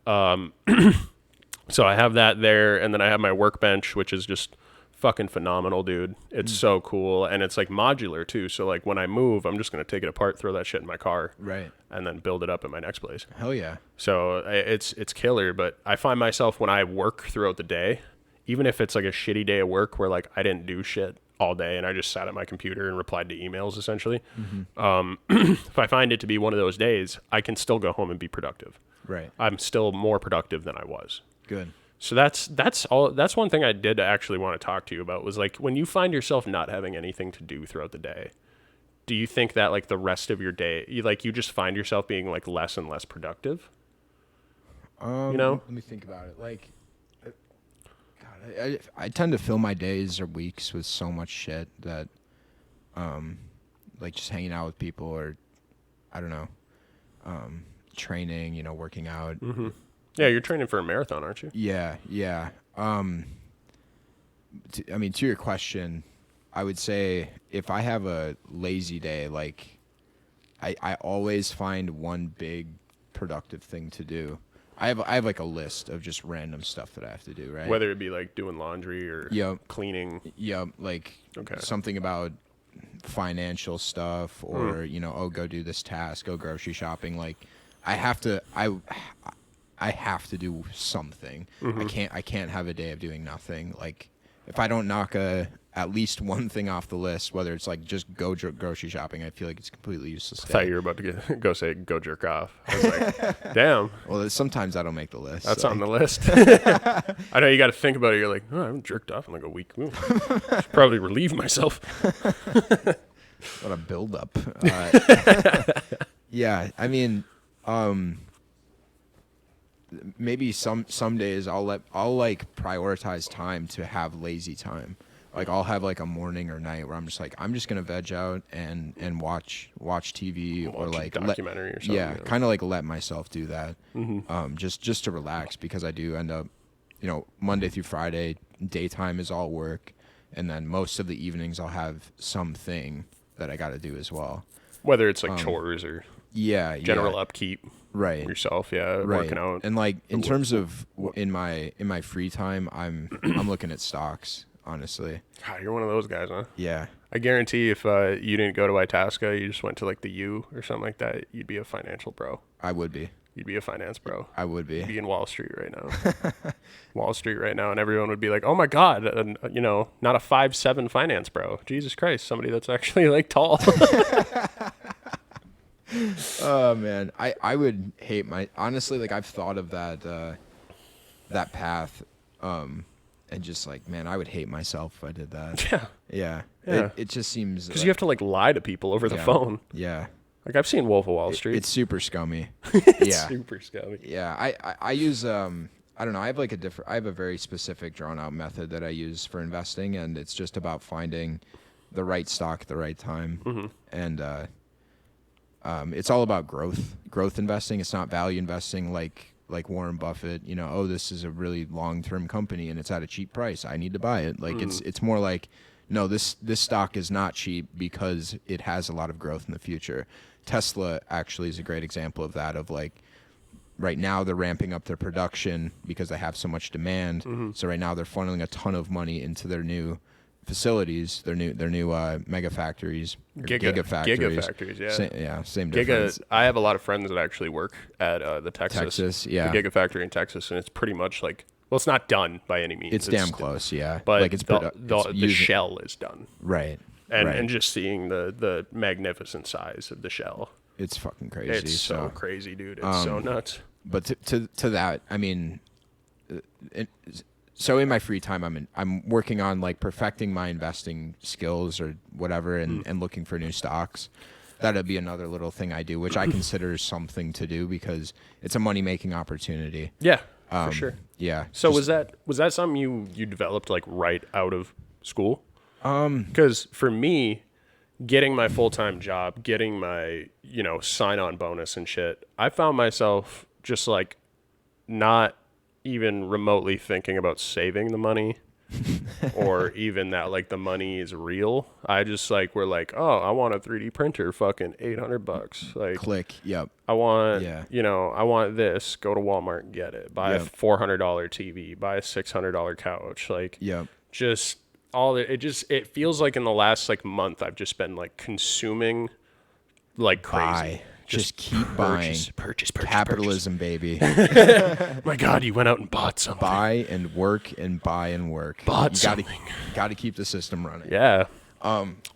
So I have that there, and then I have my workbench, which is just fucking phenomenal, dude. It's so cool, and it's like modular too. So like when I move, I'm just gonna take it apart, throw that shit in my car, right, and then build it up at my next place. Hell yeah! So it's killer. But I find myself when I work throughout the day, even if it's like a shitty day of work where like I didn't do shit all day and I just sat at my computer and replied to emails essentially. Mm-hmm. If I find it to be one of those days, I can still go home and be productive. Right. I'm still more productive than I was. Good. So that's all. That's one thing I did actually want to talk to you about was like when you find yourself not having anything to do throughout the day, do you think that like the rest of your day, you just find yourself being like less and less productive? You know? Let me think about it. Like, God, I tend to fill my days or weeks with so much shit that, like just hanging out with people or, I don't know, training, working out. Mm-hmm. Yeah, you're training for a marathon, aren't you? Yeah. To your question, I would say if I have a lazy day, like I always find one big productive thing to do. I have like a list of just random stuff that I have to do, right? Whether it be like doing laundry or cleaning. Yeah, like something about financial stuff or, go do this task, go grocery shopping. Like I have to do something. Mm-hmm. I can't have a day of doing nothing. Like if I don't knock at least one thing off the list, whether it's like just go grocery shopping, I feel like it's completely useless. I thought you were about to go say go jerk off. I was like, damn. Well, sometimes I don't make the list. That's on the list. I know you got to think about it. You're like, I haven't jerked off in like a week. Should probably relieve myself. What a build up. Yeah, I mean, maybe some days I'll like prioritize time to have lazy time. Like I'll have like a morning or night where I'm just like I'm just gonna veg out and watch TV or like a documentary or something. Yeah, kind of like let myself do that. Just to relax, because I do end up, Monday through Friday daytime is all work, and then most of the evenings I'll have something that I got to do as well. Whether it's like chores or general upkeep. Right. Yourself, working out. And like in terms of in my free time, I'm looking at stocks, honestly. God, you're one of those guys, huh? Yeah. I guarantee if you didn't go to Itasca, you just went to like the U or something like that, you'd be a financial bro. I would be. You'd be a finance bro. I would be. You'd be in Wall Street right now. Wall Street right now, and everyone would be like, "Oh my God, not a 5'7" finance bro. Jesus Christ, somebody that's actually like tall." Oh man, I would hate honestly, like I've thought of that path, and just like, man, I would hate myself if I did that. Yeah. It just seems because you have to like lie to people over the phone. Yeah. Like I've seen Wolf of Wall Street. It's super scummy. It's super scummy. Yeah. I use I don't know. I have a very specific drawn out method that I use for investing, and it's just about finding the right stock at the right time. And it's all about growth investing. It's not value investing like Warren Buffett. This is a really long-term company and it's at a cheap price, I need to buy it. Like it's more like, no, this stock is not cheap because it has a lot of growth in the future. Tesla actually is a great example of that, of like right now they're ramping up their production because they have so much demand. So right now they're funneling a ton of money into their new facilities, their new mega factories, gigafactories. Same difference. I have a lot of friends that actually work at the Texas, the gigafactory in Texas, and it's pretty much like, well, it's not done by any means. It's damn close, but like the shell is done, right? And just seeing the magnificent size of the shell, it's fucking crazy. It's so crazy, dude. It's so nuts. But to that, I mean, so in my free time, I'm working on like perfecting my investing skills or whatever, and looking for new stocks. That'd be another little thing I do, which I consider something to do because it's a money making opportunity. Yeah, for sure. Yeah. So was that something you developed like right out of school? Because for me, getting my full-time job, getting my sign-on bonus and shit, I found myself just like not even remotely thinking about saving the money or even that like the money is real. I just like, we're like, oh, I want a 3D printer, fucking $800. Like click. Yep. I want, I want this, go to Walmart and get it, buy a $400 TV, buy a $600 couch. Like, just all it feels like in the last like month, I've just been like consuming like crazy. Just keep buying. Purchase. Capitalism, baby. My God, you went out and bought something. Buy and work and buy and work. Something. Got to keep the system running. Yeah.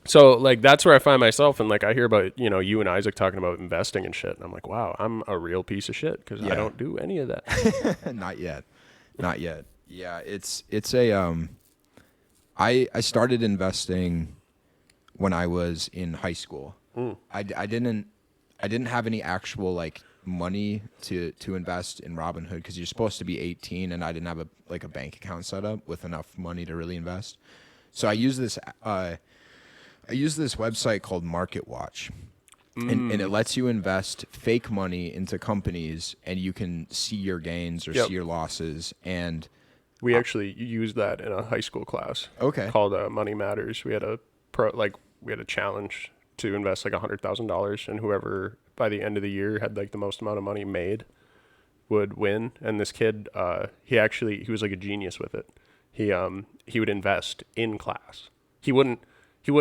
So like that's where I find myself, and like I hear about you and Isaac talking about investing and shit, and I'm like, wow, I'm a real piece of shit because I don't do any of that. Not yet. Yeah, it's a I started investing when I was in high school. I didn't have any actual like money to invest in Robinhood because you're supposed to be 18, and I didn't have a bank account set up with enough money to really invest. So I use this website called Market Watch, and it lets you invest fake money into companies, and you can see your gains or see your losses. And we actually used that in a high school class. Okay. Called Money Matters. We had a challenge to invest like $100,000, and whoever by the end of the year had like the most amount of money made would win. And this kid, he was like a genius with it. He would invest in class. He wouldn't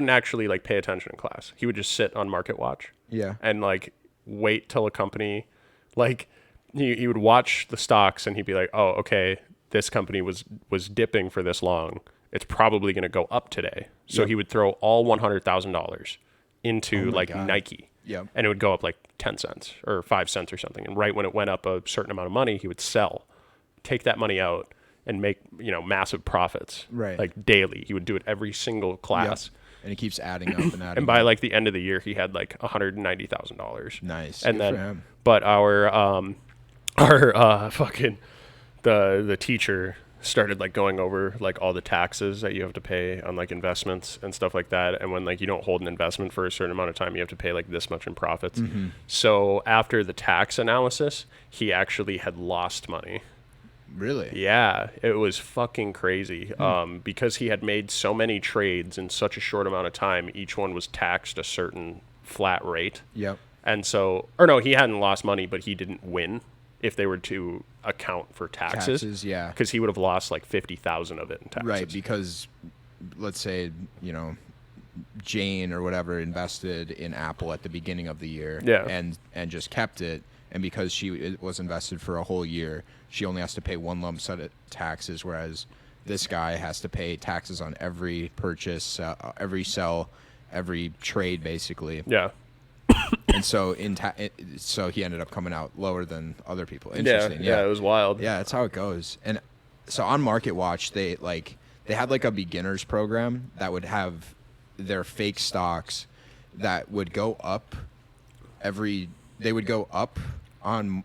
actually like pay attention in class. He would just sit on Market Watch. Yeah. And like wait till a company, like he would watch the stocks and he'd be like, oh, okay, this company was dipping for this long. It's probably going to go up today. So he would throw all $100,000 into Nike. Yeah. And it would go up like 10 cents or 5 cents or something. And right when it went up a certain amount of money, he would sell, take that money out and make, massive profits. Right. Like daily. He would do it every single class. Yep. And it keeps adding up and adding and by like the end of the year, he had like $190,000. Nice. And good then, for him. but our fucking, the teacher started like going over like all the taxes that you have to pay on like investments and stuff like that. And when like you don't hold an investment for a certain amount of time, you have to pay like this much in profits. Mm-hmm. So after the tax analysis, he actually had lost money. Really? Yeah, it was fucking crazy. Because he had made so many trades in such a short amount of time, each one was taxed a certain flat rate. Yep. And so, or no, he hadn't lost money, but he didn't win if they were to account for taxes. Yeah. Because he would have lost like 50,000 of it in taxes. Right, because let's say, Jane or whatever invested in Apple at the beginning of the year, yeah, and just kept it, and because it was invested for a whole year, she only has to pay one lump sum of taxes, whereas this guy has to pay taxes on every purchase, every sell, every trade, basically. Yeah. And so so he ended up coming out lower than other people. Interesting. Yeah, it was wild. Yeah, that's how it goes. And so on Market Watch, they had like a beginners program that would have their fake stocks that would go up they would go up on,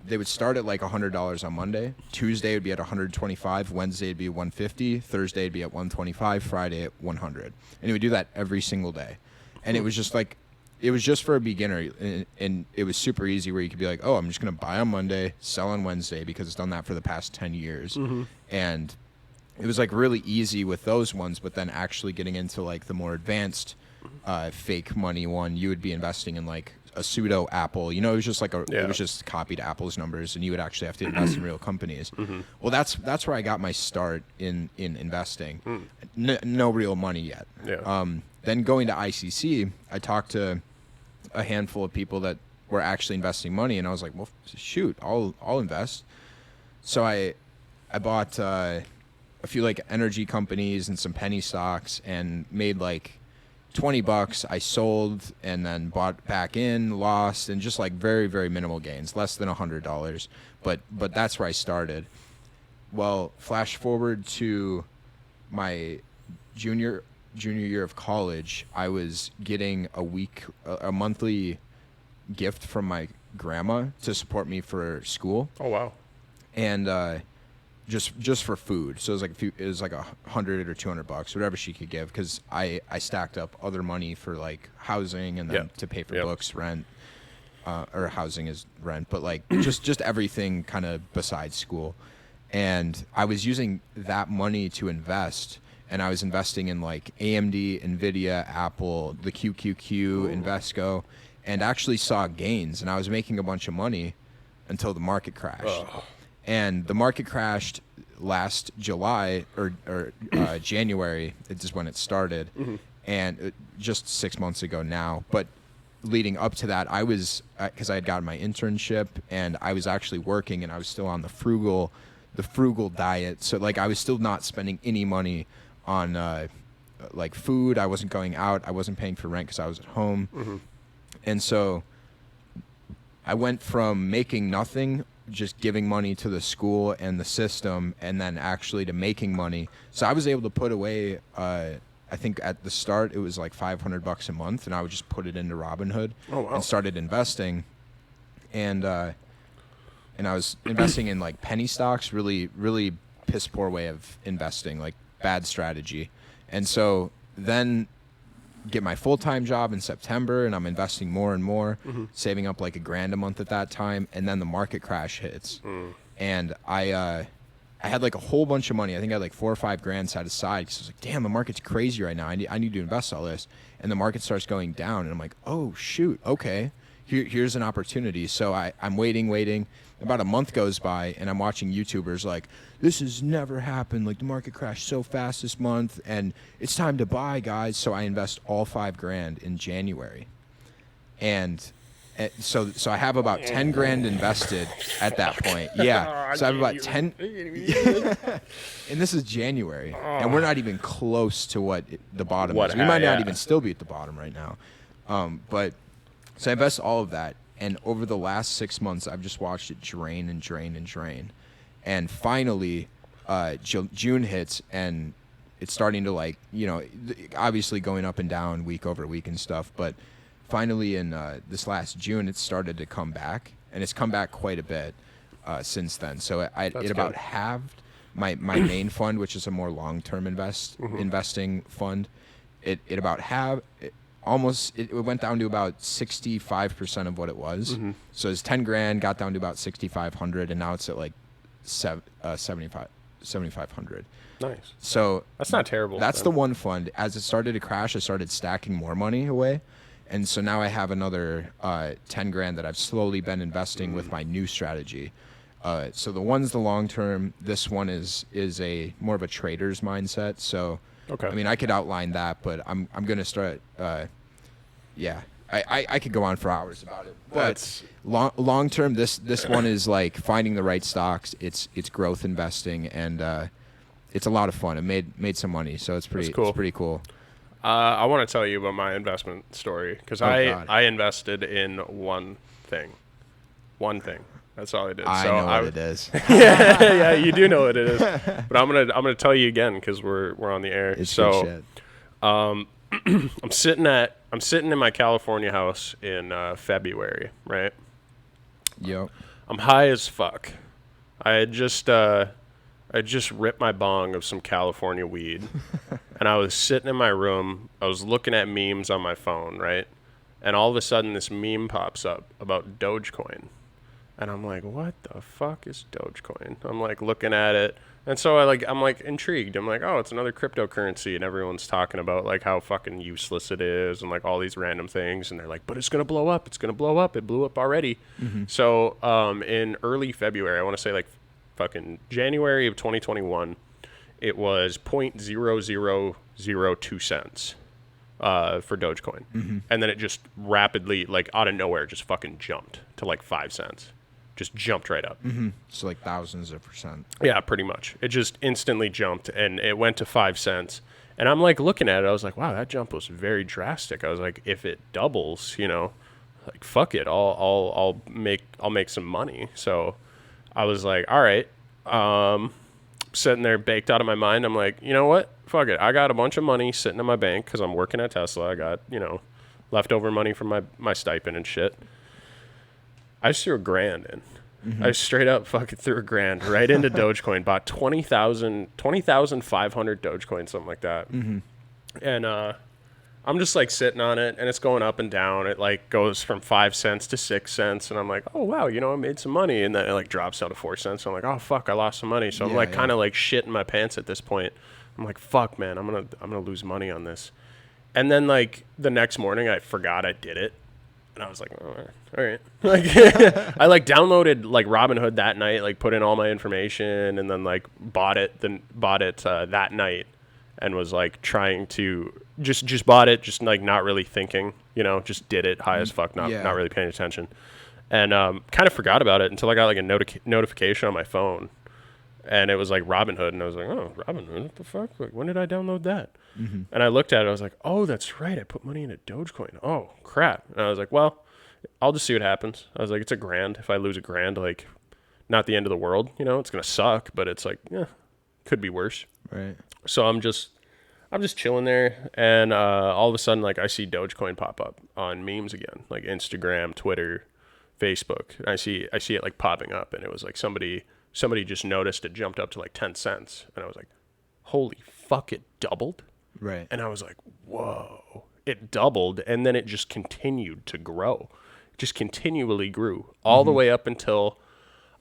they would start at like $100 on Monday. Tuesday would be at 125. Wednesday would be 150. Thursday would be at 125. Friday at 100. And he would do that every single day. And it was just like, it was just for a beginner, and it was super easy where you could be like, oh, I'm just going to buy on Monday, sell on Wednesday, because it's done that for the past 10 years. Mm-hmm. And it was like really easy with those ones, but then actually getting into like the more advanced fake money one, you would be investing in like a pseudo Apple. It was just like it was just copied Apple's numbers, and you would actually have to invest in real companies. Mm-hmm. Well, that's where I got my start in investing. No real money yet. Yeah. Then going to ICC, I talked to a handful of people that were actually investing money, and I was like, well, shoot, I'll invest. So I bought a few like energy companies and some penny stocks, and made like $20. I sold and then bought back in, lost, and just like very, very minimal gains, less than $100. But that's where I started. Well, flash forward to my junior year of college, I was getting a monthly gift from my grandma to support me for school. Oh wow! And just for food, so it was like $100 or $200, whatever she could give, because I stacked up other money for like housing and then to pay for books, rent, or housing is rent, but like just everything kind of besides school. And I was using that money to invest. And I was investing in like AMD, Nvidia, Apple, the QQQ, Invesco, and actually saw gains. And I was making a bunch of money until the market crashed. And the market crashed last July or January. It's just when it started, and just 6 months ago now. But leading up to that, I was, because I had gotten my internship, and I was actually working, and I was still on the frugal diet. So like I was still not spending any money on like food. I wasn't going out. I wasn't paying for rent because I was at home. And so I went from making nothing, just giving money to the school and the system, and then actually to making money. So I was able to put away, I think at the start it was like $500 a month, and I would just put it into Robinhood and started investing. And I was investing in like penny stocks, really, really piss poor way of investing, like bad strategy. And so then get my full-time job in September, and I'm investing more and more, saving up like $1,000 a month at that time. And then the market crash hits. And I had like a whole bunch of money. I think I had like $4 or $5 set aside, because I was like, damn, the market's crazy right now. I need to invest all this. And the market starts going down, and I'm like, oh shoot, okay, here's an opportunity. So I'm waiting. About a month goes by, and I'm watching YouTubers like, this has never happened. Like, the market crashed so fast this month, and it's time to buy, guys. So I invest all $5,000 in January. And so I have about $10,000 invested at that point. Yeah. So I have about 10. And this is January, and we're not even close to what the bottom is. We might not even still be at the bottom right now. But so I invest all of that. And over the last 6 months, I've just watched it drain and drain and drain. And finally, June hits, and it's starting to like, obviously going up and down week over week and stuff. But finally in this last June, it started to come back, and it's come back quite a bit. since then. So it good. about halved my main fund, which is a more long-term investing fund. It about halved. It went down to about 65% of what it was. So it's 10 grand, got down to about 6,500, and now it's at like 7,500. Nice. So that's not terrible. That's the one fund. As it started to crash, I started stacking more money away. And so now I have another 10 grand that I've slowly been investing with my new strategy. So the one's the long term. This one is a more of a trader's mindset. So I mean, I could outline that, but I'm gonna start. I could go on for hours about it. But long term, this one is like finding the right stocks. It's growth investing, and it's a lot of fun. It made some money, so it's pretty cool. It's pretty cool. I want to tell you about my investment story because I invested in one thing. That's all I did. I know what it is. yeah, you do know what it is. But I'm gonna tell you again because we're on the air. It's good shit. I'm sitting in my California house in February, right? Yep. I'm high as fuck. I just ripped my bong of some California weed, and I was sitting in my room. I was looking at memes on my phone, right? And all of a sudden, this meme pops up about Dogecoin. And I'm like, what the fuck is Dogecoin? I'm like looking at it. And so I'm like intrigued. I'm like, oh, it's another cryptocurrency. And everyone's talking about like how fucking useless it is and like all these random things. And they're like, but it's going to blow up. It's going to blow up. It blew up already. So in early February, I want to say like fucking January of 2021, it was 0.0002 cents for Dogecoin. And then it just rapidly, like out of nowhere, just fucking jumped to like 5 cents. Just jumped right up. So like thousands of percent. Yeah, pretty much. It just instantly jumped, and it went to 5 cents. And I'm like looking at it, I was like, wow, that jump was very drastic. I was like, if it doubles, like fuck it, I'll make some money. So I was like, all right, sitting there baked out of my mind. I'm like, you know what? Fuck it. I got a bunch of money sitting in my bank because I'm working at Tesla. I got leftover money from my stipend and shit. I just threw $1,000 in. I straight up fucking threw $1,000 right into Dogecoin. Bought 20,500 Dogecoin, something like that. And I'm just like sitting on it, and it's going up and down. It like goes from 5 cents to 6 cents, and I'm like, oh wow, I made some money. And then it like drops down to 4 cents. So I'm like, oh fuck, I lost some money. So I'm like kind of like shitting my pants at this point. I'm like, fuck, man, I'm gonna lose money on this. And then like the next morning, I forgot I did it. And I was like, oh, all right. Like, I like downloaded like Robinhood that night, like put in all my information, and then like bought it that night, and was like trying to just bought it, just like not really thinking, just did it high as fuck, not really paying attention, and kind of forgot about it until I got like a notification on my phone, and it was like Robinhood, and I was like, oh, Robinhood, what the fuck? Like, when did I download that? And I looked at it, I was like, oh, that's right, I put money into Dogecoin. Oh, crap. And I was like, well, I'll just see what happens. I was like, it's $1,000. If I lose $1,000, like, not the end of the world, it's going to suck, but it's like, could be worse. Right. So I'm just chilling there, and all of a sudden, like, I see Dogecoin pop up on memes again, like Instagram, Twitter, Facebook. And I see it, like, popping up, and it was like somebody just noticed it jumped up to, like, 10 cents. And I was like, holy fuck, it doubled? Right. And I was like, whoa, it doubled. And then it just continued to grow. It just continually grew all the way up until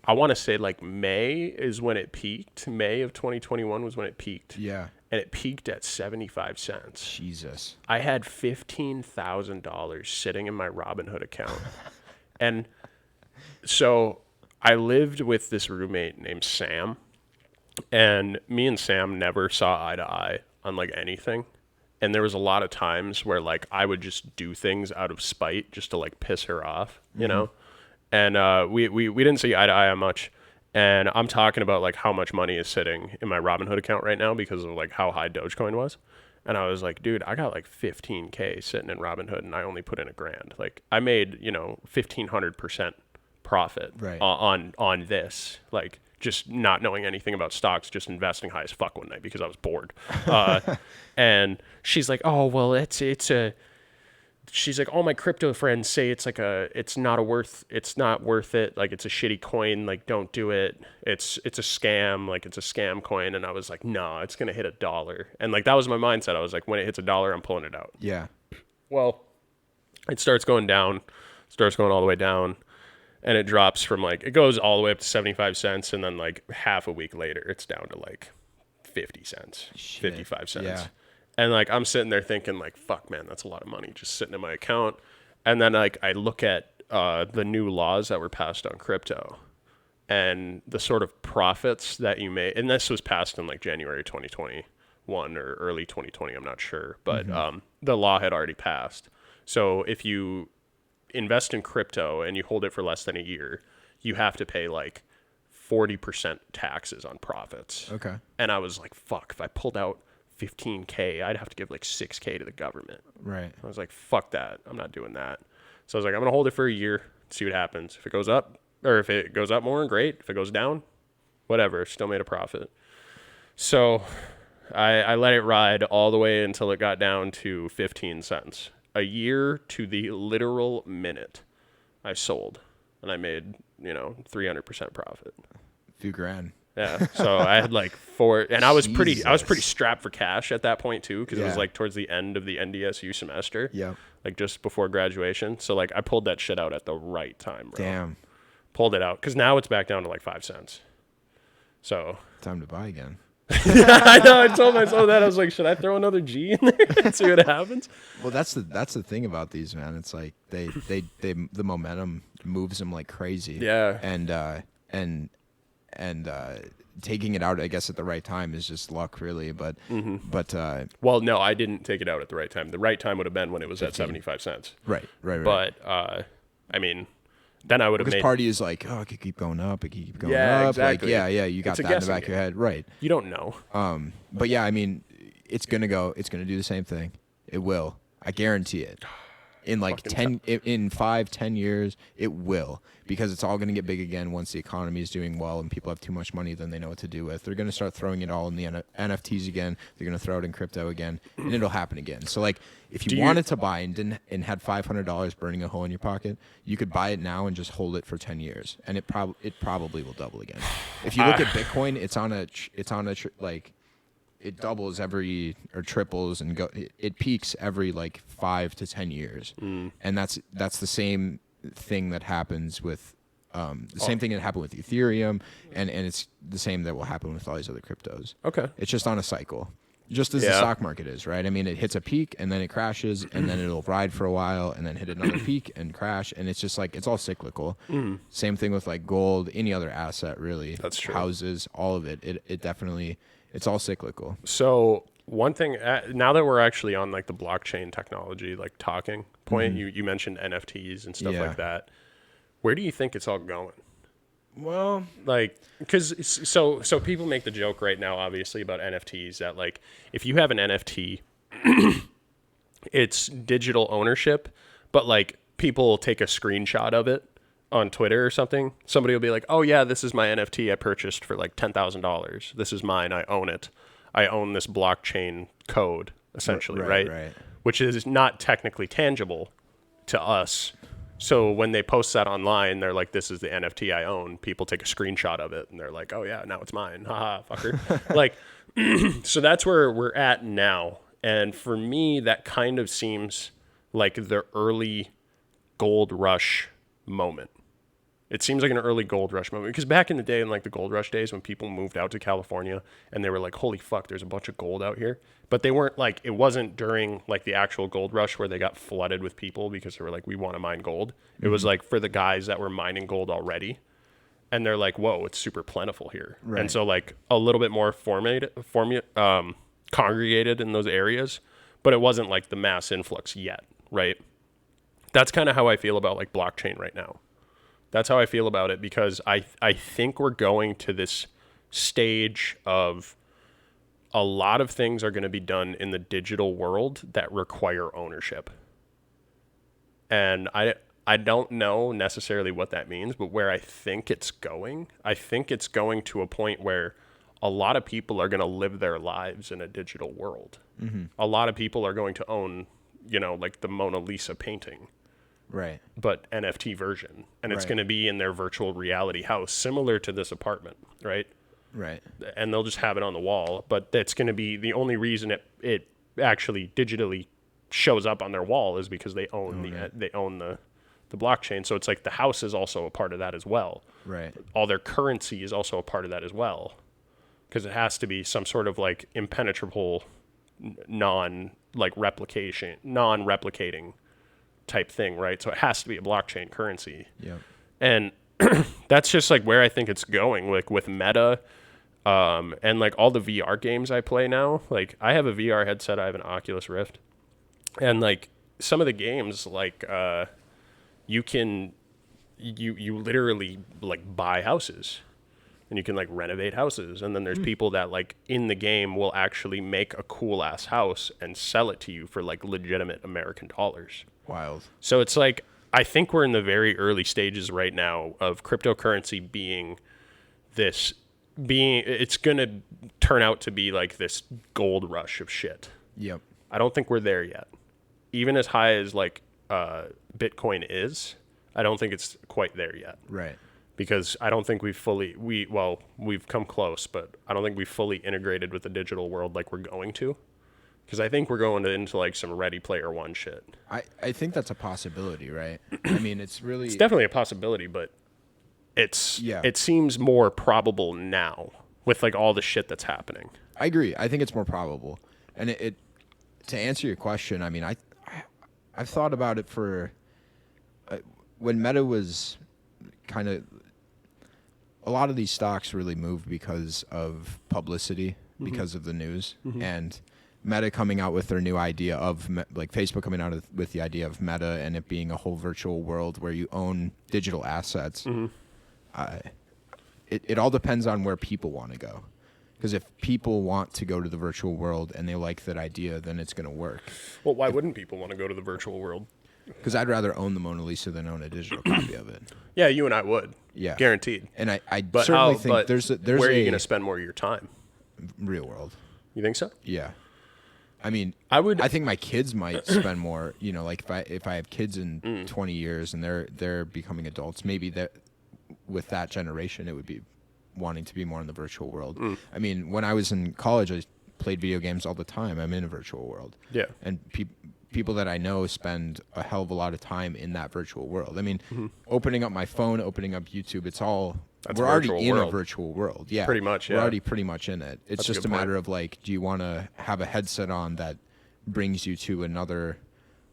I want to say like May is when it peaked. May of 2021 was when it peaked. Yeah. And it peaked at 75 cents. Jesus. I had $15,000 sitting in my Robinhood account. And so I lived with this roommate named Sam. And me and Sam never saw eye to eye on like anything. And there was a lot of times where like I would just do things out of spite just to like piss her off, And we didn't see eye to eye on much. And I'm talking about like how much money is sitting in my Robinhood account right now because of like how high Dogecoin was. And I was like, dude, I got like 15K sitting in Robinhood and I only put in $1,000. Like I made, 1,500% profit on this. Like just not knowing anything about stocks, just investing high as fuck one night because I was bored. And she's like, oh, well, it's a she's like, all my crypto friends say it's not worth it. Like, it's a shitty coin. Like, don't do it. It's a scam. Like, it's a scam coin. And I was like, no, it's going to hit $1. And like, that was my mindset. I was like, when it hits $1, I'm pulling it out. Yeah. Well, it starts going all the way down, and it drops from like, it goes all the way up to 75 cents. And then like half a week later, it's down to like 50 cents, 55 cents. Yeah. And like, I'm sitting there thinking like, fuck man, that's a lot of money just sitting in my account. And then like, I look at the new laws that were passed on crypto and the sort of profits that you made. And this was passed in like January 2021 or early 2020. I'm not sure, but the law had already passed. So if you invest in crypto and you hold it for less than a year, you have to pay like 40% taxes on profits. Okay. And I was like, fuck, if I pulled out $15K, I'd have to give like $6K to the government. Right. I was like, fuck that. I'm not doing that. So I was like, I'm going to hold it for a year, see what happens. If it goes up, or if it goes up more, great. If it goes down, whatever, still made a profit. So I let it ride all the way until it got down to 15 cents. A year to the literal minute, I sold. And I made, 300% profit. A few grand. Yeah, so I had like and I was pretty strapped for cash at that point too, because it was like towards the end of the NDSU semester. Yeah, like just before graduation. So like I pulled that shit out at the right time, bro. Damn. Pulled it out because now it's back down to like 5 cents. So time to buy again. I know. I told myself that. I was like, should I throw another G in there and see what happens? Well, that's the thing about these, man. It's like they the momentum moves them like crazy. Yeah. And taking it out, I guess, at the right time is just luck, really. But well, no, I didn't take it out at the right time. The right time would have been when it was 15. At 75 cents. Right. But I mean, then I would have made. Because party is like, oh, it could keep going up, it could keep going up. Exactly. Like, yeah, you got that in the back of your head, right? You don't know. But yeah, I mean, it's gonna do the same thing. It will. I guarantee it. In like 5-10 years, it will, because it's all going to get big again once the economy is doing well and people have too much money, then they know what to do with. They're going to start throwing it all in the NFTs again. They're going to throw it in crypto again, and it'll happen again. So like, if you wanted to buy and had $500 burning a hole in your pocket, you could buy it now and just hold it for 10 years, and it probably will double again. If you look at Bitcoin, it doubles or triples and it peaks every like 5 to 10 years. And that's the same thing that happens with same thing that happened with Ethereum, and it's the same that will happen with all these other cryptos. Okay. It's just on a cycle. Just as the stock market is, right? I mean, it hits a peak and then it crashes and then it'll ride for a while and then hit another peak and crash, and it's just like, it's all cyclical. Same thing with like gold, any other asset, really. That's true. Houses, all of it. It definitely, it's all cyclical. So one thing, now that we're actually on like the blockchain technology, like talking point, you mentioned NFTs and stuff like that. Where do you think it's all going? Well, like, because so people make the joke right now, obviously, about NFTs, that like, if you have an NFT, it's digital ownership, but like people take a screenshot of it on Twitter or something. Somebody will be like, oh yeah, this is my NFT I purchased for like $10,000. This is mine. I own it. I own this blockchain code, essentially, right? Which is not technically tangible to us. So when they post that online, they're like, this is the NFT I own. People take a screenshot of it and they're like, oh yeah, now it's mine. Haha, fucker. Like, so that's where we're at now. And for me, that kind of seems like the early gold rush moment. It seems like an early gold rush moment, because back in the day, in like the gold rush days, when people moved out to California and they were like, holy fuck, there's a bunch of gold out here. But they weren't like, it wasn't during like the actual gold rush where they got flooded with people because they were like, we want to mine gold. It was like for the guys that were mining gold already. And they're like, whoa, it's super plentiful here. Right. And so like a little bit more congregated in those areas, but it wasn't like the mass influx yet, right? That's kind of how I feel about like blockchain right now. That's how I feel about it, because I think we're going to this stage of a lot of things are going to be done in the digital world that require ownership. And I don't know necessarily what that means, but where I think it's going to a point where a lot of people are going to live their lives in a digital world. A lot of people are going to own, like the Mona Lisa painting. Right. But NFT version. And it's going to be in their virtual reality house, similar to this apartment, right? Right. And they'll just have it on the wall. But that's going to be the only reason it actually digitally shows up on their wall is because they own the blockchain. So it's like the house is also a part of that as well. Right. All their currency is also a part of that as well. Because it has to be some sort of like impenetrable, non-replicating type thing, right? So it has to be a blockchain currency. Yeah. And that's just like where I think it's going, like with Meta, and like all the VR games I play now. Like I have a VR headset, I have an Oculus Rift, and like some of the games, like you literally like buy houses, and you can like renovate houses, and then there's people that like in the game will actually make a cool ass house and sell it to you for like legitimate American dollars. Wild. So it's like, I think we're in the very early stages right now of cryptocurrency it's going to turn out to be like this gold rush of shit. Yep. I don't think we're there yet. Even as high as like Bitcoin is, I don't think it's quite there yet. Right. Because I don't think we've come close, but I don't think we've fully integrated with the digital world like we're going to. Because I think we're going into like some Ready Player One shit. I think that's a possibility, right? I mean, it's definitely a possibility, but it seems more probable now with like all the shit that's happening. I agree. I think it's more probable. And it to answer your question, I mean, I've thought about it for when Meta was kind of, a lot of these stocks really moved because of publicity, because of the news, and Meta coming out with their new idea of like Facebook coming out with the idea of Meta and it being a whole virtual world where you own digital assets. It all depends on where people want to go. Because if people want to go to the virtual world and they like that idea, then it's going to work. Well, why wouldn't people want to go to the virtual world? Because I'd rather own the Mona Lisa than own a digital copy of it. Yeah, you and I would. Yeah. Guaranteed. And I certainly think there's where are you going to spend more of your time? Real world. You think so? Yeah. I mean, I think my kids might spend more, like if I have kids in 20 years and they're becoming adults, maybe that with that generation, it would be wanting to be more in the virtual world. I mean, when I was in college, I played video games all the time. I'm in a virtual world. Yeah. And people that I know spend a hell of a lot of time in that virtual world. I mean, opening up my phone, opening up YouTube, we're already in a virtual world. Yeah. Pretty much, yeah. We're already pretty much in it. It's just a matter of like, do you want to have a headset on that brings you to another,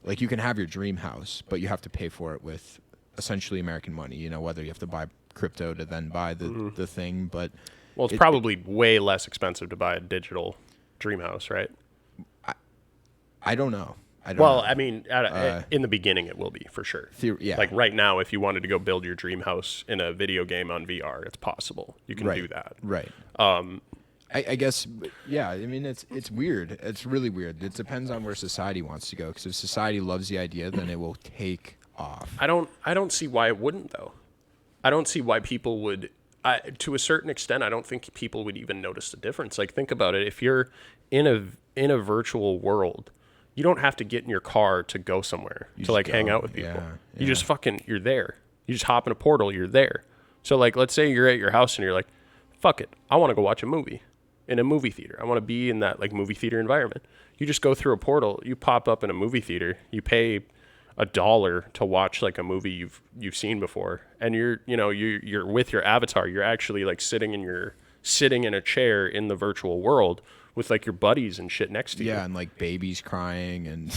like you can have your dream house, but you have to pay for it with essentially American money, whether you have to buy crypto to then buy the thing, but it's probably way less expensive to buy a digital dream house, right? I don't know. I mean, in the beginning, it will be for sure. Yeah. Like right now, if you wanted to go build your dream house in a video game on VR, it's possible. You can do that. Right. I guess, yeah. I mean, it's weird. It's really weird. It depends on where society wants to go. Because if society loves the idea, then it will take off. I don't see why it wouldn't though. I don't see why people would. To a certain extent, I don't think people would even notice the difference. Like, think about it. If you're in a virtual world, you don't have to get in your car to go somewhere to like hang out with people. Yeah. You just you're there. You just hop in a portal, you're there. So like, let's say you're at your house and you're like, fuck it, I want to go watch a movie in a movie theater. I want to be in that like movie theater environment. You just go through a portal, you pop up in a movie theater, you pay $1 to watch like a movie you've seen before, and you're with your avatar. You're actually like sitting in a chair in the virtual world with like your buddies and shit next to you. Yeah, and like babies crying and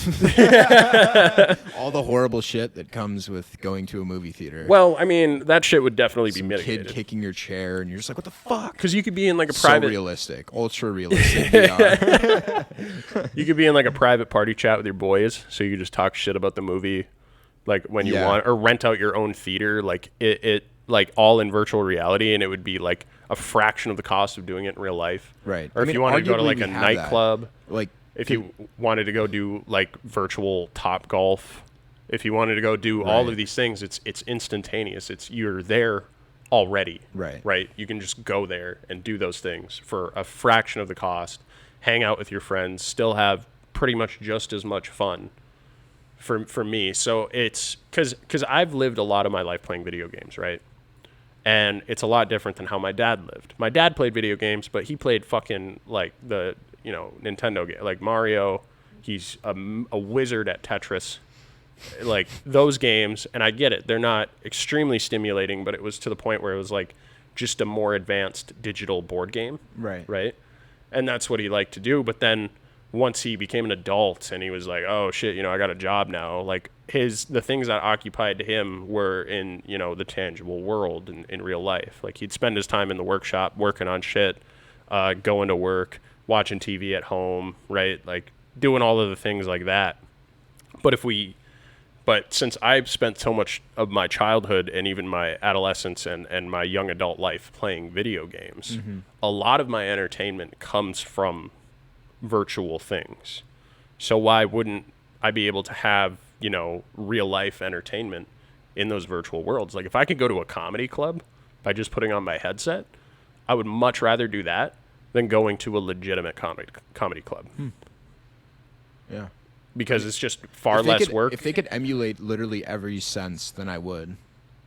all the horrible shit that comes with going to a movie theater. Well, I mean, that shit would definitely be mitigated. Kid kicking your chair and you're just like, what the fuck? Because you could be in like a private... So realistic. Ultra realistic VR. You could be in like a private party chat with your boys, so you could just talk shit about the movie like when you want, or rent out your own theater, like it like all in virtual reality, and it would be like a fraction of the cost of doing it in real life. Right. Or if you wanted to go to like a nightclub, like if you wanted to go do like virtual Top Golf, if you wanted to go do all of these things, it's instantaneous. You're there already. Right. You can just go there and do those things for a fraction of the cost, hang out with your friends, still have pretty much just as much fun for me. So it's because I've lived a lot of my life playing video games, right? And it's a lot different than how my dad lived. My dad played video games, but he played fucking like the Nintendo game, like Mario. He's a wizard at Tetris, like those games. And I get it; they're not extremely stimulating, but it was to the point where it was like just a more advanced digital board game, right? And that's what he liked to do. But then once he became an adult and he was like, oh shit, I got a job now, like the things that occupied him were in the tangible world in real life. Like he'd spend his time in the workshop working on shit, going to work, watching TV at home, right? Like doing all of the things like that. But since I've spent so much of my childhood and even my adolescence and my young adult life playing video games, a lot of my entertainment comes from virtual things. So why wouldn't I be able to have, real life entertainment in those virtual worlds? Like if I could go to a comedy club by just putting on my headset, I would much rather do that than going to a legitimate comedy club. Yeah. Because it's just far less work. If they could emulate literally every sense, then I would,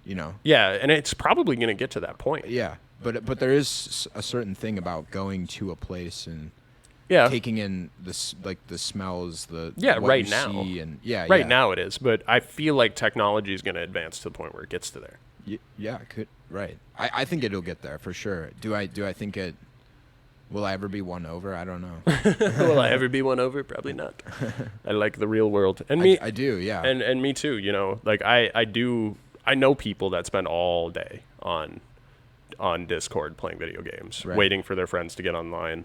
Yeah, and it's probably going to get to that point. Yeah, but there is a certain thing about going to a place and taking in the smells, what right you now. see and now it is, but I feel like technology is going to advance to the point where it gets to there. Yeah, it could. Right. I think it'll get there for sure. Do I think it? Will I ever be won over? I don't know. Will I ever be won over? Probably not. I like the real world, and me. I do, yeah. And me too. Like I do. I know people that spend all day on Discord playing video games, waiting for their friends to get online.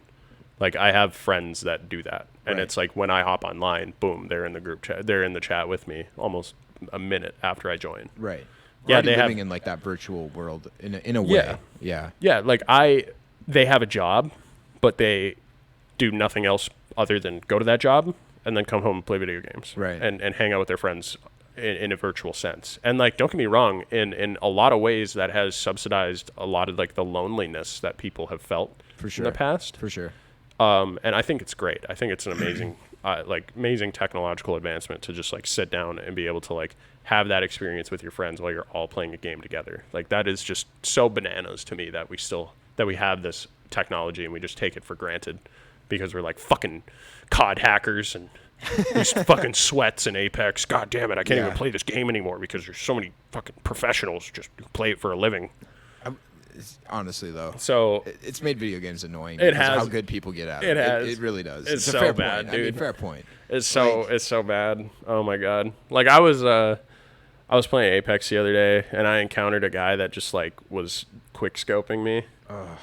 Like I have friends that do that, and it's like when I hop online, boom, they're in the group chat. They're in the chat with me almost a minute after I join. Right. Yeah, they living in like that virtual world in a way. Yeah. Yeah. Like they have a job, but they do nothing else other than go to that job and then come home and play video games, right? And hang out with their friends in a virtual sense. And like, don't get me wrong, in a lot of ways that has subsidized a lot of like the loneliness that people have felt in the past. For sure. And I think it's great. I think it's an amazing, amazing technological advancement to just like sit down and be able to like have that experience with your friends while you're all playing a game together. Like that is just so bananas to me that we have this technology and we just take it for granted because we're like fucking COD hackers and these fucking sweats in Apex. God damn it, I can't even play this game anymore because there's so many fucking professionals just who play it for a living. Honestly, though, so it's made video games annoying. It has how good people get at it. It really does. It's a so fair bad, point. dude. I mean, fair point. It's so bad. Oh my god. Like I was playing Apex the other day and I encountered a guy that just like was quick scoping me,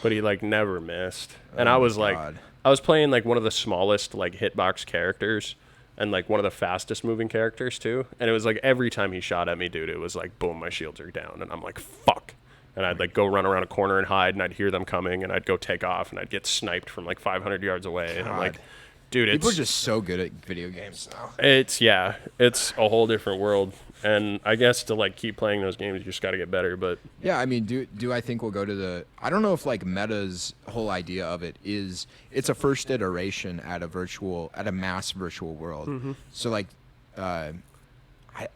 but he like never missed. And I was like, I was playing like one of the smallest like hitbox characters and like one of the fastest moving characters too. And it was like every time he shot at me, dude, it was like boom, my shields are down, and I'm like fuck. And I'd like go run around a corner and hide, and I'd hear them coming, and I'd go take off, and I'd get sniped from like 500 yards away. And I'm like, dude, people are just so good at video games now. It's a whole different world. And I guess to like keep playing those games, you just got to get better. But yeah, I mean, do I think we'll go to I don't know if like Meta's whole idea of it is it's a first iteration at a mass virtual world. Mm-hmm. So like,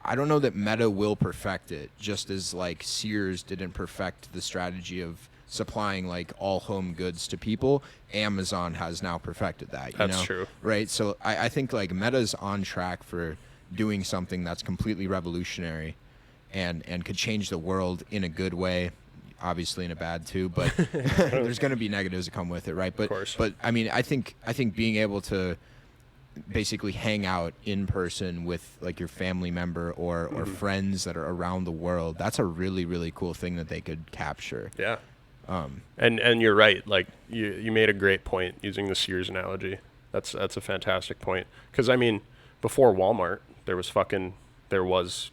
I don't know that Meta will perfect it, just as like Sears didn't perfect the strategy of supplying like all home goods to people. Amazon has now perfected that. That's true. Right? So I think like Meta's on track for doing something that's completely revolutionary and could change the world in a good way, obviously in a bad too, but there's going to be negatives that come with it, right? But, of course. But I mean, I think being able to basically hang out in person with like your family member or friends that are around the world, that's a really, really cool thing that they could capture. Yeah. And you're right. Like you made a great point using the Sears analogy. That's a fantastic point. 'Cause I mean, before Walmart, there was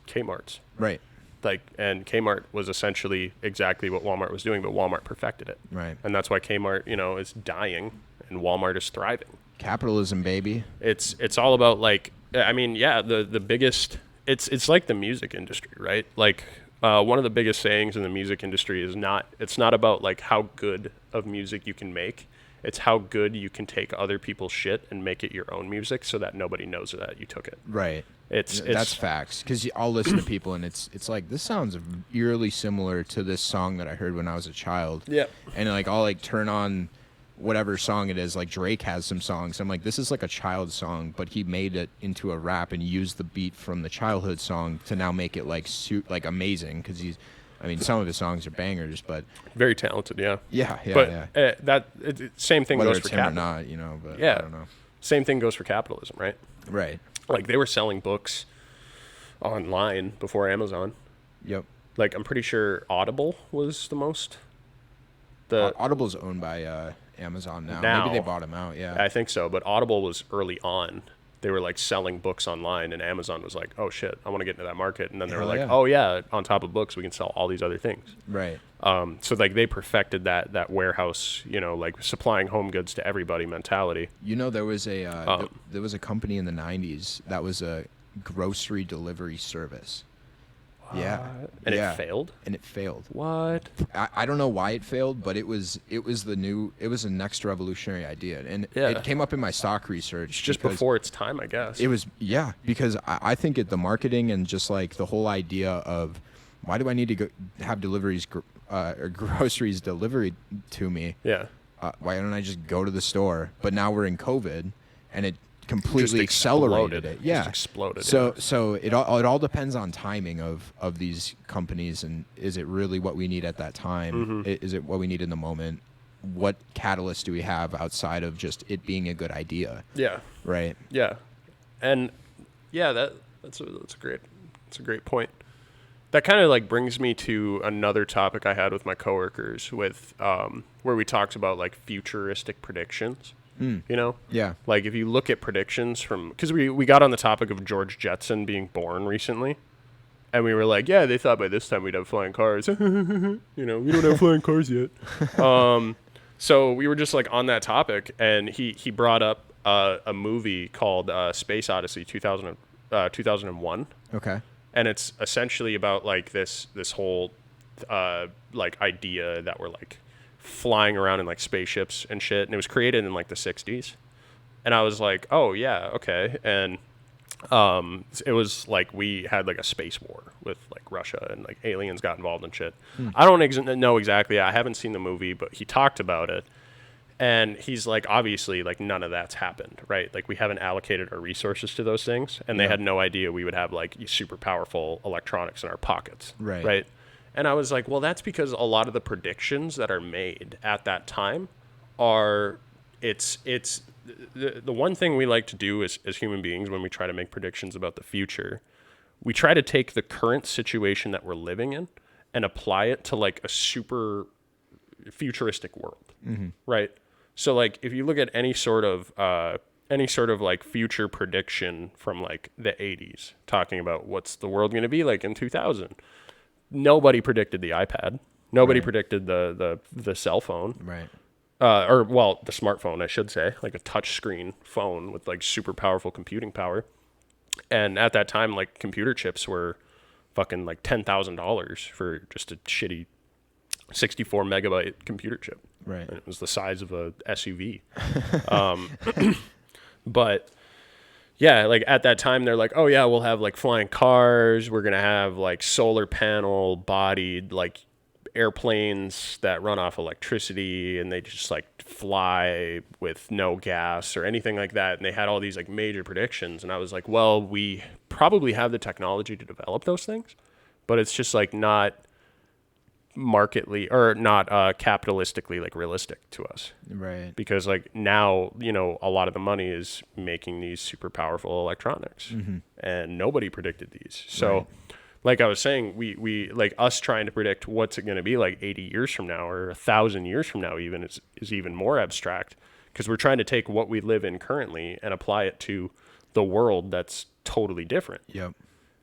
Kmart's. Right. Like, and Kmart was essentially exactly what Walmart was doing, but Walmart perfected it. Right. And that's why Kmart, is dying and Walmart is thriving. Capitalism, baby. It's all about like, I mean, yeah, the biggest, it's like the music industry, right? Like, one of the biggest sayings in the music industry is it's not about like how good of music you can make. It's how good you can take other people's shit and make it your own music so that nobody knows that you took it. Right. It's that's facts. Because I'll listen to people and it's like, this sounds eerily similar to this song that I heard when I was a child. Yeah. And like I'll like turn on whatever song it is. Like Drake has some songs. I'm like, this is like a child song, but he made it into a rap and used the beat from the childhood song to now make it like amazing. Because some of his songs are bangers, but very talented. Yeah. Yeah. But same thing whether goes for him or capitalism. not, but yeah. I don't know. Same thing goes for capitalism, right? Right. Like they were selling books online before Amazon. Yep. Like I'm pretty sure Audible was the most. Audible's owned by Amazon now. Maybe they bought them out. Yeah. I think so, but Audible was early on. They were like selling books online, and Amazon was like, "Oh shit, I want to get into that market." And then they were like, "Oh yeah, on top of books, we can sell all these other things." Right. So like they perfected that warehouse, like supplying home goods to everybody mentality. There was a company in the 90s that was a grocery delivery service. Yeah. And it failed? And it failed. What? I don't know why it failed, but it was the next revolutionary idea. And it came up in my stock research. Just before its time, I guess. It was, because I think the marketing and just like the whole idea of why do I need to have deliveries or groceries delivered to me? Yeah. Why don't I just go to the store? But now we're in COVID and it completely accelerated it. Yeah, just exploded. So it all depends on timing of these companies, and is it really what we need at that time? Mm-hmm. Is it what we need in the moment? What catalyst do we have outside of just it being a good idea? Yeah. Right. Yeah, and that's a great point. That kind of like brings me to another topic I had with my coworkers with where we talked about like futuristic predictions. Yeah. Like if you look at predictions because we got on the topic of George Jetson being born recently, and we were like, yeah, they thought by this time we'd have flying cars. We don't have flying cars yet. So we were just like on that topic, and he brought up a movie called Space Odyssey 2001. Okay. And it's essentially about like this whole like idea that we're like flying around in like spaceships and shit, and it was created in like the 60s. And I was like, oh yeah, okay. And it was like we had like a space war with like Russia, and like aliens got involved and shit. I don't know exactly. I haven't seen the movie, but he talked about it. And he's like, obviously, like none of that's happened, right? Like we haven't allocated our resources to those things, and they had no idea we would have like super powerful electronics in our pockets, right? And I was like, well, that's because a lot of the predictions that are made at that time are it's the one thing we like to do as human beings when we try to make predictions about the future, we try to take the current situation that we're living in and apply it to like a super futuristic world, right? So like if you look at any sort of like future prediction from like the 80s, talking about what's the world going to be like in 2000, nobody predicted the iPad. Nobody predicted the cell phone. Right. The smartphone, I should say, like a touch screen phone with like super powerful computing power. And at that time, like computer chips were fucking like $10,000 for just a shitty 64 megabyte computer chip. Right. And it was the size of a SUV. But yeah, like at that time they're like, oh yeah, we'll have like flying cars. We're going to have like solar panel bodied like airplanes that run off electricity, and they just like fly with no gas or anything like that. And they had all these like major predictions. And I was like, well, we probably have the technology to develop those things, but it's just like not marketly or not capitalistically like realistic to us, right? Because like now a lot of the money is making these super powerful electronics, and nobody predicted these. So like I was saying, we like us trying to predict what's it going to be like 80 years from now or 1,000 years from now even is even more abstract, because we're trying to take what we live in currently and apply it to the world that's totally different. Yep.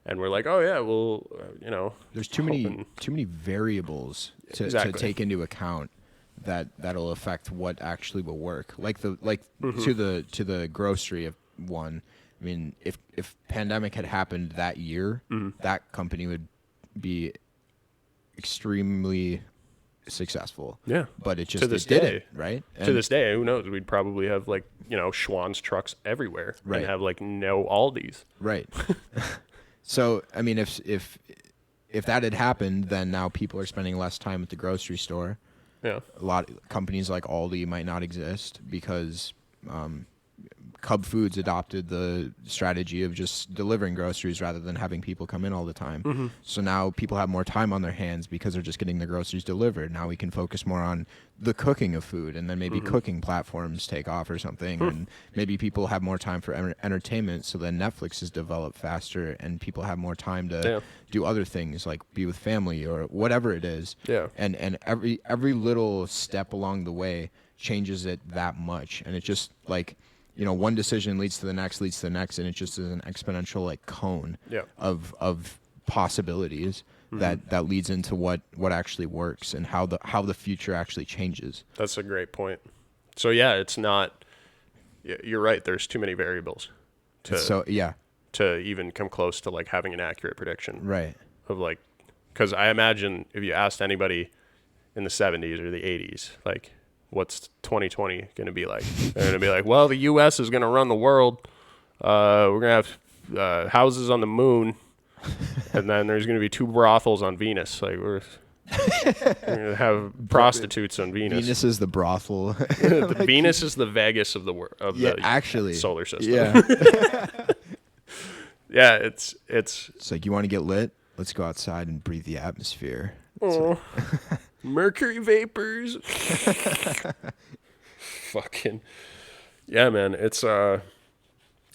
And we're like, oh yeah, well, there's too many variables to take into account that'll affect what actually will work. Like to the grocery one. I mean, if pandemic had happened that year, that company would be extremely successful. Yeah. But it just to this did day, it, right? To this day, who knows? We'd probably have like, Schwann's trucks everywhere and have like no Aldis. Right. So, I mean, if that had happened, then now people are spending less time at the grocery store. Yeah. A lot of companies like Aldi might not exist because Cub Foods adopted the strategy of just delivering groceries rather than having people come in all the time. Mm-hmm. So now people have more time on their hands because they're just getting the groceries delivered. Now we can focus more on the cooking of food, and then maybe cooking platforms take off or something, and maybe people have more time for entertainment. So then Netflix is developed faster, and people have more time to do other things like be with family or whatever it is. Yeah. And every little step along the way changes it that much, and it just like, one decision leads to the next, and it just is an exponential like cone of possibilities that leads into what actually works and how the future actually changes. That's a great point. So yeah, it's not. You're right. There's too many variables to even come close to like having an accurate prediction. Right. Of like, because I imagine if you asked anybody in the 70s or the 80s, like, what's 2020 going to be like? They're going to be like, well, the U.S. is going to run the world. We're going to have houses on the moon. And then there's going to be 2 brothels on Venus. Like, we're going to have prostitutes on Venus. Venus is the brothel. Venus is the Vegas of the world, actually, solar system. Yeah. Yeah, it's like, you want to get lit? Let's go outside and breathe the atmosphere. Mercury vapors. Fucking yeah, man. It's I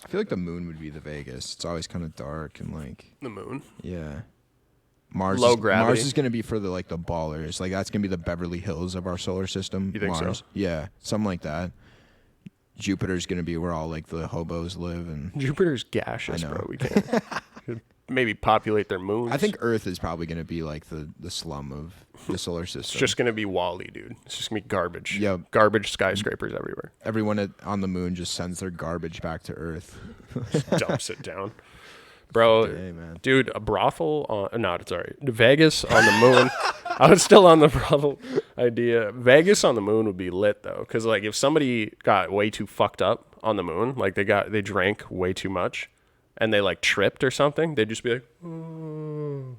feel like the moon would be the Vegas. It's always kind of dark and like the moon. Yeah. Low gravity. Mars is gonna be for the like the ballers. Like that's gonna be the Beverly Hills of our solar system. You think Mars. so? Yeah, something like that. Jupiter's gonna be where all like the hobos live, and Jupiter's gaseous, I know. bro. We can't maybe populate their moons. I think Earth is probably gonna be like the slum of the solar system. It's just gonna be Wall-E, dude. It's just gonna be garbage. Yeah, garbage skyscrapers everywhere. Everyone on the moon just sends their garbage back to Earth. Just dumps it down. Bro, man. Dude, a brothel on... No, sorry. Vegas on the moon. I was still on the brothel idea. Vegas on the moon would be lit, though. Because, like, if somebody got way too fucked up on the moon, like, they drank way too much, and they, like, tripped or something, they'd just be like... and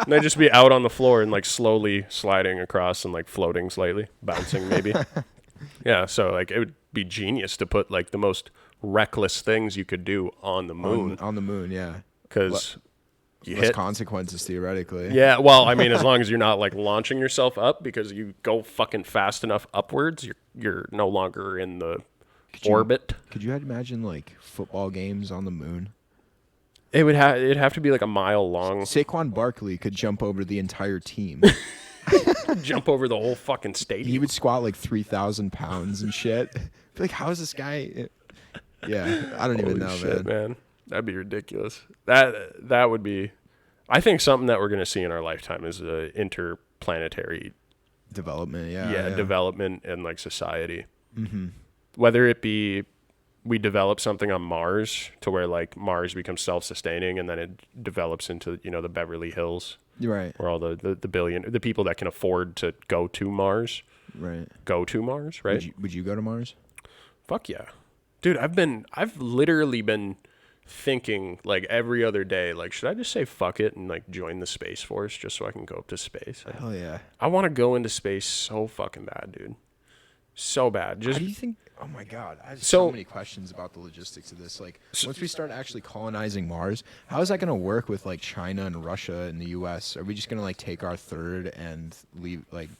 they'd just be out on the floor and, like, slowly sliding across and, like, floating slightly. Bouncing, maybe. Yeah, so, like, it would be genius to put, like, the most... reckless things you could do on the moon. On the moon, yeah. Because you less hit consequences theoretically. Yeah, well, I mean, as long as you're not like launching yourself up, because you go fucking fast enough upwards, you're no longer in the orbit. Could you imagine like football games on the moon? It'd have to be like a mile long. Saquon Barkley could jump over the entire team. Jump over the whole fucking stadium. He would squat like 3,000 pounds and shit. Like, how is this guy? Yeah, I don't even know, shit, man. That'd be ridiculous. That would be. I think something that we're gonna see in our lifetime is interplanetary development. Yeah, development and like society. Mm-hmm. Whether it be we develop something on Mars to where like Mars becomes self-sustaining, and then it develops into the Beverly Hills, right? Where all the people that can afford to go to Mars, right? Go to Mars, right? Would you go to Mars? Fuck yeah. Dude, I've literally been thinking like every other day, like, should I just say fuck it and like join the Space Force just so I can go up to space? Hell yeah. I want to go into space so fucking bad, dude. So bad. How do you think? Oh my God. I have so many questions about the logistics of this. Like, once we start actually colonizing Mars, how is that going to work with like China and Russia and the US? Are we just going to like take our third and leave like...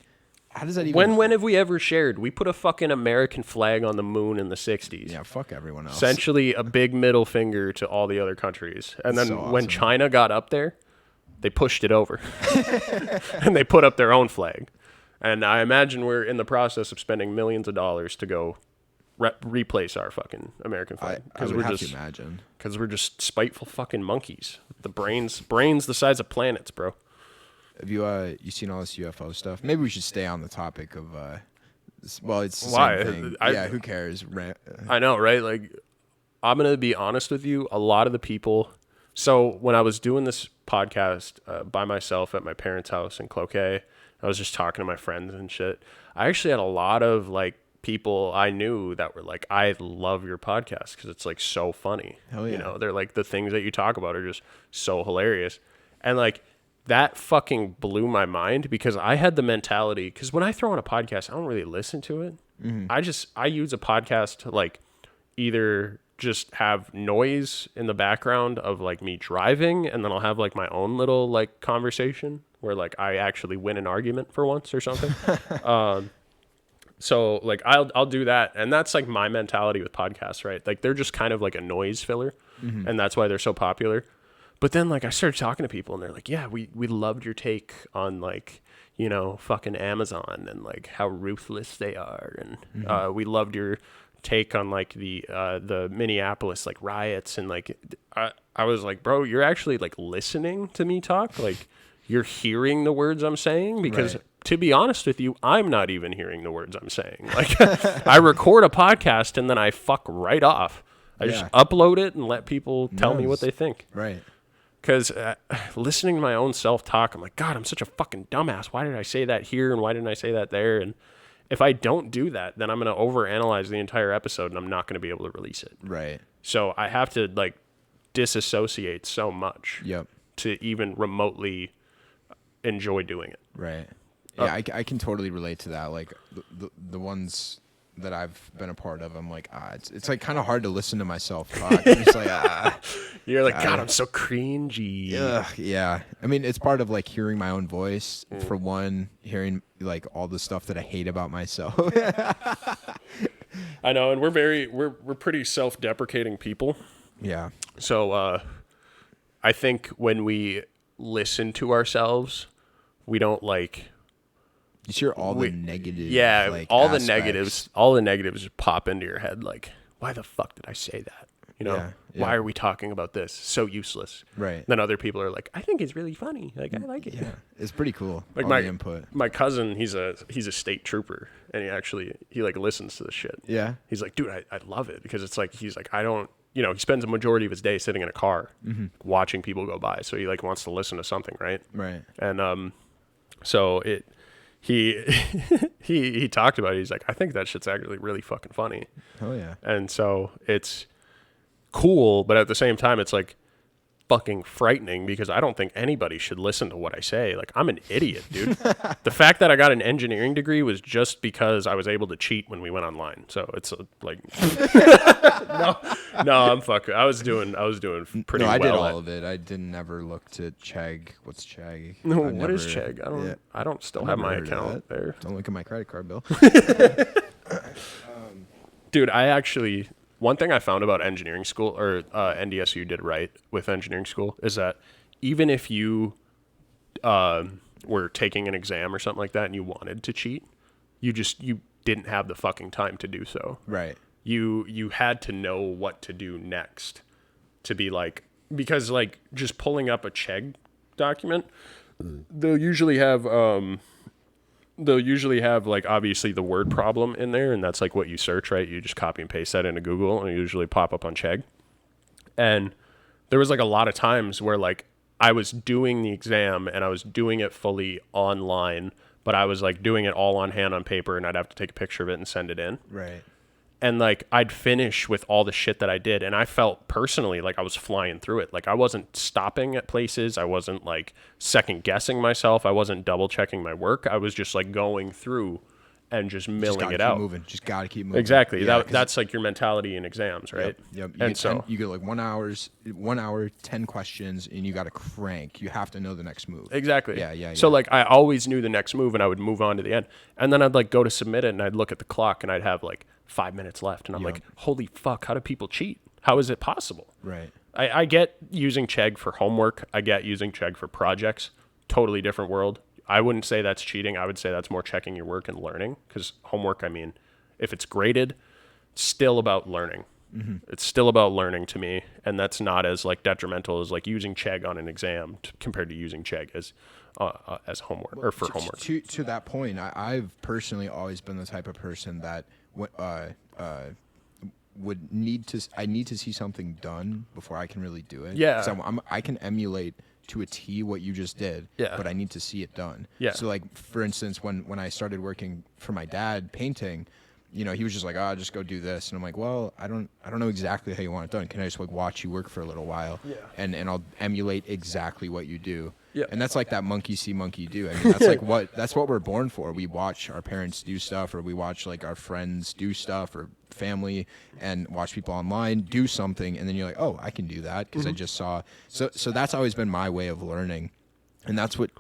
How does that even... When have we ever shared? We put a fucking American flag on the moon in the 60s. Yeah, fuck everyone else. Essentially a big middle finger to all the other countries. And then so when China got up there, they pushed it over. And they put up their own flag. And I imagine we're in the process of spending millions of dollars to go replace our fucking American flag. I would have to imagine. Because we're just spiteful fucking monkeys. The brains the size of planets, bro. Have you seen all this UFO stuff? Maybe we should stay on the topic of well, it's the why? Same thing. Yeah, who cares? I know, right? Like, I'm gonna be honest with you. A lot of the people So when I was doing this podcast by myself at my parents' house in Cloquet, I was just talking to my friends and shit. I actually had a lot of like people I knew that were like, I love your podcast because it's like so funny. Hell yeah. You know, they're like, the things that you talk about are just so hilarious. And like that fucking blew my mind because I had the mentality, because when I throw on a podcast, I don't really listen to it. I use a podcast to like either just have noise in the background of like me driving, and then I'll have like my own little like conversation where like I actually win an argument for once or something. So like I'll do that, and that's like my mentality with podcasts, right? Like they're just kind of like a noise filler, and that's why they're so popular. But then like I started talking to people, and they're like, "Yeah, we loved your take on like, you know, fucking Amazon and like how ruthless they are, and we loved your take on like the Minneapolis like riots." And like I was like, "Bro, you're actually like listening to me talk, like you're hearing the words I'm saying," because Right. to be honest with you, I'm not even hearing the words I'm saying. Like I record a podcast and then I fuck right off. I just upload it and let people tell me what they think. Right. Because listening to my own self-talk, I'm like, God, I'm such a fucking dumbass. Why did I say that here and why didn't I say that there? And if I don't do that, then I'm going to overanalyze the entire episode and I'm not going to be able to release it. Right. So I have to like disassociate so much to even remotely enjoy doing it. Right. Yeah, I can totally relate to that. Like the ones that I've been a part of, I'm like, it's like kind of hard to listen to myself talk. I'm just like, You're like, God, I'm so cringy. Yeah. I mean, it's part of like hearing my own voice for one, hearing like all the stuff that I hate about myself. I know, and we're pretty self-deprecating people. Yeah. So I think when we listen to ourselves, we don't like. You hear all the negatives. Yeah, like, all aspects. the negatives just pop into your head. Like, why the fuck did I say that? You know, Yeah. why are we talking about this? So useless. Right. Then other people are like, I think it's really funny. Like, I like it. Yeah, it's pretty cool. Like all my the input. My cousin, he's a state trooper, and he like listens to the shit. Yeah. He's like, dude, I love it because it's like he's like, I don't. You know, he spends a majority of his day sitting in a car watching people go by. So he like wants to listen to something, right? Right. And so he he talked about it. He's like, I think that shit's actually really fucking funny. Oh yeah. And so it's cool, but at the same time, it's like fucking frightening because I don't think anybody should listen to what I say. Like, I'm an idiot, dude. The fact that I got an engineering degree was just because I was able to cheat when we went online. So it's like, no, I'm fucking. I was doing pretty well. I did all of it. I didn't ever look to Chegg. What's Chegg? No, what is Chegg? I don't still have my account there. Don't look at my credit card bill. Dude, I actually. One thing I found about engineering school, or NDSU did right with engineering school, is that even if you were taking an exam or something like that and you wanted to cheat, you didn't have the fucking time to do so. Right. You had to know what to do next to be like, because like just pulling up a Chegg document, they'll usually have like obviously the word problem in there, and that's like what you search, right? You just copy and paste that into Google and it usually pop up on Chegg. And there was like a lot of times where like I was doing the exam and I was doing it fully online, but I was like doing it all on hand on paper, and I'd have to take a picture of it and send it in. Right. And like I'd finish with all the shit that I did, and I felt personally like I was flying through it. Like I wasn't stopping at places, I wasn't like second guessing myself, I wasn't double checking my work. I was just like going through and just milling it out. Just gotta keep moving. Exactly. Yeah, that's like your mentality in exams, right? Yep. You get like 1 hour, 10 questions, and you got to crank. You have to know the next move. Exactly. Yeah. So like I always knew the next move, and I would move on to the end, and then I'd like go to submit it, and I'd look at the clock, and I'd have like 5 minutes left, and I'm like, holy fuck, how do people cheat? How is it possible? Right. I get using Chegg for homework. I get using Chegg for projects. Totally different world. I wouldn't say that's cheating. I would say that's more checking your work and learning, because homework, I mean, if it's graded, it's still about learning. It's still about learning to me, and that's not as like detrimental as like using Chegg on an exam compared to using Chegg as homework or for homework. To that point, I've personally always been the type of person that I need to see something done before I can really do it. Yeah. 'Cause I can emulate to a T what you just did, Yeah. but I need to see it done. Yeah. So like for instance, when I started working for my dad painting, he was just like, just go do this, and I'm like, well, I don't know exactly how you want it done. Can I just like watch you work for a little while? Yeah. And I'll emulate exactly what you do. Yeah. And that's like that monkey see, monkey do. I mean, that's like that's what we're born for. We watch our parents do stuff, or we watch like our friends do stuff, or family, and watch people online do something, and then you're like, oh, I can do that because I just saw. So that's always been my way of learning, and that's what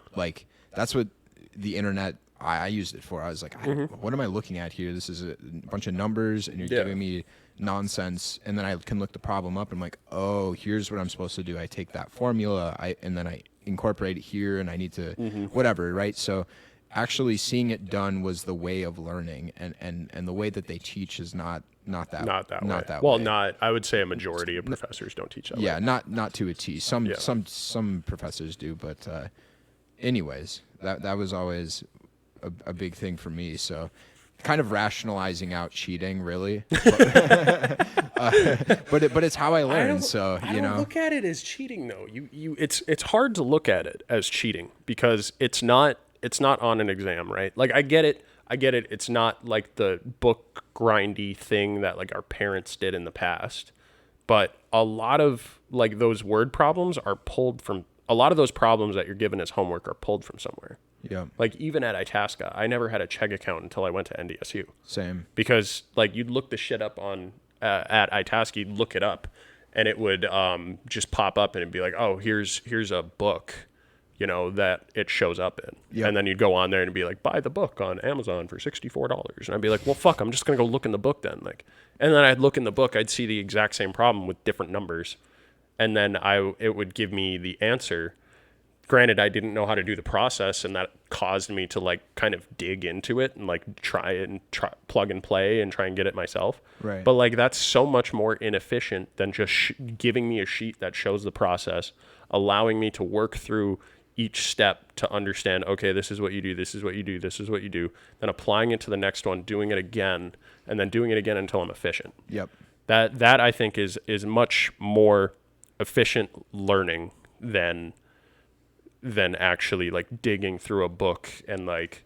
the internet. I used it for. I was like, what am I looking at here? This is a bunch of numbers, and you're giving me nonsense. And then I can look the problem up, and I'm like, oh, here's what I'm supposed to do. I take that formula, and then I incorporate it here, and I need to whatever, right? So actually seeing it done was the way of learning, and the way that they teach is not that way. Well, I would say a majority of professors don't teach that way. Yeah, not to a T. Some professors do, but anyways, that was always a big thing for me. So kind of rationalizing out cheating, really, but it's how I learned. I don't look at it as cheating though. It's hard to look at it as cheating because it's not on an exam, right? Like I get it. It's not like the book grindy thing that like our parents did in the past, but a lot of like those word problems are pulled from. A lot of those problems that you're given as homework are pulled from somewhere. Yeah. Like even at Itasca, I never had a check account until I went to NDSU. Same. Because like you'd look the shit up on at Itasca, you'd look it up, and it would just pop up and it'd be like, oh, here's a book, that it shows up in. Yep. And then you'd go on there and be like, buy the book on Amazon for $64. And I'd be like, well, fuck, I'm just gonna go look in the book then. And then I'd look in the book, I'd see the exact same problem with different numbers, and then it would give me the answer. Granted, I didn't know how to do the process, and that caused me to like kind of dig into it and like try plug and play and try and get it myself. Right. But like that's so much more inefficient than just giving me a sheet that shows the process, allowing me to work through each step to understand, okay, this is what you do, this is what you do, this is what you do, then applying it to the next one, doing it again, and then doing it again until I'm efficient. Yep. That I think is much more efficient learning than actually like digging through a book and like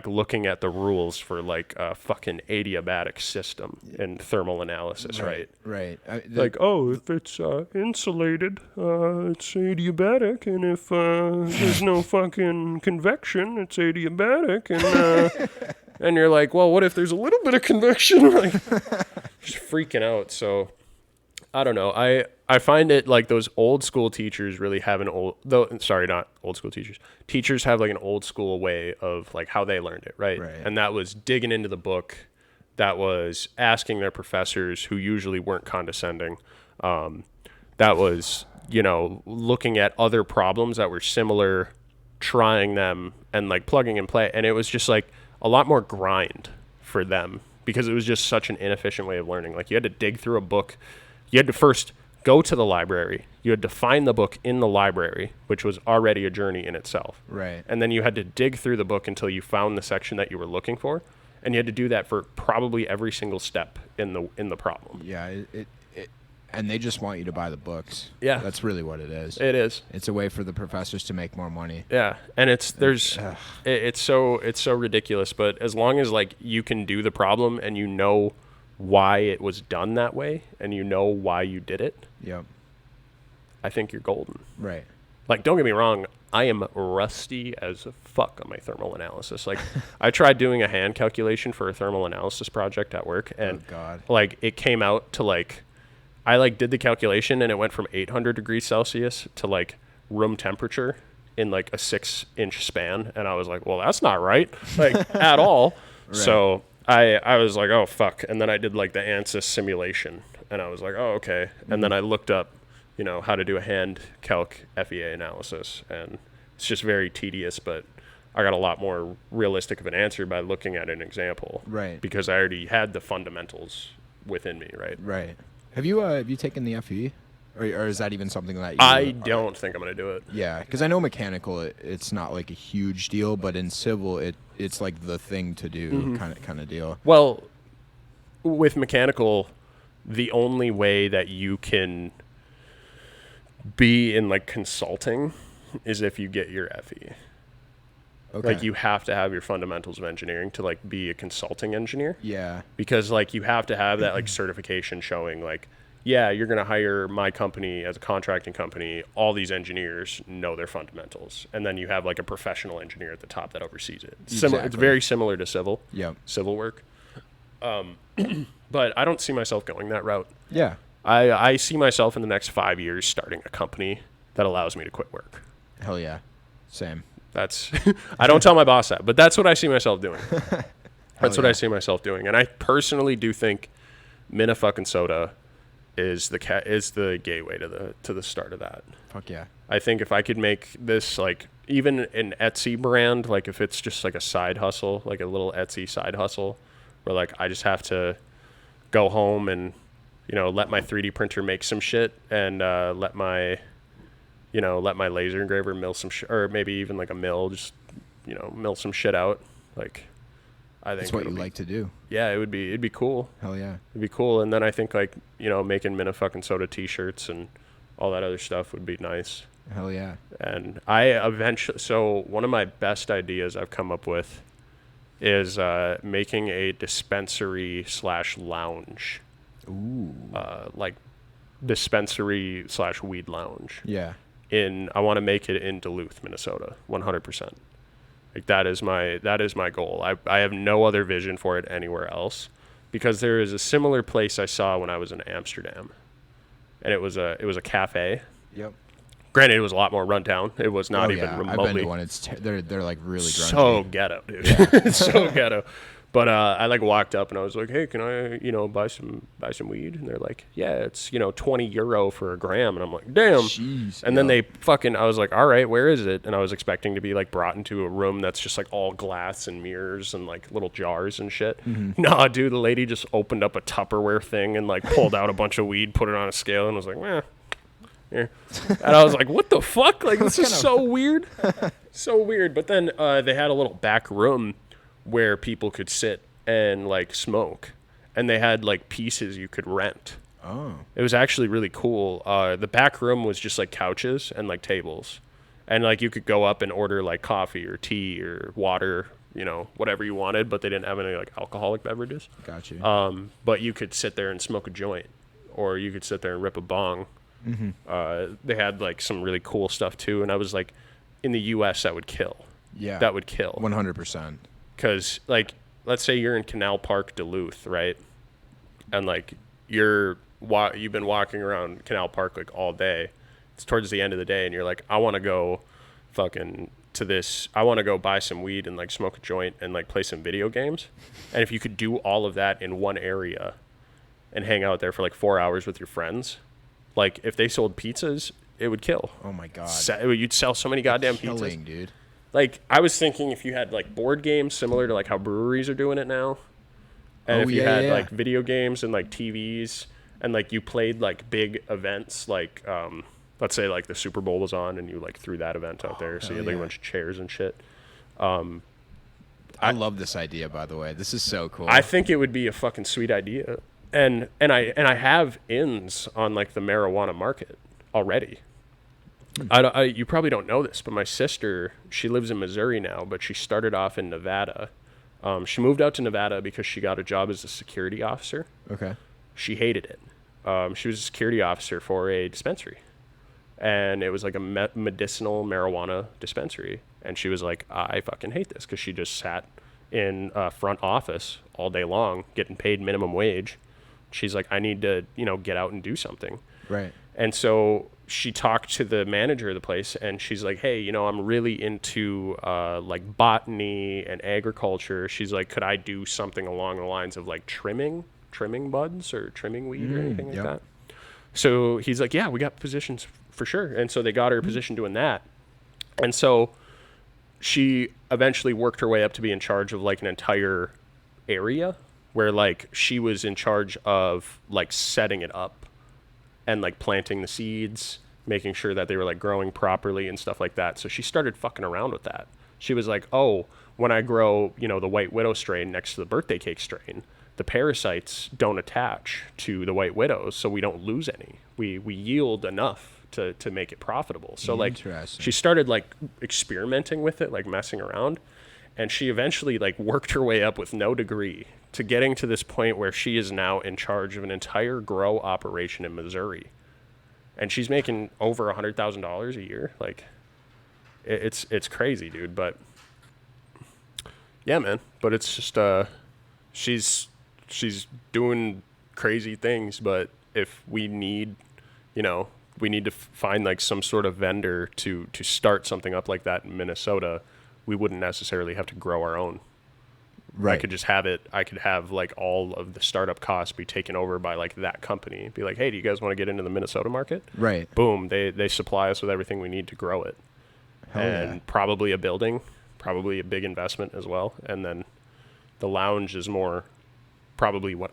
looking at the rules for like a fucking adiabatic system in thermal analysis, right? Right. If it's insulated, it's adiabatic, and if there's no fucking convection, it's adiabatic, and and you're like, well, what if there's a little bit of convection? Like, just freaking out. So I don't know. I find it like those old school teachers really have not old school teachers. Teachers have like an old school way of like how they learned it, right? And that was digging into the book. That was asking their professors, who usually weren't condescending. That was, looking at other problems that were similar, trying them and like plugging and play. And it was just like a lot more grind for them because it was just such an inefficient way of learning. Like you had to dig through a book. You had to first go to the library. You had to find the book in the library, which was already a journey in itself. Right. And then you had to dig through the book until you found the section that you were looking for, and you had to do that for probably every single step in the problem. Yeah, and they just want you to buy the books. Yeah. That's really what it is. It is. It's a way for the professors to make more money. Yeah. And it's so ridiculous, but as long as like you can do the problem and you know why it was done that way and you know why you did it, yep, I think you're golden. Right. Like, don't get me wrong, I am rusty as fuck on my thermal analysis. Like, I tried doing a hand calculation for a thermal analysis project at work, and like it came out to like, I like did the calculation and it went from 800 degrees Celsius to like room temperature in like a 6-inch span, and I was like, well, that's not right, like at all. Right. So I was like, oh fuck, and then I did like the ANSYS simulation, and I was like, oh okay, and then I looked up, how to do a hand calc FEA analysis, and it's just very tedious, but I got a lot more realistic of an answer by looking at an example, right? Because I already had the fundamentals within me, right? Right. Have you taken the FE? Or is that even something that you... I don't think I'm going to do it. Yeah, because I know mechanical, it's not like a huge deal, but in civil, it's like the thing to do kind of deal. Well, with mechanical, the only way that you can be in like consulting is if you get your FE. Okay. Like you have to have your fundamentals of engineering to like be a consulting engineer. Yeah. Because like you have to have that like certification showing like, yeah, you're going to hire my company as a contracting company. All these engineers know their fundamentals. And then you have like a professional engineer at the top that oversees it. Exactly. It's very similar to civil. Yep. Civil work. But I don't see myself going that route. Yeah. I see myself in the next 5 years starting a company that allows me to quit work. Hell yeah. Same. That's I don't tell my boss that, but that's what I see myself doing. That's what I see myself doing. And I personally do think Minnefucking is the gateway to the start of that. Fuck yeah. I think if I could make this like even an Etsy brand, like if it's just like a side hustle, like a little Etsy side hustle, where like I just have to go home and let my 3D printer make some shit and let my laser engraver mill some or maybe even like a mill just mill some shit out. Like I think that's what you like to do. Yeah, it'd be cool. Hell yeah. It'd be cool. And then I think like making Minnefucking t-shirts and all that other stuff would be nice. Hell yeah. And so one of my best ideas I've come up with is making a dispensary/lounge. Ooh. Like dispensary/weed lounge. Yeah. I want to make it in Duluth, Minnesota, 100%. Like that is my goal. I have no other vision for it anywhere else, because there is a similar place I saw when I was in Amsterdam, and it was a cafe. Yep. Granted, it was a lot more rundown. It was not even remotely. I've been to one. They're like really grungy. So ghetto, dude. Yeah. It's so ghetto. But I like walked up and I was like, hey, can I buy some weed? And they're like, yeah, it's €20 for a gram. And I'm like, damn. Jeez, and then I was like, all right, where is it? And I was expecting to be like brought into a room that's just like all glass and mirrors and like little jars and shit. Mm-hmm. Nah, dude, the lady just opened up a Tupperware thing and like pulled out a bunch of weed, put it on a scale, and was like, meh. Yeah. And I was like, what the fuck? Like, this is so weird. So weird. But then they had a little back room where people could sit and like smoke, and they had like pieces you could rent. Oh. It was actually really cool. The back room was just like couches and like tables, and like you could go up and order like coffee or tea or water, whatever you wanted, but they didn't have any like alcoholic beverages. Gotcha. But you could sit there and smoke a joint, or you could sit there and rip a bong. Mm-hmm. They had like some really cool stuff too, and I was like, in the U.S. that would kill. Yeah. That would kill. 100%. Because, like, let's say you're in Canal Park, Duluth, right? And, like, you've been walking around Canal Park, like, all day. It's towards the end of the day, and you're like, I want to go I want to go buy some weed and, like, smoke a joint and, like, play some video games. And if you could do all of that in one area and hang out there for, like, 4 hours with your friends, like, if they sold pizzas, it would kill. Oh, my God. You'd sell so many goddamn pizzas. Dude. Like, I was thinking if you had, like, board games similar to, like, how breweries are doing it now. And if you had, like, video games and, like, TVs, and, like, you played, like, big events, like, let's say, like, the Super Bowl was on, and you, like, threw that event out there. So you had, like, a bunch of chairs and shit. I love this idea, by the way. This is so cool. I think it would be a fucking sweet idea. And I have ins on, like, the marijuana market already. You probably don't know this, but my sister, she lives in Missouri now, but she started off in Nevada. She moved out to Nevada because she got a job as a security officer. Okay. She hated it. She was a security officer for a dispensary, and it was like a medicinal marijuana dispensary. And she was like, I fucking hate this, because she just sat in front office all day long getting paid minimum wage. She's like, I need to, get out and do something. Right. And so she talked to the manager of the place, and she's like, hey, I'm really into like botany and agriculture. She's like, could I do something along the lines of like trimming buds or trimming weed or anything like that? So he's like, yeah, we got positions for sure. And so they got her a position doing that. And so she eventually worked her way up to be in charge of like an entire area, where like she was in charge of like setting it up and like planting the seeds, making sure that they were like growing properly and stuff like that. So she started fucking around with that. She was like, oh, when I grow, the White Widow strain next to the birthday cake strain, the parasites don't attach to the white widows, so we don't lose any. We yield enough to make it profitable. So like she started like experimenting with it, like messing around, and she eventually like worked her way up with no degree to getting to this point where she is now in charge of an entire grow operation in Missouri. And she's making over $100,000 a year. Like it's crazy, dude. But yeah, man. But it's just she's doing crazy things. But if we need, we need to find like some sort of vendor to start something up like that in Minnesota, we wouldn't necessarily have to grow our own. Right. I could just have it. I could have like all of the startup costs be taken over by like that company. Be like, hey, do you guys want to get into the Minnesota market? Right. Boom. They supply us with everything we need to grow it. Hell and yeah. Probably a building, probably a big investment as well. And then the lounge is more probably what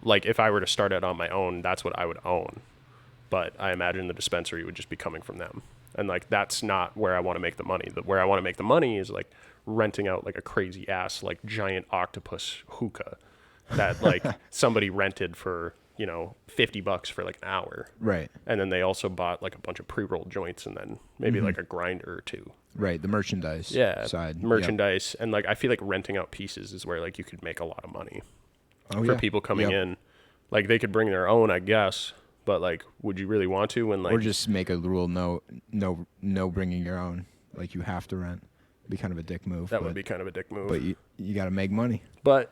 like if I were to start it on my own, that's what I would own. But I imagine the dispensary would just be coming from them. And like that's not where I want to make the money. Where I want to make the money is like renting out like a crazy ass like giant octopus hookah that like somebody rented for $50 for like an hour. Right. And then they also bought like a bunch of pre-rolled joints and then maybe like a grinder or two. Right. The merchandise side. Merchandise. Yep. And like I feel like renting out pieces is where like you could make a lot of money for people coming in. Like they could bring their own, I guess. But like, would you really want to? When like, or just make a rule, no bringing your own. Like you have to rent. Be kind of a dick move. That would be kind of a dick move. But you got to make money. But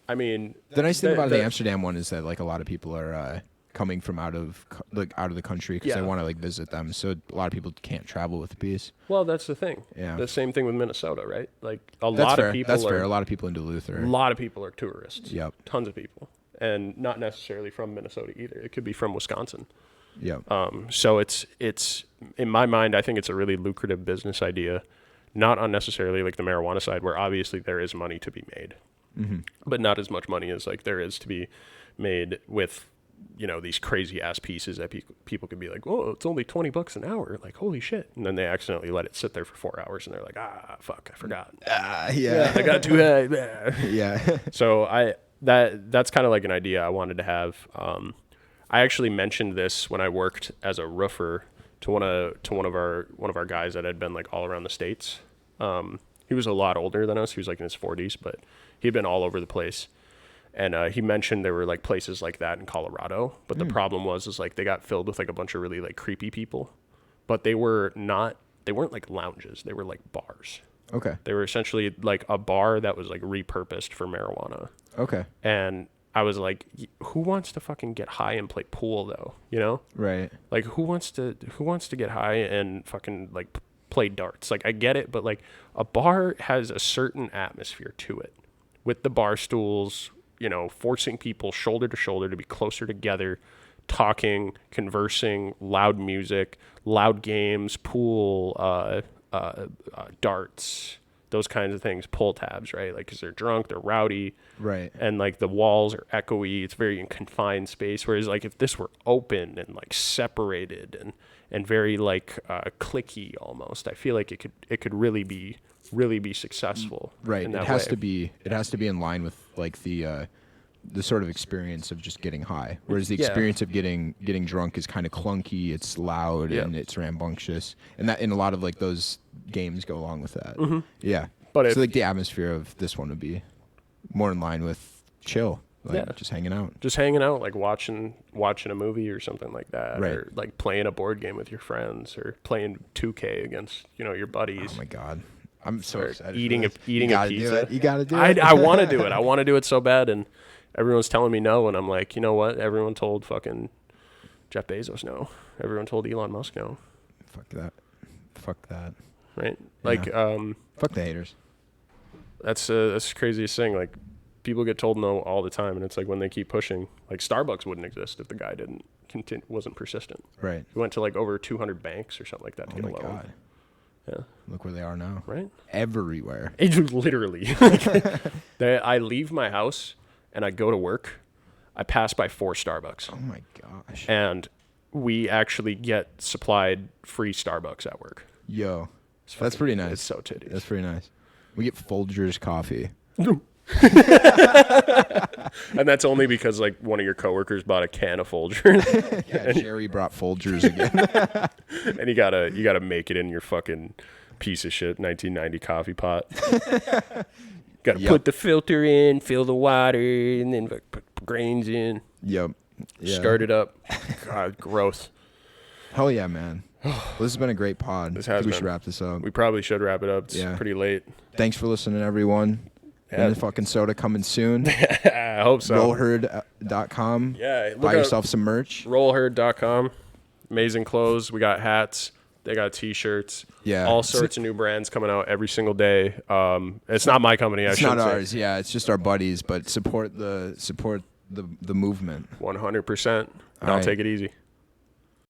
I mean, the nice thing about the Amsterdam one is that like a lot of people are coming from out of the country because they want to like visit them. So a lot of people can't travel with the piece. Well, that's the thing. Yeah. The same thing with Minnesota, right? Like That's lot fair. of people. That's fair. A lot of people in Duluth are. A lot of people are tourists. Yep. Tons of people, and not necessarily from Minnesota either. It could be from Wisconsin. Yeah. So it's in my mind, I think it's a really lucrative business idea, not unnecessarily like the marijuana side, where obviously there is money to be made, but not as much money as like there is to be made with, these crazy ass pieces that people could be like, oh, it's only $20 an hour. Like, holy shit. And then they accidentally let it sit there for 4 hours and they're like, fuck, I forgot. Yeah. I got too high. Yeah. So that's kind of like an idea I wanted to have. I actually mentioned this when I worked as a roofer to one of our guys that had been like all around the States. He was a lot older than us. He was like in his 40s, but he'd been all over the place. And he mentioned there were like places like that in Colorado, but the problem was like they got filled with like a bunch of really like creepy people, but they weren't like lounges. They were like bars. Okay. They were essentially like a bar that was like repurposed for marijuana. Okay. And I was like, who wants to fucking get high and play pool though? Right. Like who wants to get high and fucking like play darts? Like I get it, but like a bar has a certain atmosphere to it with the bar stools, forcing people shoulder to shoulder to be closer together, talking, conversing, loud music, loud games, pool, darts, those kinds of things, pull tabs, right? Like, because they're drunk, they're rowdy. Right. And, like, the walls are echoey. It's very in confined space. Whereas, like, if this were open and, like, separated and very, like, clicky almost, I feel like it could really be successful. Right. In that it has way. to be in line with, like, the sort of experience of just getting high. Whereas the experience of getting drunk is kind of clunky, it's loud, and it's rambunctious. And a lot of, like, those games go along with that. Mm-hmm. Yeah. But so like the atmosphere of this one would be more in line with chill, like just hanging out, like watching a movie or something like that, right. Or like playing a board game with your friends, or playing 2K against your buddies. Oh my god, I'm so excited! Eating a pizza. You gotta do it. I want to do it. I want to do it so bad, and everyone's telling me no, and I'm like, you know what? Everyone told fucking Jeff Bezos no. Everyone told Elon Musk no. Fuck that. Right? Yeah. Like, fuck the haters. That's the craziest thing. Like, people get told no all the time, and it's like when they keep pushing. Like, Starbucks wouldn't exist if the guy wasn't persistent. Right. He went to like over 200 banks or something like that to get a loan. Oh my god. Yeah. Look where they are now. Right. Everywhere. It's literally. I leave my house and I go to work. I pass by 4 Starbucks. Oh my gosh. And we actually get supplied free Starbucks at work. Yo. That's pretty nice. It's so titties. That's pretty nice. We get Folgers coffee. And that's only because like one of your coworkers bought a can of Folgers. Yeah, Jerry brought Folgers again. And you gotta make it in your fucking piece of shit 1990 coffee pot. Gotta put the filter in, fill the water, and then put grains in. Yep. Yeah. Start it up. God, gross. Hell yeah, man. Well, this has been a great pod. This has we been. should wrap this up. We probably should wrap it up. It's pretty late. Thanks for listening, everyone. Yeah. And the fucking soda coming soon. I hope so. Rollherd.com. Yeah. Buy yourself some merch. Rollherd.com. Amazing clothes. We got hats. They got T-shirts. Yeah. All sorts of new brands coming out every single day. It's not my company. It's not ours. Yeah, it's just our buddies. But support the movement. 100%. I'll take it easy.